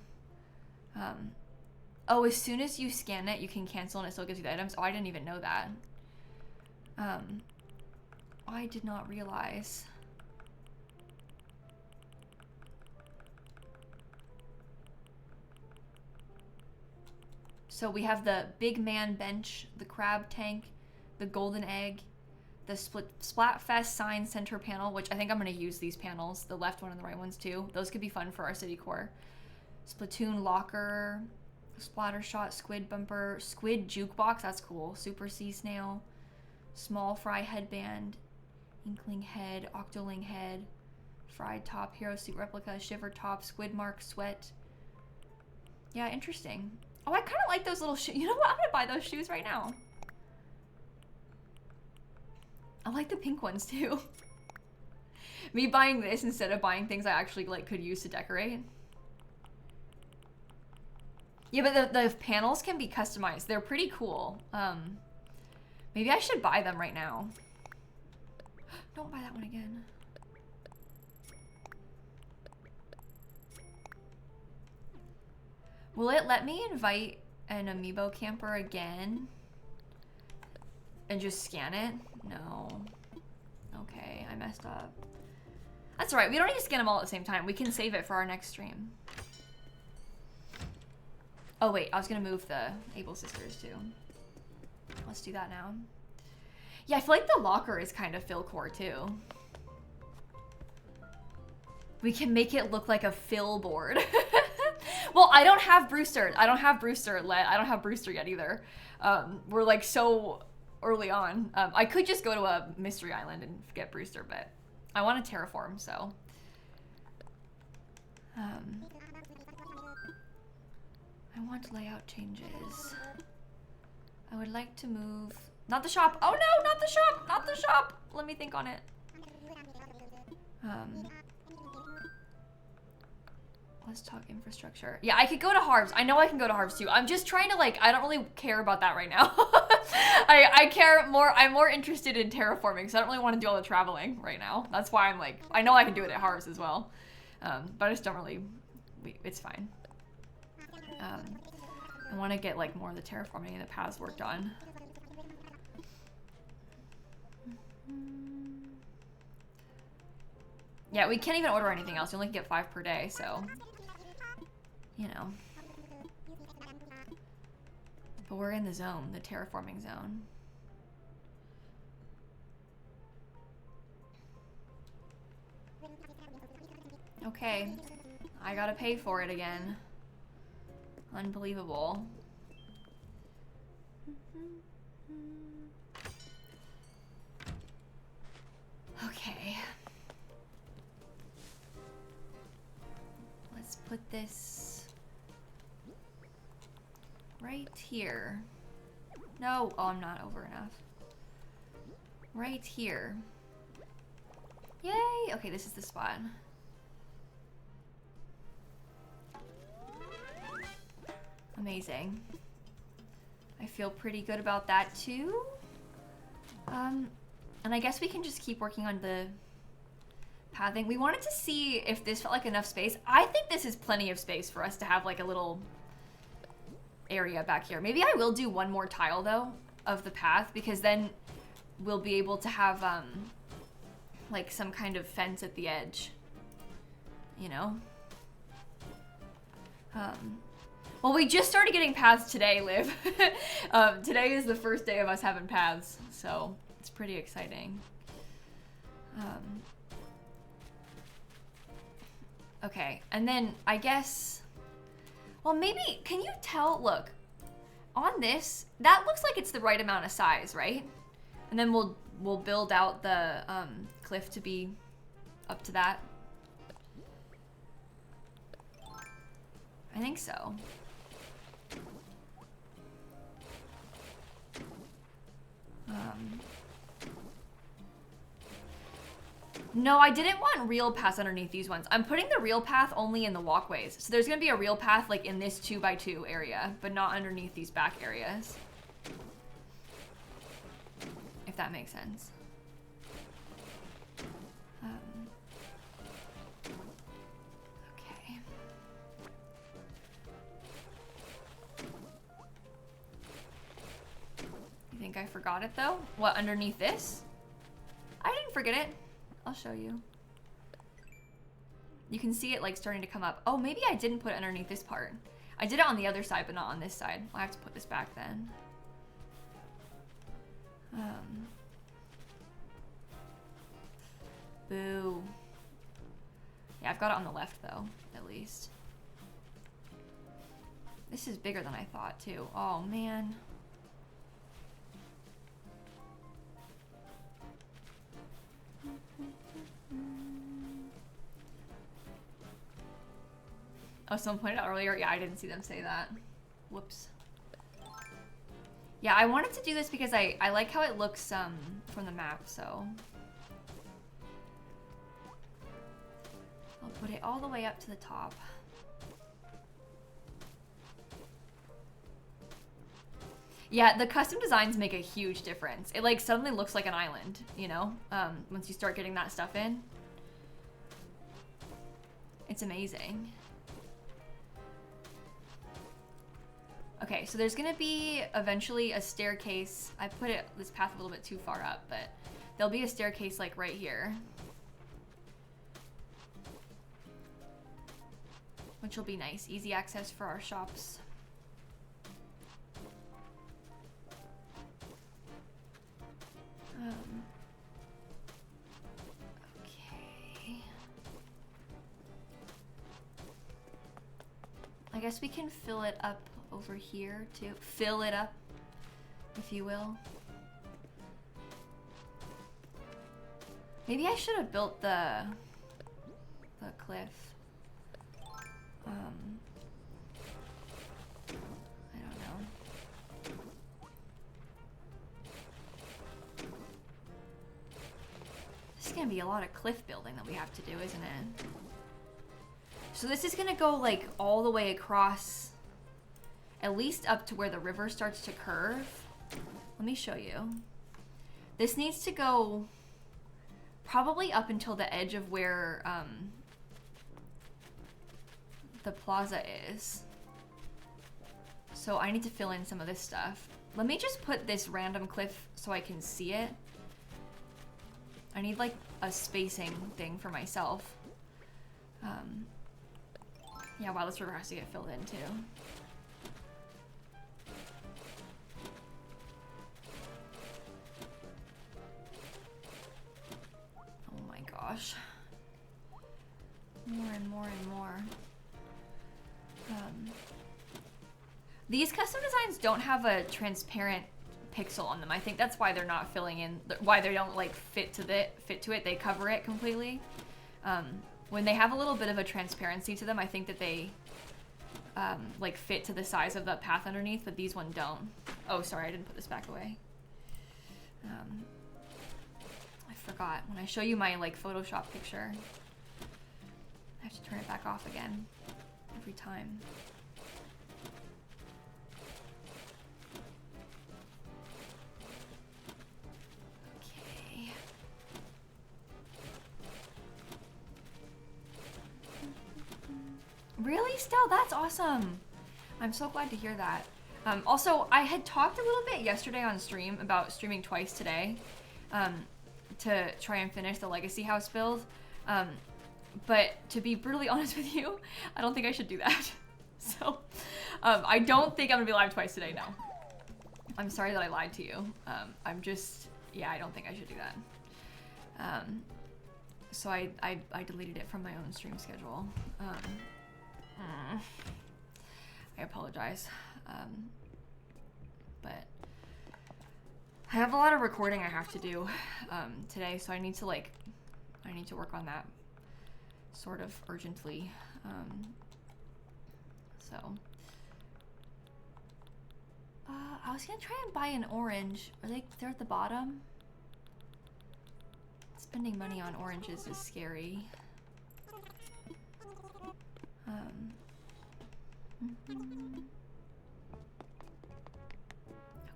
Oh, as soon as you scan it, you can cancel and it still gives you the items. Oh, I didn't even know that. I did not realize. So we have the big man bench, the crab tank, the golden egg, the Splatfest sign center panel, which I think I'm going to use these panels, the left one and the right ones too. Those could be fun for our city core. Splatoon locker, splatter shot, squid bumper, squid jukebox, that's cool. Super sea snail, small fry headband, inkling head, octoling head, fried top, hero suit replica, shiver top, squid mark, sweat. Yeah, interesting. Oh, I kind of like those little shoes. You know what? I'm going to buy those shoes right now. I like the pink ones too. Me buying this instead of buying things I actually like could use to decorate. Yeah, but the panels can be customized. They're pretty cool. Maybe I should buy them right now. Don't buy that one again. Will it let me invite an amiibo camper again? And just scan it? No. Okay, I messed up. That's alright, we don't need to scan them all at the same time. We can save it for our next stream. Oh wait, I was gonna move the Able Sisters too. Let's do that now. Yeah, I feel like the locker is kind of Philcore too. We can make it look like a Phil board. Well, I don't have Brewster. I don't have Brewster yet either. We're like so early on. I could just go to a mystery island and get Brewster, but I want to terraform, so. I want layout changes. I would like to move, not the shop. Oh no, not the shop, not the shop. Let me think on it. Let's talk infrastructure. Yeah, I could go to Harv's. I know I can go to Harv's too. I'm just trying to like, I don't really care about that right now. I care more, I'm more interested in terraforming, so I don't really want to do all the traveling right now. That's why I'm like, I know I can do it at Harv's as well. But I just don't really, it's fine. I want to get like more of the terraforming and the paths worked on. Yeah, we can't even order anything else. You only can get 5 per day, so, you know. But we're in the zone, the terraforming zone. Okay, I gotta pay for it again. Unbelievable. Okay. Let's put this right here. No, oh, I'm not over enough. Right here. Yay! Okay, this is the spot. Amazing. I feel pretty good about that too. And I guess we can just keep working on the pathing. We wanted to see if this felt like enough space. I think this is plenty of space for us to have like a little area back here. Maybe I will do one more tile though of the path, because then we'll be able to have like some kind of fence at the edge, you know? Well, we just started getting paths today, Liv. Today is the first day of us having paths, so it's pretty exciting. Okay, and then I guess, well, maybe, can you tell, look, on this, that looks like it's the right amount of size, right? And then we'll build out the cliff to be up to that? I think so. No, I didn't want real paths underneath these ones. I'm putting the real path only in the walkways. So there's gonna be a real path like in this 2x2 area, but not underneath these back areas. If that makes sense. Okay. You think I forgot it though? What, underneath this? I didn't forget it. I'll show you. You can see it like starting to come up. Oh, maybe I didn't put it underneath this part. I did it on the other side, but not on this side. I'll have to put this back then. Boo. Yeah, I've got it on the left though, at least. This is bigger than I thought too. Oh man. Oh, someone pointed out earlier. Yeah, I didn't see them say that. Whoops. Yeah, I wanted to do this because I like how it looks from the map, so. I'll put it all the way up to the top. Yeah, the custom designs make a huge difference. It like suddenly looks like an island, you know, once you start getting that stuff in. It's amazing. Okay, so there's gonna be eventually a staircase. I put this path a little bit too far up, but there'll be a staircase like right here. Which will be nice, easy access for our shops. Okay. I guess we can fill it up over here too. Fill it up, if you will. Maybe I should have built the cliff. I don't know. This is gonna be a lot of cliff building that we have to do, isn't it? So this is gonna go like all the way across, at least up to where the river starts to curve. Let me show you. This needs to go probably up until the edge of where the plaza is. So I need to fill in some of this stuff. Let me just put this random cliff so I can see it. I need like a spacing thing for myself. Yeah, wow, this river has to get filled in too. Oh my gosh. More and more and more. These custom designs don't have a transparent pixel on them. I think that's why they're not filling in, why they don't like fit to it. They cover it completely. When they have a little bit of a transparency to them, I think that they like fit to the size of the path underneath, but these one don't. Oh, sorry, I didn't put this back away. I forgot. When I show you my like Photoshop picture, I have to turn it back off again every time. Okay. Really, Stell? That's awesome. I'm so glad to hear that. Also, I had talked a little bit yesterday on stream about streaming twice today to try and finish the Legacy House build. But to be brutally honest with you, I don't think I should do that. So, I don't think I'm gonna be live twice today, no. I'm sorry that I lied to you. I'm just, yeah, I don't think I should do that. So I deleted it from my own stream schedule. I apologize. But I have a lot of recording I have to do today, so I need to like I need to work on that sort of urgently. So I was gonna try and buy an orange. They're at the bottom? Spending money on oranges is scary.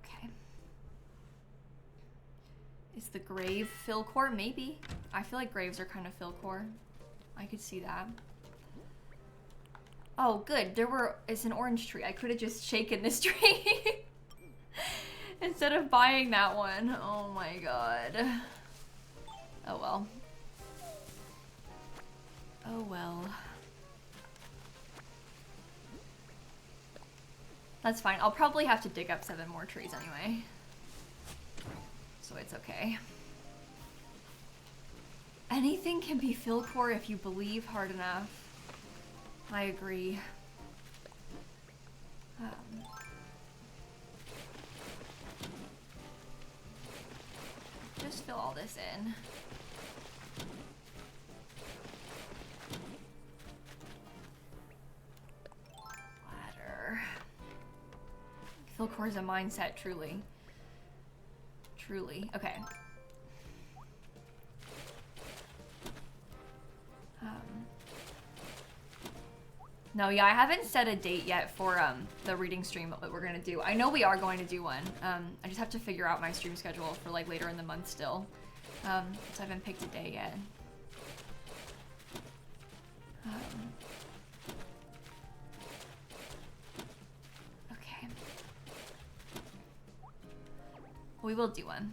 Okay. Is the grave Philcore? Maybe. I feel like graves are kind of Philcore. I could see that. Oh, good. It's an orange tree. I could have just shaken this tree instead of buying that one. Oh my god. Oh well. Oh well. That's fine. I'll probably have to dig up 7 more trees anyway. So it's okay. Anything can be Philcore if you believe hard enough. I agree. Just fill all this in. Ladder. Philcore is a mindset, truly. Truly. Okay. No, yeah, I haven't set a date yet for the reading stream that we're gonna do. I know we are going to do one. I just have to figure out my stream schedule for like later in the month still. So I haven't picked a day yet. Okay. We will do one.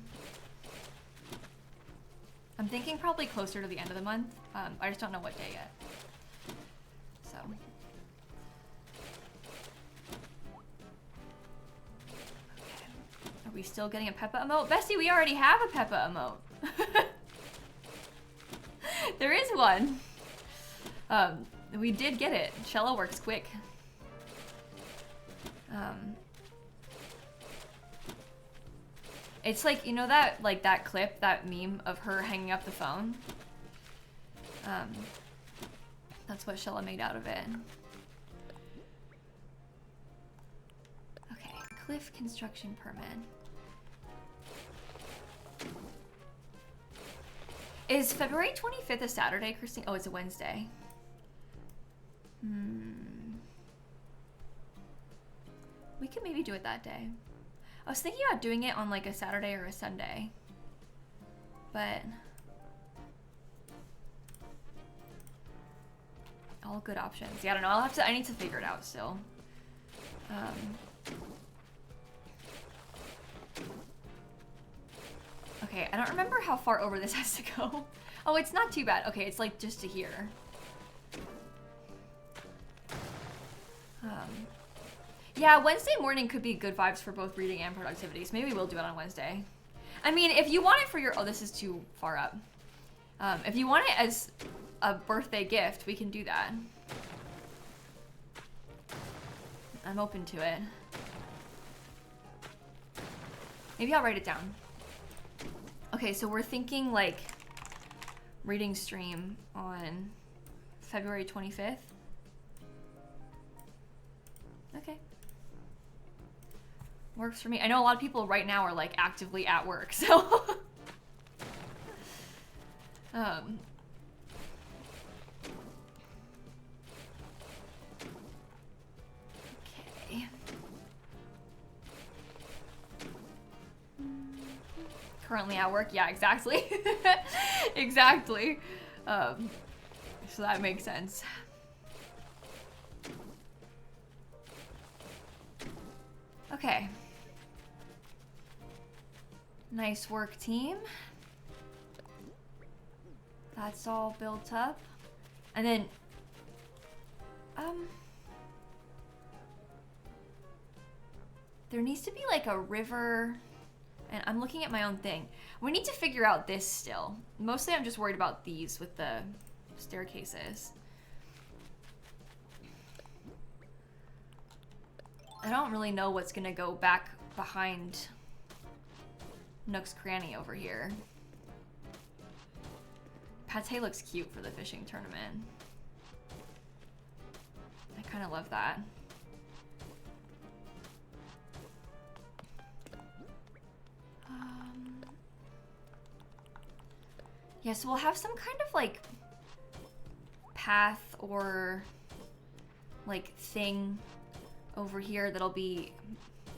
I'm thinking probably closer to the end of the month. I just don't know what day yet. So. Are we still getting a Peppa emote? Bestie, we already have a Peppa emote. There is one. We did get it. Shella works quick. It's like, you know that, like that clip, that meme of her hanging up the phone? That's what Shella made out of it. Okay, cliff construction permit. Is February 25th a Saturday, Christine? Oh, it's a Wednesday. We could maybe do it that day. I was thinking about doing it on like a Saturday or a Sunday. But all good options. Yeah, I don't know. I need to figure it out still. Okay, I don't remember how far over this has to go. Oh, it's not too bad. Okay, it's like just to here. Yeah, Wednesday morning could be good vibes for both reading and productivity. So maybe we'll do it on Wednesday. I mean, if you want it for your... Oh, this is too far up. If you want it as a birthday gift, we can do that. I'm open to it. Maybe I'll write it down. Okay, so we're thinking like reading stream on February 25th. Okay. Works for me. I know a lot of people right now are like actively at work, so okay. Currently at work, yeah, exactly. Exactly. So that makes sense. Okay. Nice work, team. That's all built up. And then, there needs to be like a river, and I'm looking at my own thing. We need to figure out this still. Mostly I'm just worried about these with the staircases. I don't really know what's gonna go back behind Nook's Cranny over here. Pate looks cute for the fishing tournament. I kind of love that. Yeah, so we'll have some kind of like path or like thing over here that'll be,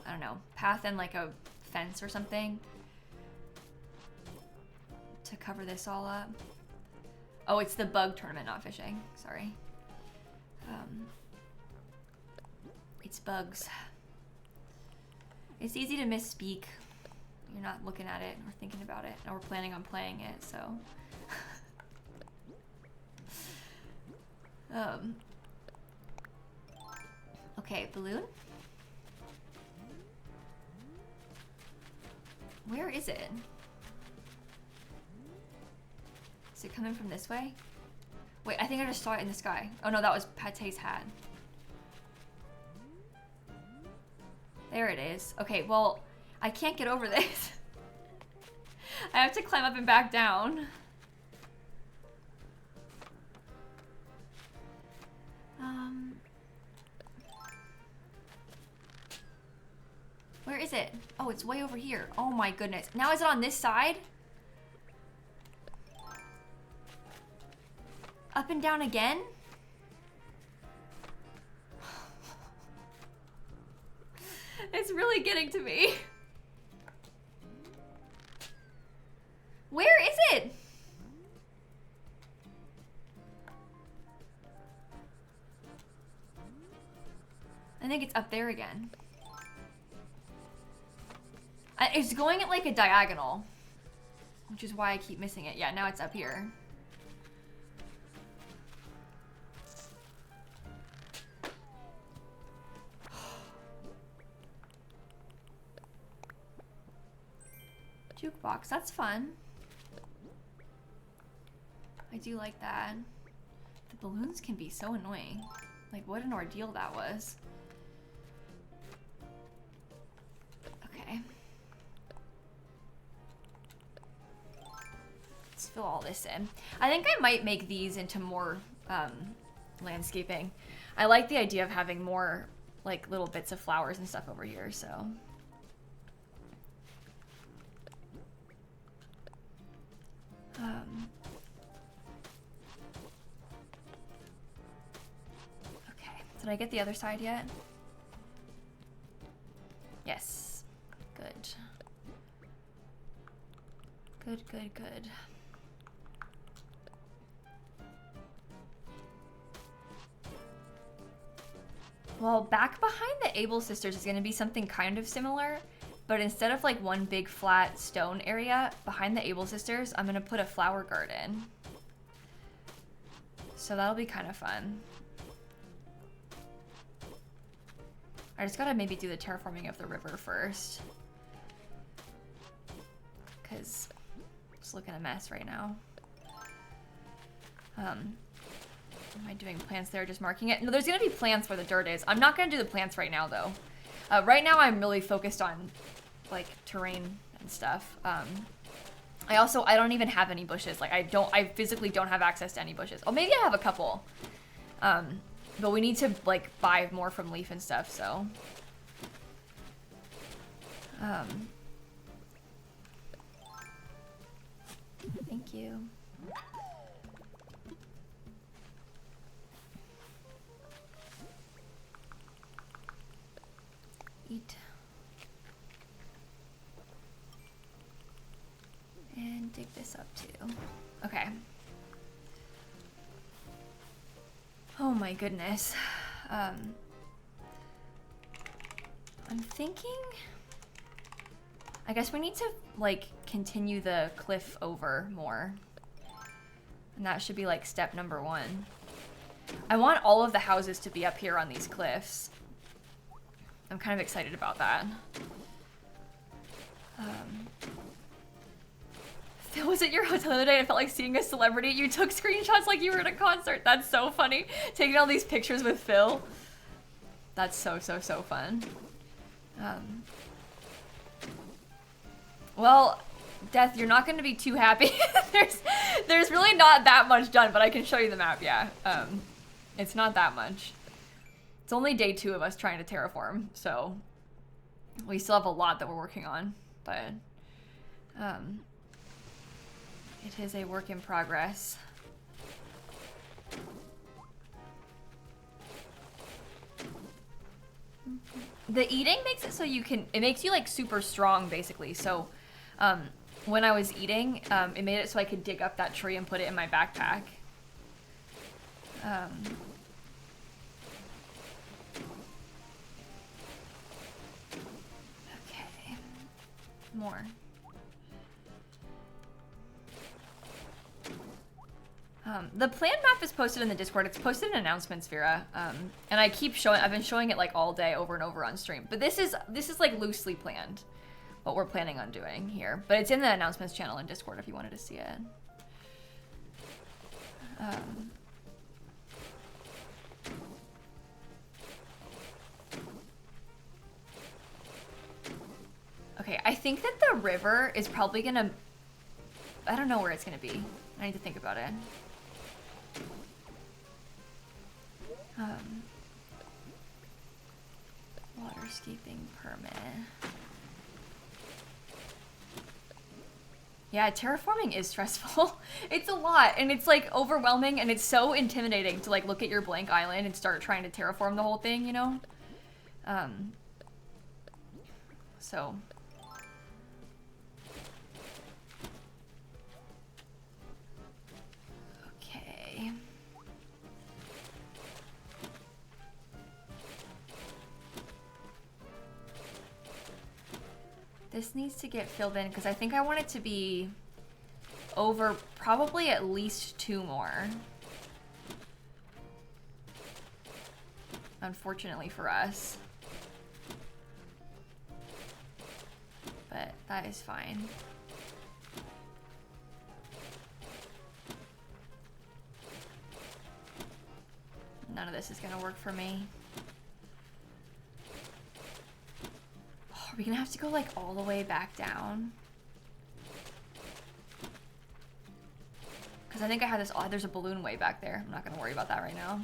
I don't know, path and like a fence or something to cover this all up. Oh, it's the bug tournament, not fishing. Sorry. It's bugs. It's easy to misspeak. You're not looking at it or thinking about it, or planning on playing it, so. Okay, balloon. Where is it? Is it coming from this way? Wait, I think I just saw it in the sky. Oh no, that was Pate's hat. There it is. Okay, well, I can't get over this. I have to climb up and back down. Where is it? Oh, it's way over here. Oh my goodness. Now is it on this side? Up and down again? It's really getting to me. Where is it? I think it's up there again. It's going at like a diagonal, which is why I keep missing it. Yeah, now it's up here. Jukebox, that's fun. I do like that. The balloons can be so annoying. Like, what an ordeal that was. Okay. Let's fill all this in. I think I might make these into more landscaping. I like the idea of having more like little bits of flowers and stuff over here, so. Okay, did I get the other side yet? Yes, good. Good, good, good. Well, back behind the Able Sisters is gonna be something kind of similar, but instead of like one big flat stone area, behind the Able Sisters, I'm gonna put a flower garden. So that'll be kind of fun. I just gotta maybe do the terraforming of the river first, because it's looking a mess right now. Am I doing plants there, just marking it? No, there's gonna be plants where the dirt is. I'm not gonna do the plants right now though. Right now I'm really focused on like terrain and stuff. I don't even have any bushes. Like I physically don't have access to any bushes. Oh, maybe I have a couple. But we need to like buy more from Leaf and stuff, so. Thank you. Eat. And dig this up too. Okay. Oh my goodness. I'm thinking, I guess we need to like continue the cliff over more. And that should be like step number 1. I want all of the houses to be up here on these cliffs. I'm kind of excited about that. Was it your hotel the other day? I felt like seeing a celebrity. You took screenshots like you were at a concert. That's so funny. Taking all these pictures with Phil. That's so fun. Well, Death, you're not going to be too happy. there's really not that much done, but I can show you the map, yeah. It's not that much. It's only day 2 of us trying to terraform, so we still have a lot that we're working on, but it is a work in progress. The eating makes it so you can, it makes you like super strong basically. So when I was eating, it made it so I could dig up that tree and put it in my backpack. Okay, more. The plan map is posted in the Discord. It's posted in announcements, Vera. And I keep showing, I've been showing it like all day over and over on stream. But this is like loosely planned, what we're planning on doing here. But it's in the announcements channel in Discord if you wanted to see it. Okay, I think that the river is probably gonna, I don't know where it's gonna be. I need to think about it. Waterscaping permit. Yeah, terraforming is stressful. It's a lot, and it's like overwhelming, and it's so intimidating to like look at your blank island and start trying to terraform the whole thing, you know? So. Okay. This needs to get filled in because I think I want it to be over probably at least 2 more. Unfortunately for us. But that is fine. None of this is gonna work for me. Oh, are we gonna have to go like all the way back down? Because I think I have this, oh, there's a balloon way back there. I'm not gonna worry about that right now.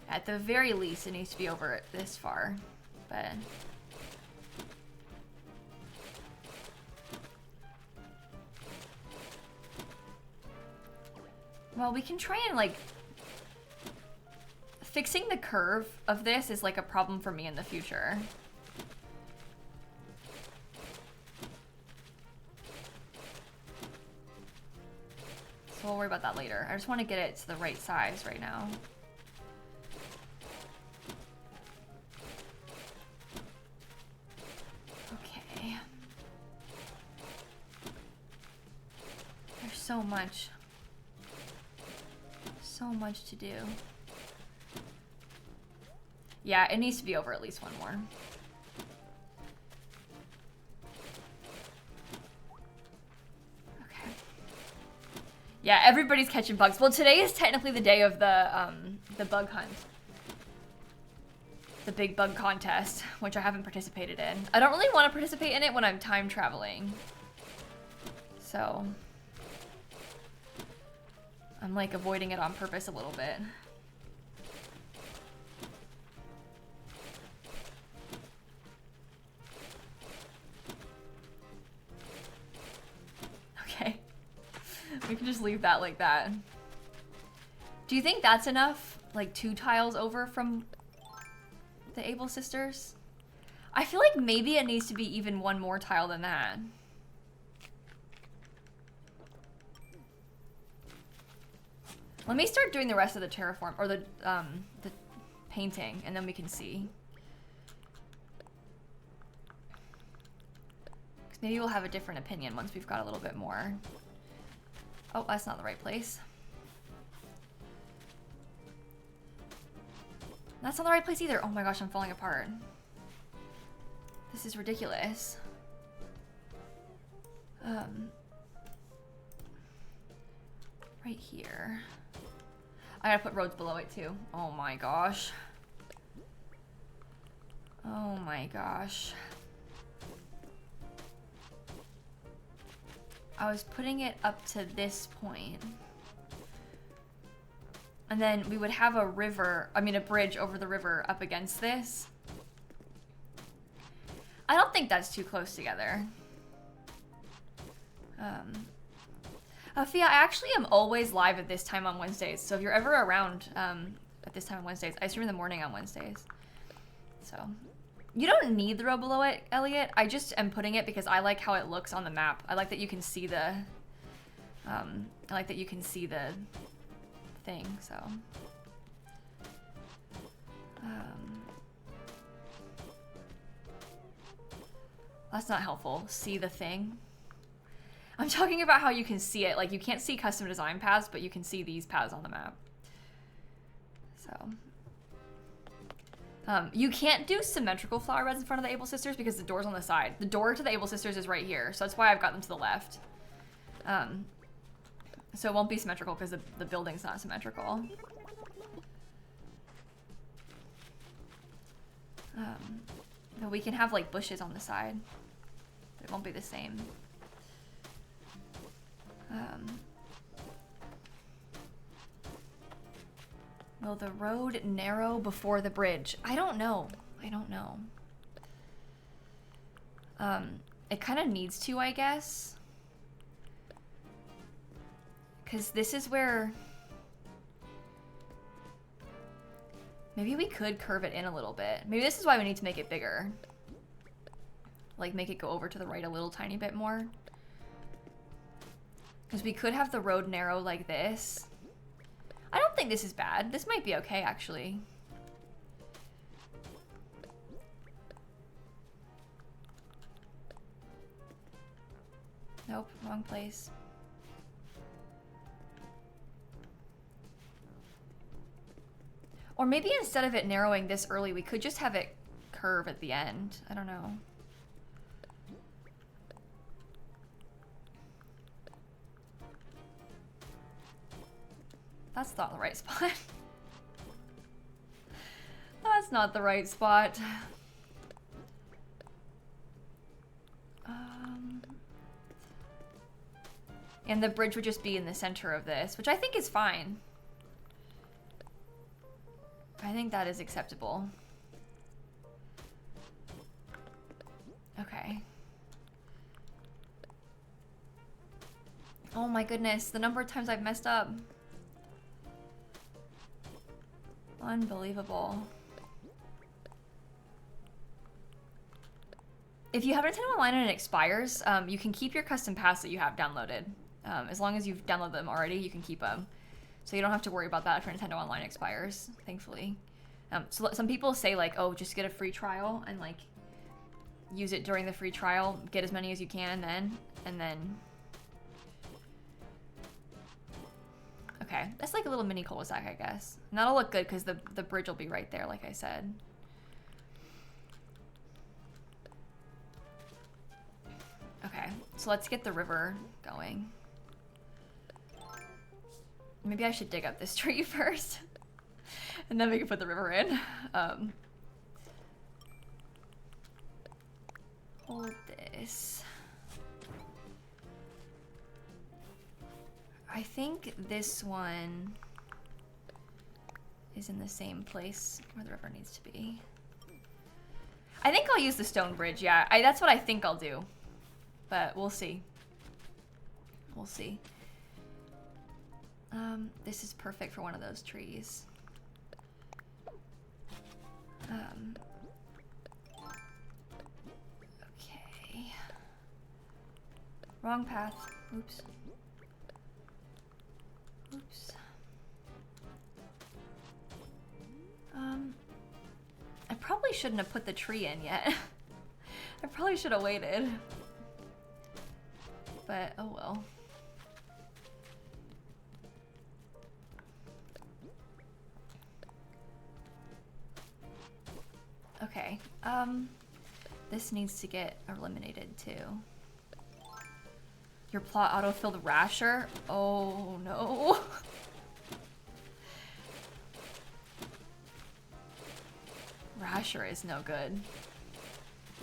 At the very least, it needs to be over this far, but... Well, we can try and, like... Fixing the curve of this is, like, a problem for me in the future. So we'll worry about that later. I just want to get it to the right size right now. Okay. There's so much. So much to do. Yeah, it needs to be over at least 1 more. Okay. Yeah, everybody's catching bugs. Well, today is technically the day of the bug hunt. The big bug contest, which I haven't participated in. I don't really want to participate in it when I'm time traveling. So... I'm like avoiding it on purpose a little bit. Okay. We can just leave that like that. Do you think that's enough? Like 2 tiles over from the Able Sisters? I feel like maybe it needs to be even 1 more tile than that. Let me start doing the rest of the terraform, or the painting, and then we can see. 'Cause maybe we'll have a different opinion once we've got a little bit more. Oh, that's not the right place. That's not the right place either. Oh my gosh, I'm falling apart. This is ridiculous. Right here. I gotta put roads below it too. Oh my gosh. Oh my gosh. I was putting it up to this point. And then we would have a river, I mean a bridge over the river up against this. I don't think that's too close together. Fia, I actually am always live at this time on Wednesdays. So if you're ever around at this time on Wednesdays, I stream in the morning on Wednesdays. So you don't need the row below it, Elliot. I just am putting it because I like how it looks on the map. I like that you can see the, thing, so. That's not helpful. See the thing. I'm talking about how you can see it. Like, you can't see custom design paths, but you can see these paths on the map. So. You can't do symmetrical flower beds in front of the Able Sisters because the door's on the side. The door to the Able Sisters is right here, so that's why I've got them to the left. So it won't be symmetrical because the building's not symmetrical. But we can have like bushes on the side. But it won't be the same. Will the road narrow before the bridge? I don't know. I don't know. It kind of needs to, I guess. Because this is where... Maybe we could curve it in a little bit. Maybe this is why we need to make it bigger. Like, make it go over to the right a little tiny bit more. Because we could have the road narrow like this. I don't think this is bad. This might be okay, actually. Nope, wrong place. Or maybe instead of it narrowing this early, we could just have it curve at the end. I don't know. That's not the right spot. That's not the right spot. And the bridge would just be in the center of this, which I think is fine. I think that is acceptable. Okay. Oh my goodness, the number of times I've messed up. Unbelievable. If you have a Nintendo Online and it expires, you can keep your custom paths that you have downloaded. As long as you've downloaded them already, you can keep them. So you don't have to worry about that if your Nintendo Online expires, thankfully. So some people say like, oh, just get a free trial and like use it during the free trial, get as many as you can then, and then... Okay, that's like a little mini cul-de-sac, I guess. And that'll look good because the bridge will be right there, like I said. Okay, so let's get the river going. Maybe I should dig up this tree first. And then we can put the river in. Hold this. I think this one is in the same place where the river needs to be. I think I'll use the stone bridge, yeah. That's what I think I'll do. But we'll see. We'll see. This is perfect for one of those trees. Okay. Wrong path. Oops. Oops. I probably shouldn't have put the tree in yet. I probably should have waited. But, oh well. Okay, this needs to get eliminated too. Your plot autofilled rasher? Oh no. Rasher sure is no good.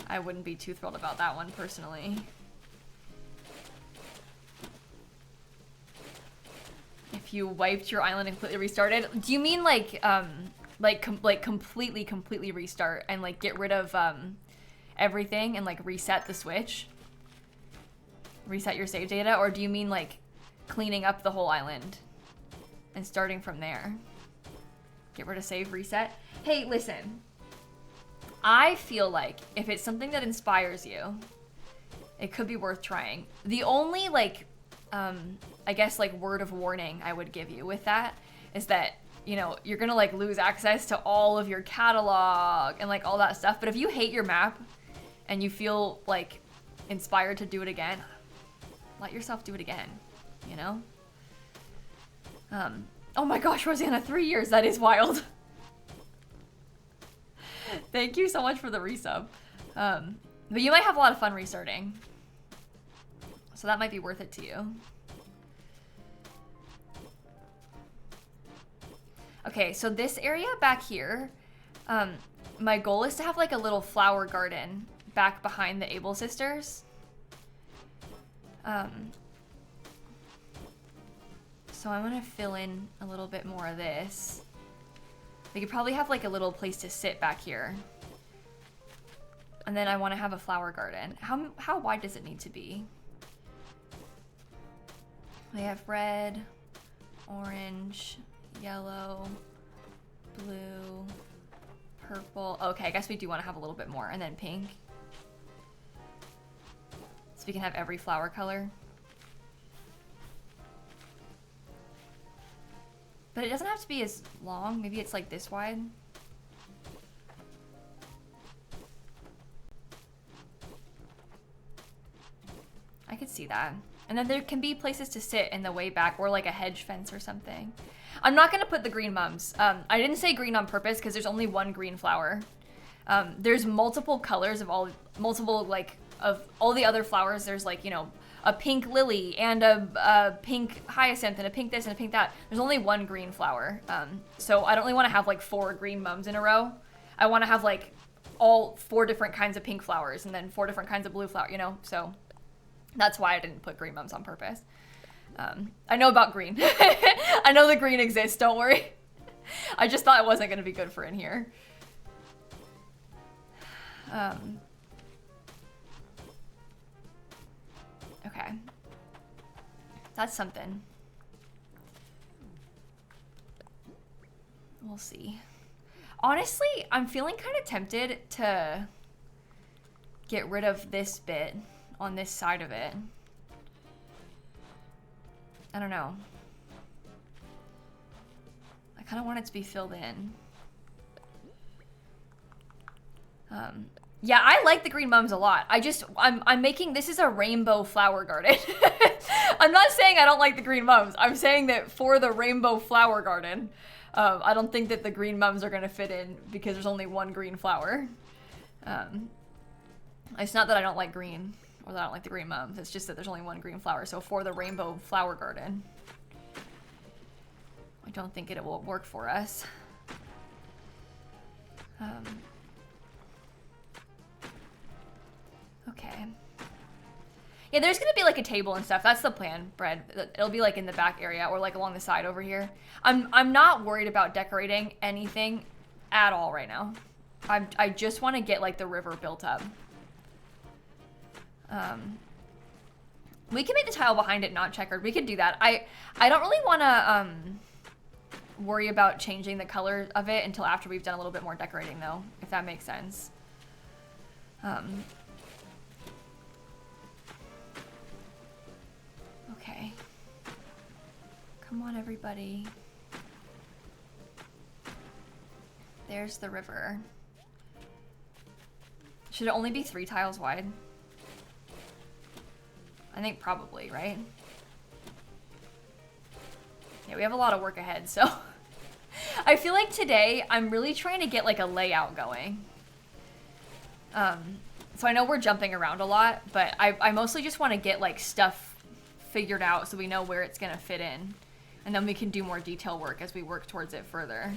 I wouldn't be too thrilled about that one personally. If you wiped your island and completely restarted, do you mean like completely restart and like get rid of everything and like reset the switch? Reset your save data, or do you mean like cleaning up the whole island and starting from there? Get rid of save, reset? Hey, listen. I feel like if it's something that inspires you, it could be worth trying. The only like, I guess like word of warning I would give you with that is that, you know, you're gonna like lose access to all of your catalog and like all that stuff. But if you hate your map and you feel like inspired to do it again, let yourself do it again, you know? Oh my gosh, Rosanna, 3 years, that is wild. Thank you so much for the resub. But you might have a lot of fun restarting. So that might be worth it to you. Okay, so this area back here, my goal is to have like a little flower garden back behind the Able sisters. So I'm gonna fill in a little bit more of this. We could probably have like a little place to sit back here. And then I wanna have a flower garden. How wide does it need to be? We have red, orange, yellow, blue, purple. Okay, I guess we do wanna have a little bit more. And then pink. So we can have every flower color. But it doesn't have to be as long. Maybe it's like this wide. I could see that. And then there can be places to sit in the way back or like a hedge fence or something. I'm not gonna put the green mums. I didn't say green on purpose because there's only one green flower. There's multiple colors of all the other flowers. There's like, you know, a pink lily and a pink hyacinth and a pink this and a pink that. There's only one green flower. So I don't really want to have like 4 green mums in a row. I want to have like all 4 different kinds of pink flowers and then 4 different kinds of blue flower, you know? So that's why I didn't put green mums on purpose. I know about green. I know the green exists, don't worry. I just thought it wasn't going to be good for in here. Okay. That's something. We'll see. Honestly, I'm feeling kind of tempted to get rid of this bit on this side of it. I don't know. I kind of want it to be filled in. Yeah, I like the green mums a lot. I'm making, this is a rainbow flower garden. I'm not saying I don't like the green mums. I'm saying that for the rainbow flower garden, I don't think that the green mums are gonna fit in because there's only one green flower. It's not that I don't like green or that I don't like the green mums. It's just that there's only one green flower. So for the rainbow flower garden, I don't think it will work for us. Okay. Yeah, there's gonna be like a table and stuff. That's the plan, Bread. It'll be like in the back area or like along the side over here. I'm not worried about decorating anything at all right now. I just want to get like the river built up. We can make the tile behind it not checkered. We could do that. I don't really want to worry about changing the color of it until after we've done a little bit more decorating though, if that makes sense. Okay. Come on, everybody. There's the river. Should it only be 3 tiles wide? I think probably, right? Yeah, we have a lot of work ahead, so I feel like today I'm really trying to get like a layout going. So I know we're jumping around a lot, but I mostly just want to get like stuff figured out so we know where it's gonna fit in. And then we can do more detail work as we work towards it further.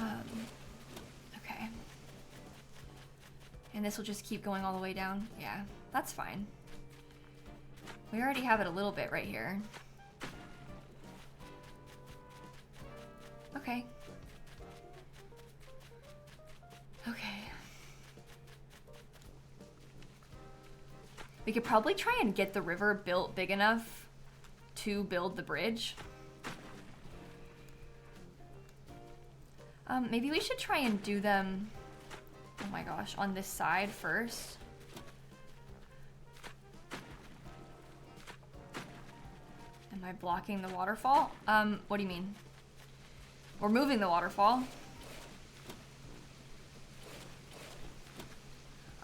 Okay. And this will just keep going all the way down? Yeah, that's fine. We already have it a little bit right here. Okay. Okay. We could probably try and get the river built big enough to build the bridge. Maybe we should try and do them, oh my gosh, on this side first. Am I blocking the waterfall? What do you mean? We're moving the waterfall.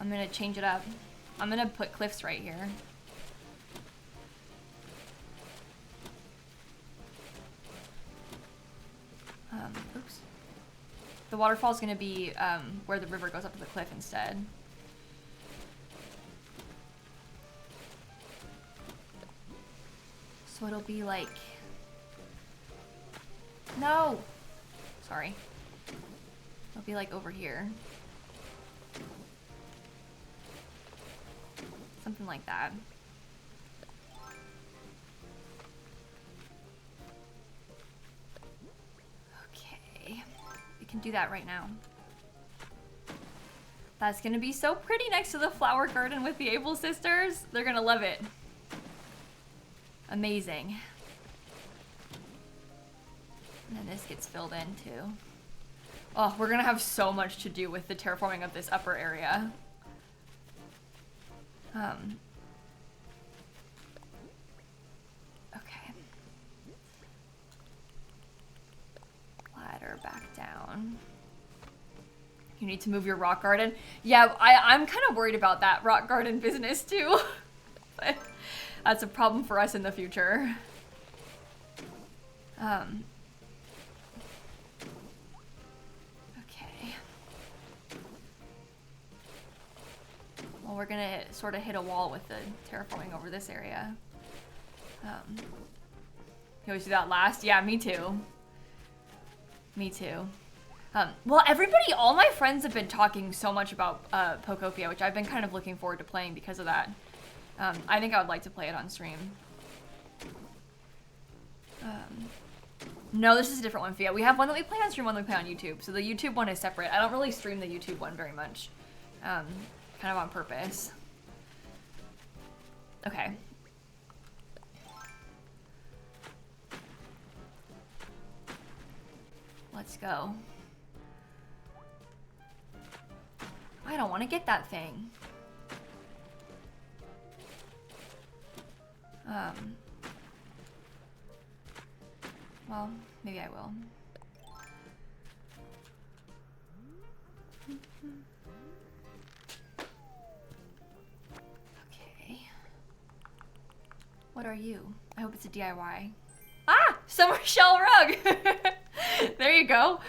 I'm gonna change it up. I'm gonna put cliffs right here. Oops. The waterfall's gonna be where the river goes up to the cliff instead. So it'll be like... No! Sorry. It'll be like over here. Something like that. Okay. We can do that right now. That's gonna be so pretty next to the flower garden with the Able sisters. They're gonna love it. Amazing. And then this gets filled in too. Oh, we're gonna have so much to do with the terraforming of this upper area. Okay. Ladder back down. You need to move your rock garden. Yeah, I'm kind of worried about that rock garden business too. But that's a problem for us in the future. Okay. Well, we're gonna sort of hit a wall with the terraforming over this area. You always do that last? Yeah, me too. Me too. Well, everybody, all my friends have been talking so much about Pokopia, which I've been kind of looking forward to playing because of that. I think I would like to play it on stream. No, this is a different one, Fia. We have one that we play on stream, one that we play on YouTube. So the YouTube one is separate. I don't really stream the YouTube one very much. Kind of on purpose. Okay. Let's go. I don't want to get that thing. Well, maybe I will. Okay. What are you? I hope it's a DIY. Ah! Summer shell rug! There you go.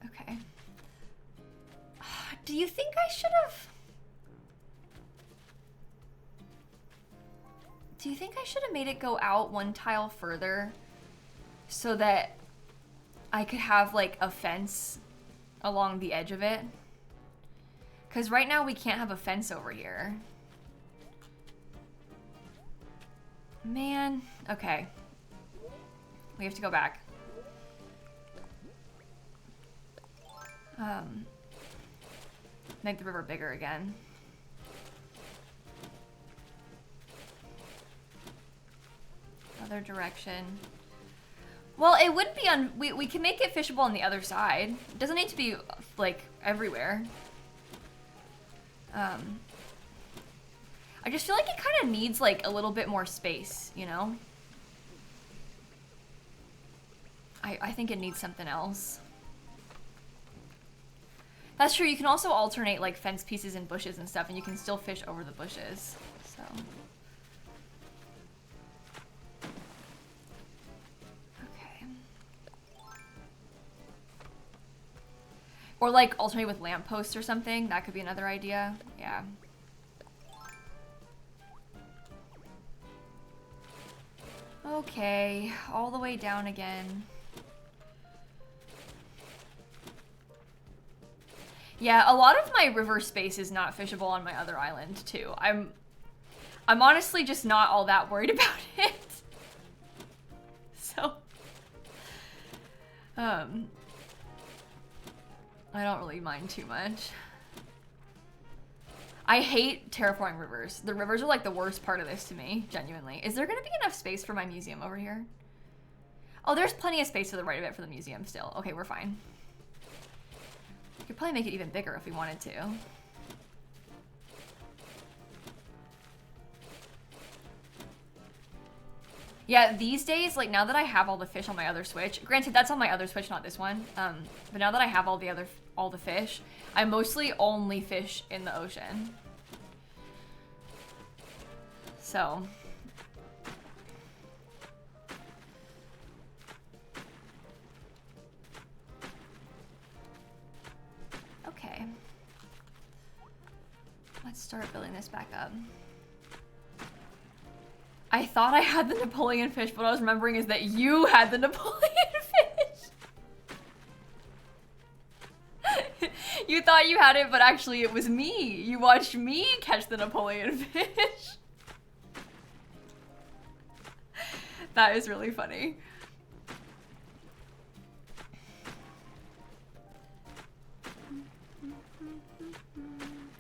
Okay. Do you think I should have... Do you think I should have made it go out one tile further so that I could have like a fence along the edge of it? Because right now we can't have a fence over here. Man, okay. We have to go back. Make the river bigger again. Other direction. Well, it would be on... We can make it fishable on the other side. It doesn't need to be, like, everywhere. I just feel like it kind of needs, like, a little bit more space, you know? I think it needs something else. That's true. You can also alternate, like, fence pieces and bushes and stuff, and you can still fish over the bushes, so... Or like alternate with lampposts or something. That could be another idea. Yeah. Okay, all the way down again. Yeah, a lot of my river space is not fishable on my other island too. I'm honestly just not all that worried about it. So, I don't really mind too much. I hate terraforming rivers. The rivers are like the worst part of this to me, genuinely. Is there gonna be enough space for my museum over here? Oh, there's plenty of space to the right of it for the museum still. Okay, we're fine. We could probably make it even bigger if we wanted to. Yeah, these days, like now that I have all the fish on my other Switch, granted that's on my other Switch, not this one. But now that I have all the fish, I mostly only fish in the ocean. So. Okay. Let's start building this back up. I thought I had the Napoleon fish, but what I was remembering is that you had the Napoleon fish. You thought you had it, but actually it was me. You watched me catch the Napoleon fish. That is really funny.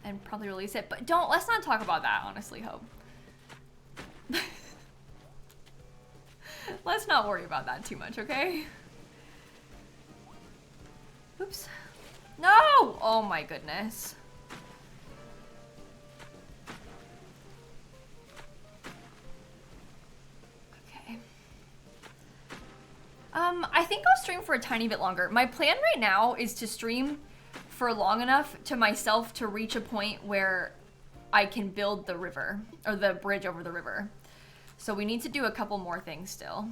And probably release it, but let's not talk about that, honestly, Hope. Let's not worry about that too much, okay? Oops. No! Oh my goodness. Okay. I think I'll stream for a tiny bit longer. My plan right now is to stream for long enough to myself to reach a point where I can build the river, or the bridge over the river. So we need to do a couple more things still.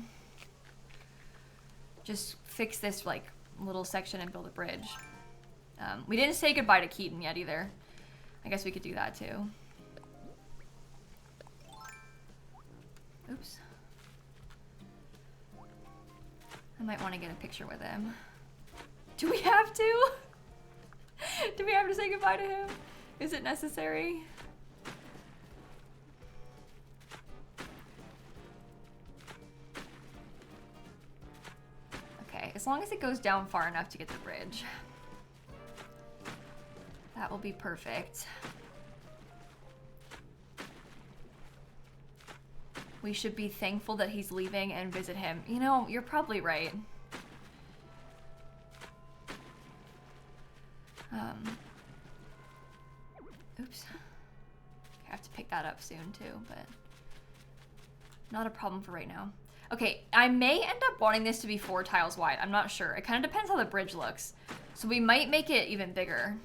Just fix this like little section and build a bridge. We didn't say goodbye to Keaton yet either. I guess we could do that too. Oops. I might want to get a picture with him. Do we have to? Do we have to say goodbye to him? Is it necessary? As long as it goes down far enough to get the bridge. That will be perfect. We should be thankful that he's leaving and visit him. You know, you're probably right. Oops. I have to pick that up soon too, but not a problem for right now. Okay, I may end up wanting this to be 4 tiles wide. I'm not sure. It kind of depends how the bridge looks. So we might make it even bigger.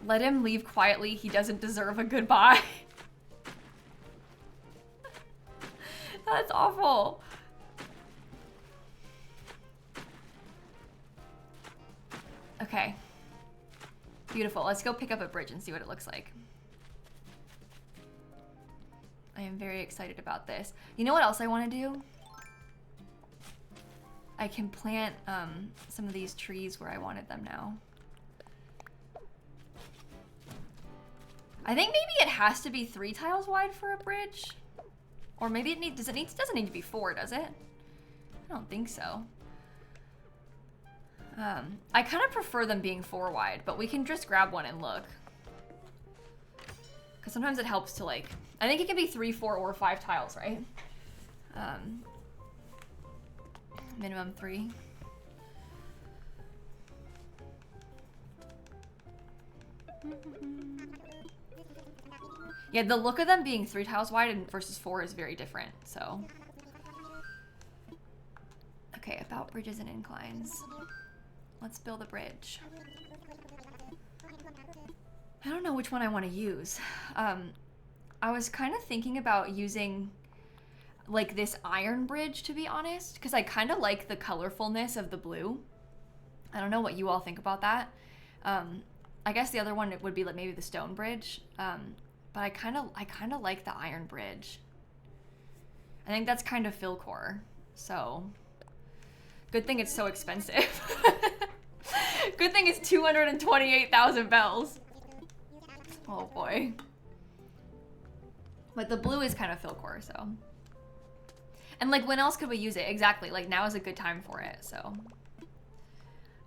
Let him leave quietly. He doesn't deserve a goodbye. That's awful. Okay. Beautiful. Let's go pick up a bridge and see what it looks like. I am very excited about this. You know what else I want to do? I can plant some of these trees where I wanted them now. I think maybe it has to be 3 tiles wide for a bridge. Or maybe it doesn't need to be 4, does it? I don't think so. I kind of prefer them being 4 wide, but we can just grab one and look. Because sometimes it helps to like, I think it can be 3, 4, or 5 tiles, right? Minimum 3. Yeah, the look of them being 3 tiles wide and versus 4 is very different, so. Okay, about bridges and inclines. Let's build a bridge. I don't know which one I want to use. I was kind of thinking about using like this iron bridge, to be honest, because I kind of like the colorfulness of the blue. I don't know what you all think about that. I guess the other one would be like maybe the stone bridge. But I kind of like the iron bridge. I think that's kind of Philcore. So, good thing it's so expensive. Good thing it's 228,000 bells. Oh boy. But the blue is kind of Philcore, so. And like, when else could we use it? Exactly, like now is a good time for it, so.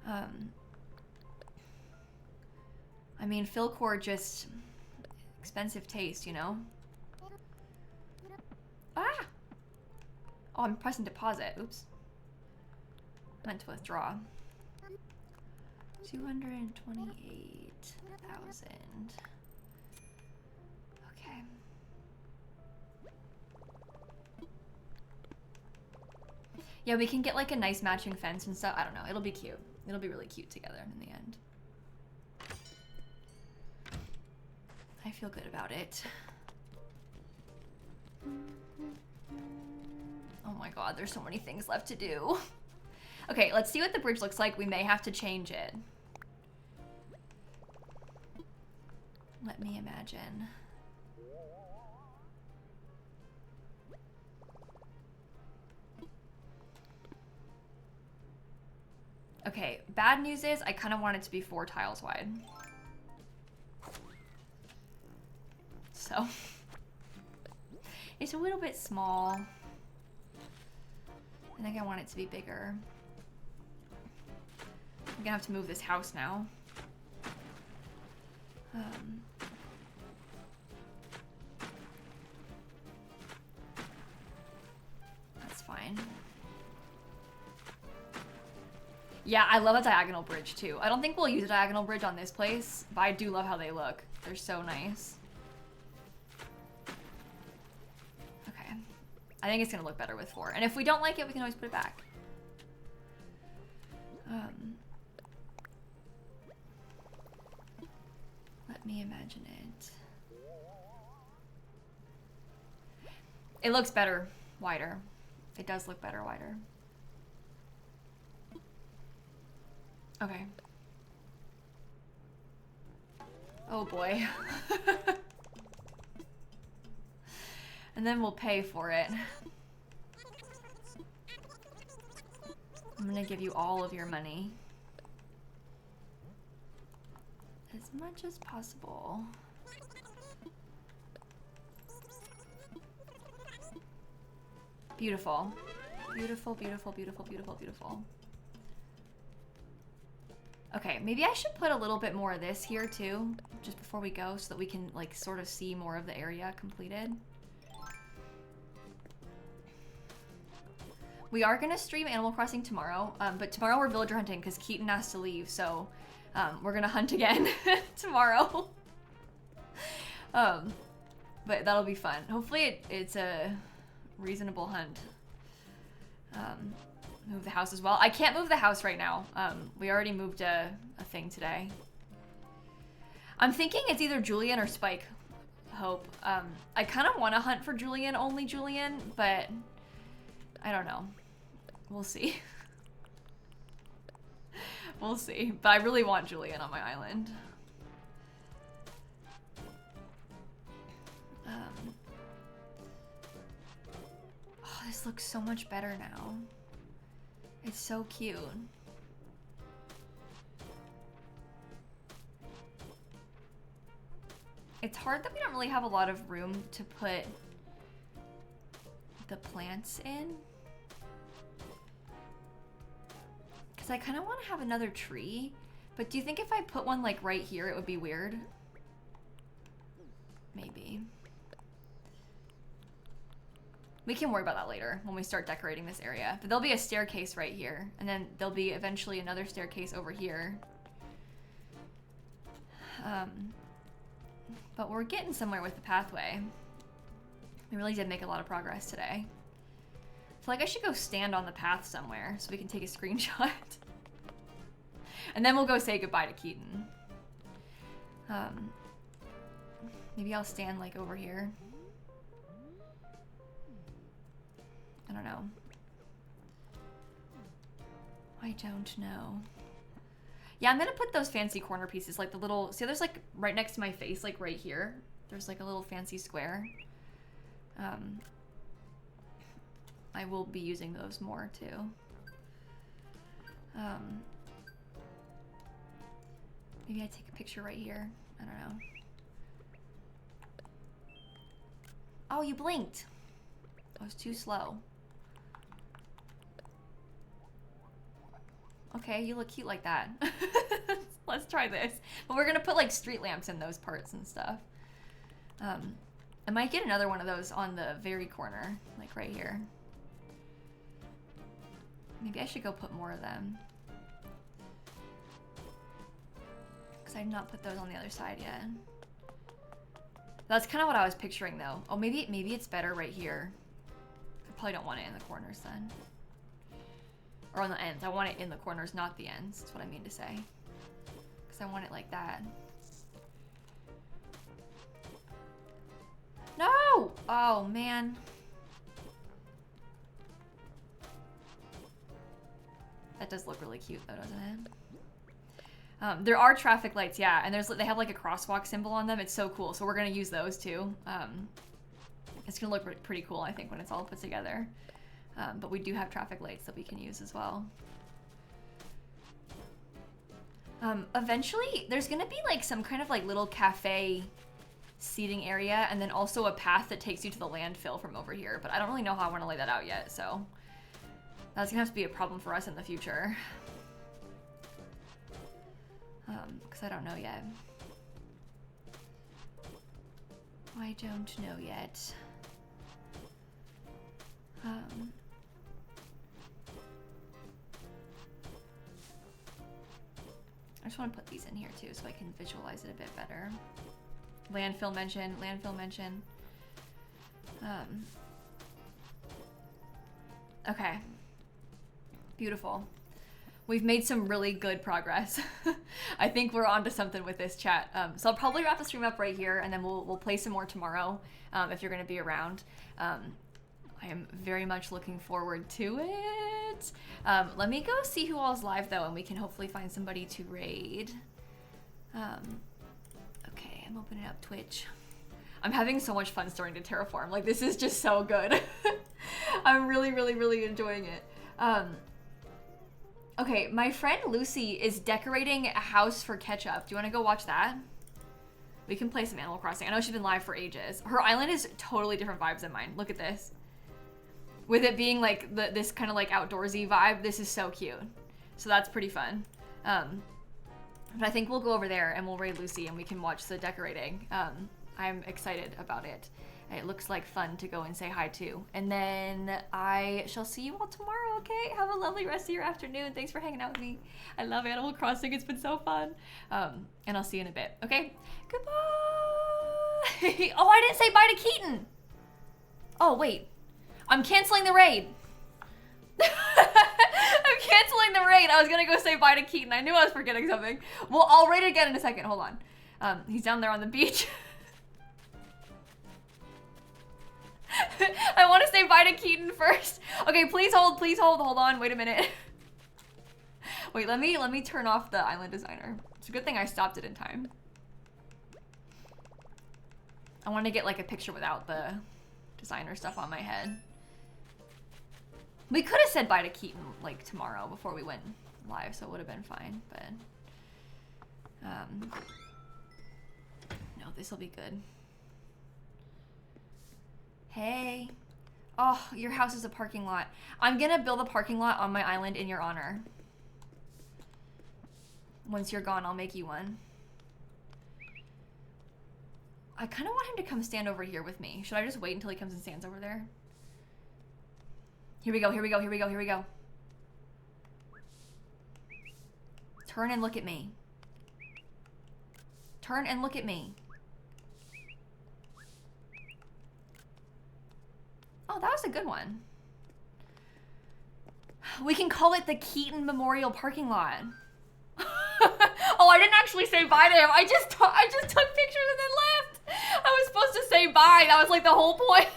I mean, Philcore just expensive taste, you know? Ah! Oh, I'm pressing deposit. Oops. I meant to withdraw. 228,000. Okay. Yeah, we can get like a nice matching fence and stuff. I don't know. It'll be cute. It'll be really cute together in the end. I feel good about it. Oh my god, there's so many things left to do. Okay, let's see what the bridge looks like. We may have to change it. Let me imagine. Okay, bad news is I kind of want it to be 4 tiles wide. So, it's a little bit small. I think I want it to be bigger. I'm gonna have to move this house now. That's fine. Yeah, I love a diagonal bridge too. I don't think we'll use a diagonal bridge on this place, but I do love how they look. They're so nice. Okay. I think it's gonna look better with 4. And if we don't like it, we can always put it back. Let me imagine it. It looks better wider. It does look better wider. Okay. Oh boy. And then we'll pay for it. I'm gonna give you all of your money. As much as possible. Beautiful. Beautiful, beautiful, beautiful, beautiful, beautiful. Okay, maybe I should put a little bit more of this here too, just before we go, so that we can like sort of see more of the area completed. We are gonna stream Animal Crossing tomorrow, but tomorrow we're villager hunting because Keaton has to leave, so we're gonna hunt again tomorrow. But that'll be fun. Hopefully it's a reasonable hunt. Move the house as well. I can't move the house right now. We already moved a thing today. I'm thinking it's either Julian or Spike. Hope. I kind of want to hunt for Julian, only Julian, but I don't know. We'll see. We'll see. But I really want Julian on my island. Oh, this looks so much better now. It's so cute. It's hard that we don't really have a lot of room to put the plants in. Because I kind of want to have another tree. But do you think if I put one like right here, it would be weird? Maybe. We can worry about that later when we start decorating this area. But there'll be a staircase right here. And then there'll be eventually another staircase over here. But we're getting somewhere with the pathway. We really did make a lot of progress today. I feel like I should go stand on the path somewhere so we can take a screenshot. And then we'll go say goodbye to Keaton. Maybe I'll stand like over here. I don't know. I don't know. Yeah, I'm gonna put those fancy corner pieces, like the little, see there's like right next to my face, like right here. There's like a little fancy square. I will be using those more too. Maybe I take a picture right here. I don't know. Oh, you blinked. I was too slow. Okay, you look cute like that. Let's try this. But we're gonna put like street lamps in those parts and stuff. I might get another one of those on the very corner, like right here. Maybe I should go put more of them. Because I did not put those on the other side yet. That's kind of what I was picturing though. Oh, maybe it's better right here. I probably don't want it in the corners then. Or on the ends. I want it in the corners, not the ends. That's what I mean to say. Because I want it like that. No! Oh, man. That does look really cute though, doesn't it? There are traffic lights, yeah, and they have like a crosswalk symbol on them. It's so cool, so we're gonna use those too. It's gonna look pretty cool, I think, when it's all put together. But we do have traffic lights that we can use as well. Eventually, there's gonna be like some kind of like little cafe seating area, and then also a path that takes you to the landfill from over here. But I don't really know how I want to lay that out yet, so that's gonna have to be a problem for us in the future. Because I don't know yet. I don't know yet. I just want to put these in here too so I can visualize it a bit better. Landfill mention, landfill mention. Okay. Beautiful. We've made some really good progress. I think we're onto something with this chat. So I'll probably wrap the stream up right here, and then we'll play some more tomorrow if you're going to be around. I am very much looking forward to it. Let me go see who all's live though, and we can hopefully find somebody to raid. Okay, I'm opening up Twitch. I'm having so much fun starting to terraform. Like, this is just so good. I'm really, really, really enjoying it. Okay, my friend Lucy is decorating a house for Ketchup. Do you want to go watch that? We can play some Animal Crossing. I know she's been live for ages. Her island is totally different vibes than mine. Look at this. With it being like this kind of like outdoorsy vibe, this is so cute. So that's pretty fun. But I think we'll go over there and we'll raid Lucy and we can watch the decorating. I'm excited about it. It looks like fun to go and say hi to. And then I shall see you all tomorrow, okay? Have a lovely rest of your afternoon. Thanks for hanging out with me. I love Animal Crossing. It's been so fun. And I'll see you in a bit, okay? Goodbye. Oh, I didn't say bye to Keaton. Oh, wait. I'm canceling the raid. I'm canceling the raid. I was gonna go say bye to Keaton. I knew I was forgetting something. Well, I'll raid again in a second. Hold on. He's down there on the beach. I want to say bye to Keaton first. Okay, please hold, hold on, wait a minute. Wait, let me turn off the island designer. It's a good thing I stopped it in time. I want to get like a picture without the designer stuff on my head. We could have said bye to Keaton like tomorrow before we went live, so it would have been fine, but no, this will be good. Hey. Oh, your house is a parking lot. I'm gonna build a parking lot on my island in your honor. Once you're gone, I'll make you one. I kind of want him to come stand over here with me. Should I just wait until he comes and stands over there? Here we go, here we go, here we go, here we go. Turn and look at me. Turn and look at me. Oh, that was a good one. We can call it the Keaton Memorial Parking Lot. Oh, I didn't actually say bye to him. I just took pictures and then left. I was supposed to say bye. That was like the whole point.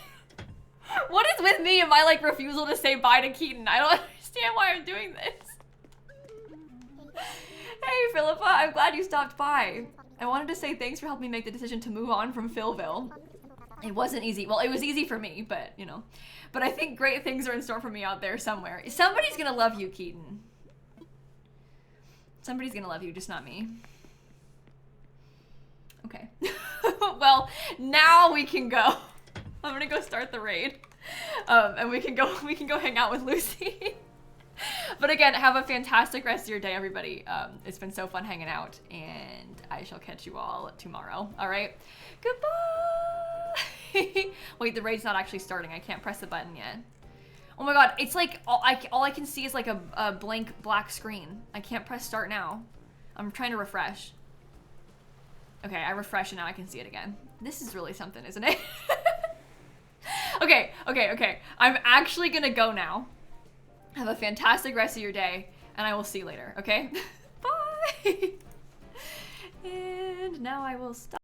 What is with me and my like refusal to say bye to Keaton? I don't understand why I'm doing this. Hey, Philippa. I'm glad you stopped by. I wanted to say thanks for helping me make the decision to move on from Philville. It wasn't easy. Well, it was easy for me, but, you know. But I think great things are in store for me out there somewhere. Somebody's gonna love you, Keaton. Somebody's gonna love you, just not me. Okay. Well, now we can go. I'm gonna go start the raid. And we can go hang out with Lucy. But again, have a fantastic rest of your day, everybody. It's been so fun hanging out, and I shall catch you all tomorrow. All right? Goodbye. Wait, the raid's not actually starting. I can't press the button yet. Oh my god, it's like all I can see is like a blank black screen. I can't press start now. I'm trying to refresh. Okay, I refresh and now I can see it again. This is really something, isn't it? Okay. I'm actually gonna go now. Have a fantastic rest of your day, and I will see you later, okay? Bye! And now I will stop.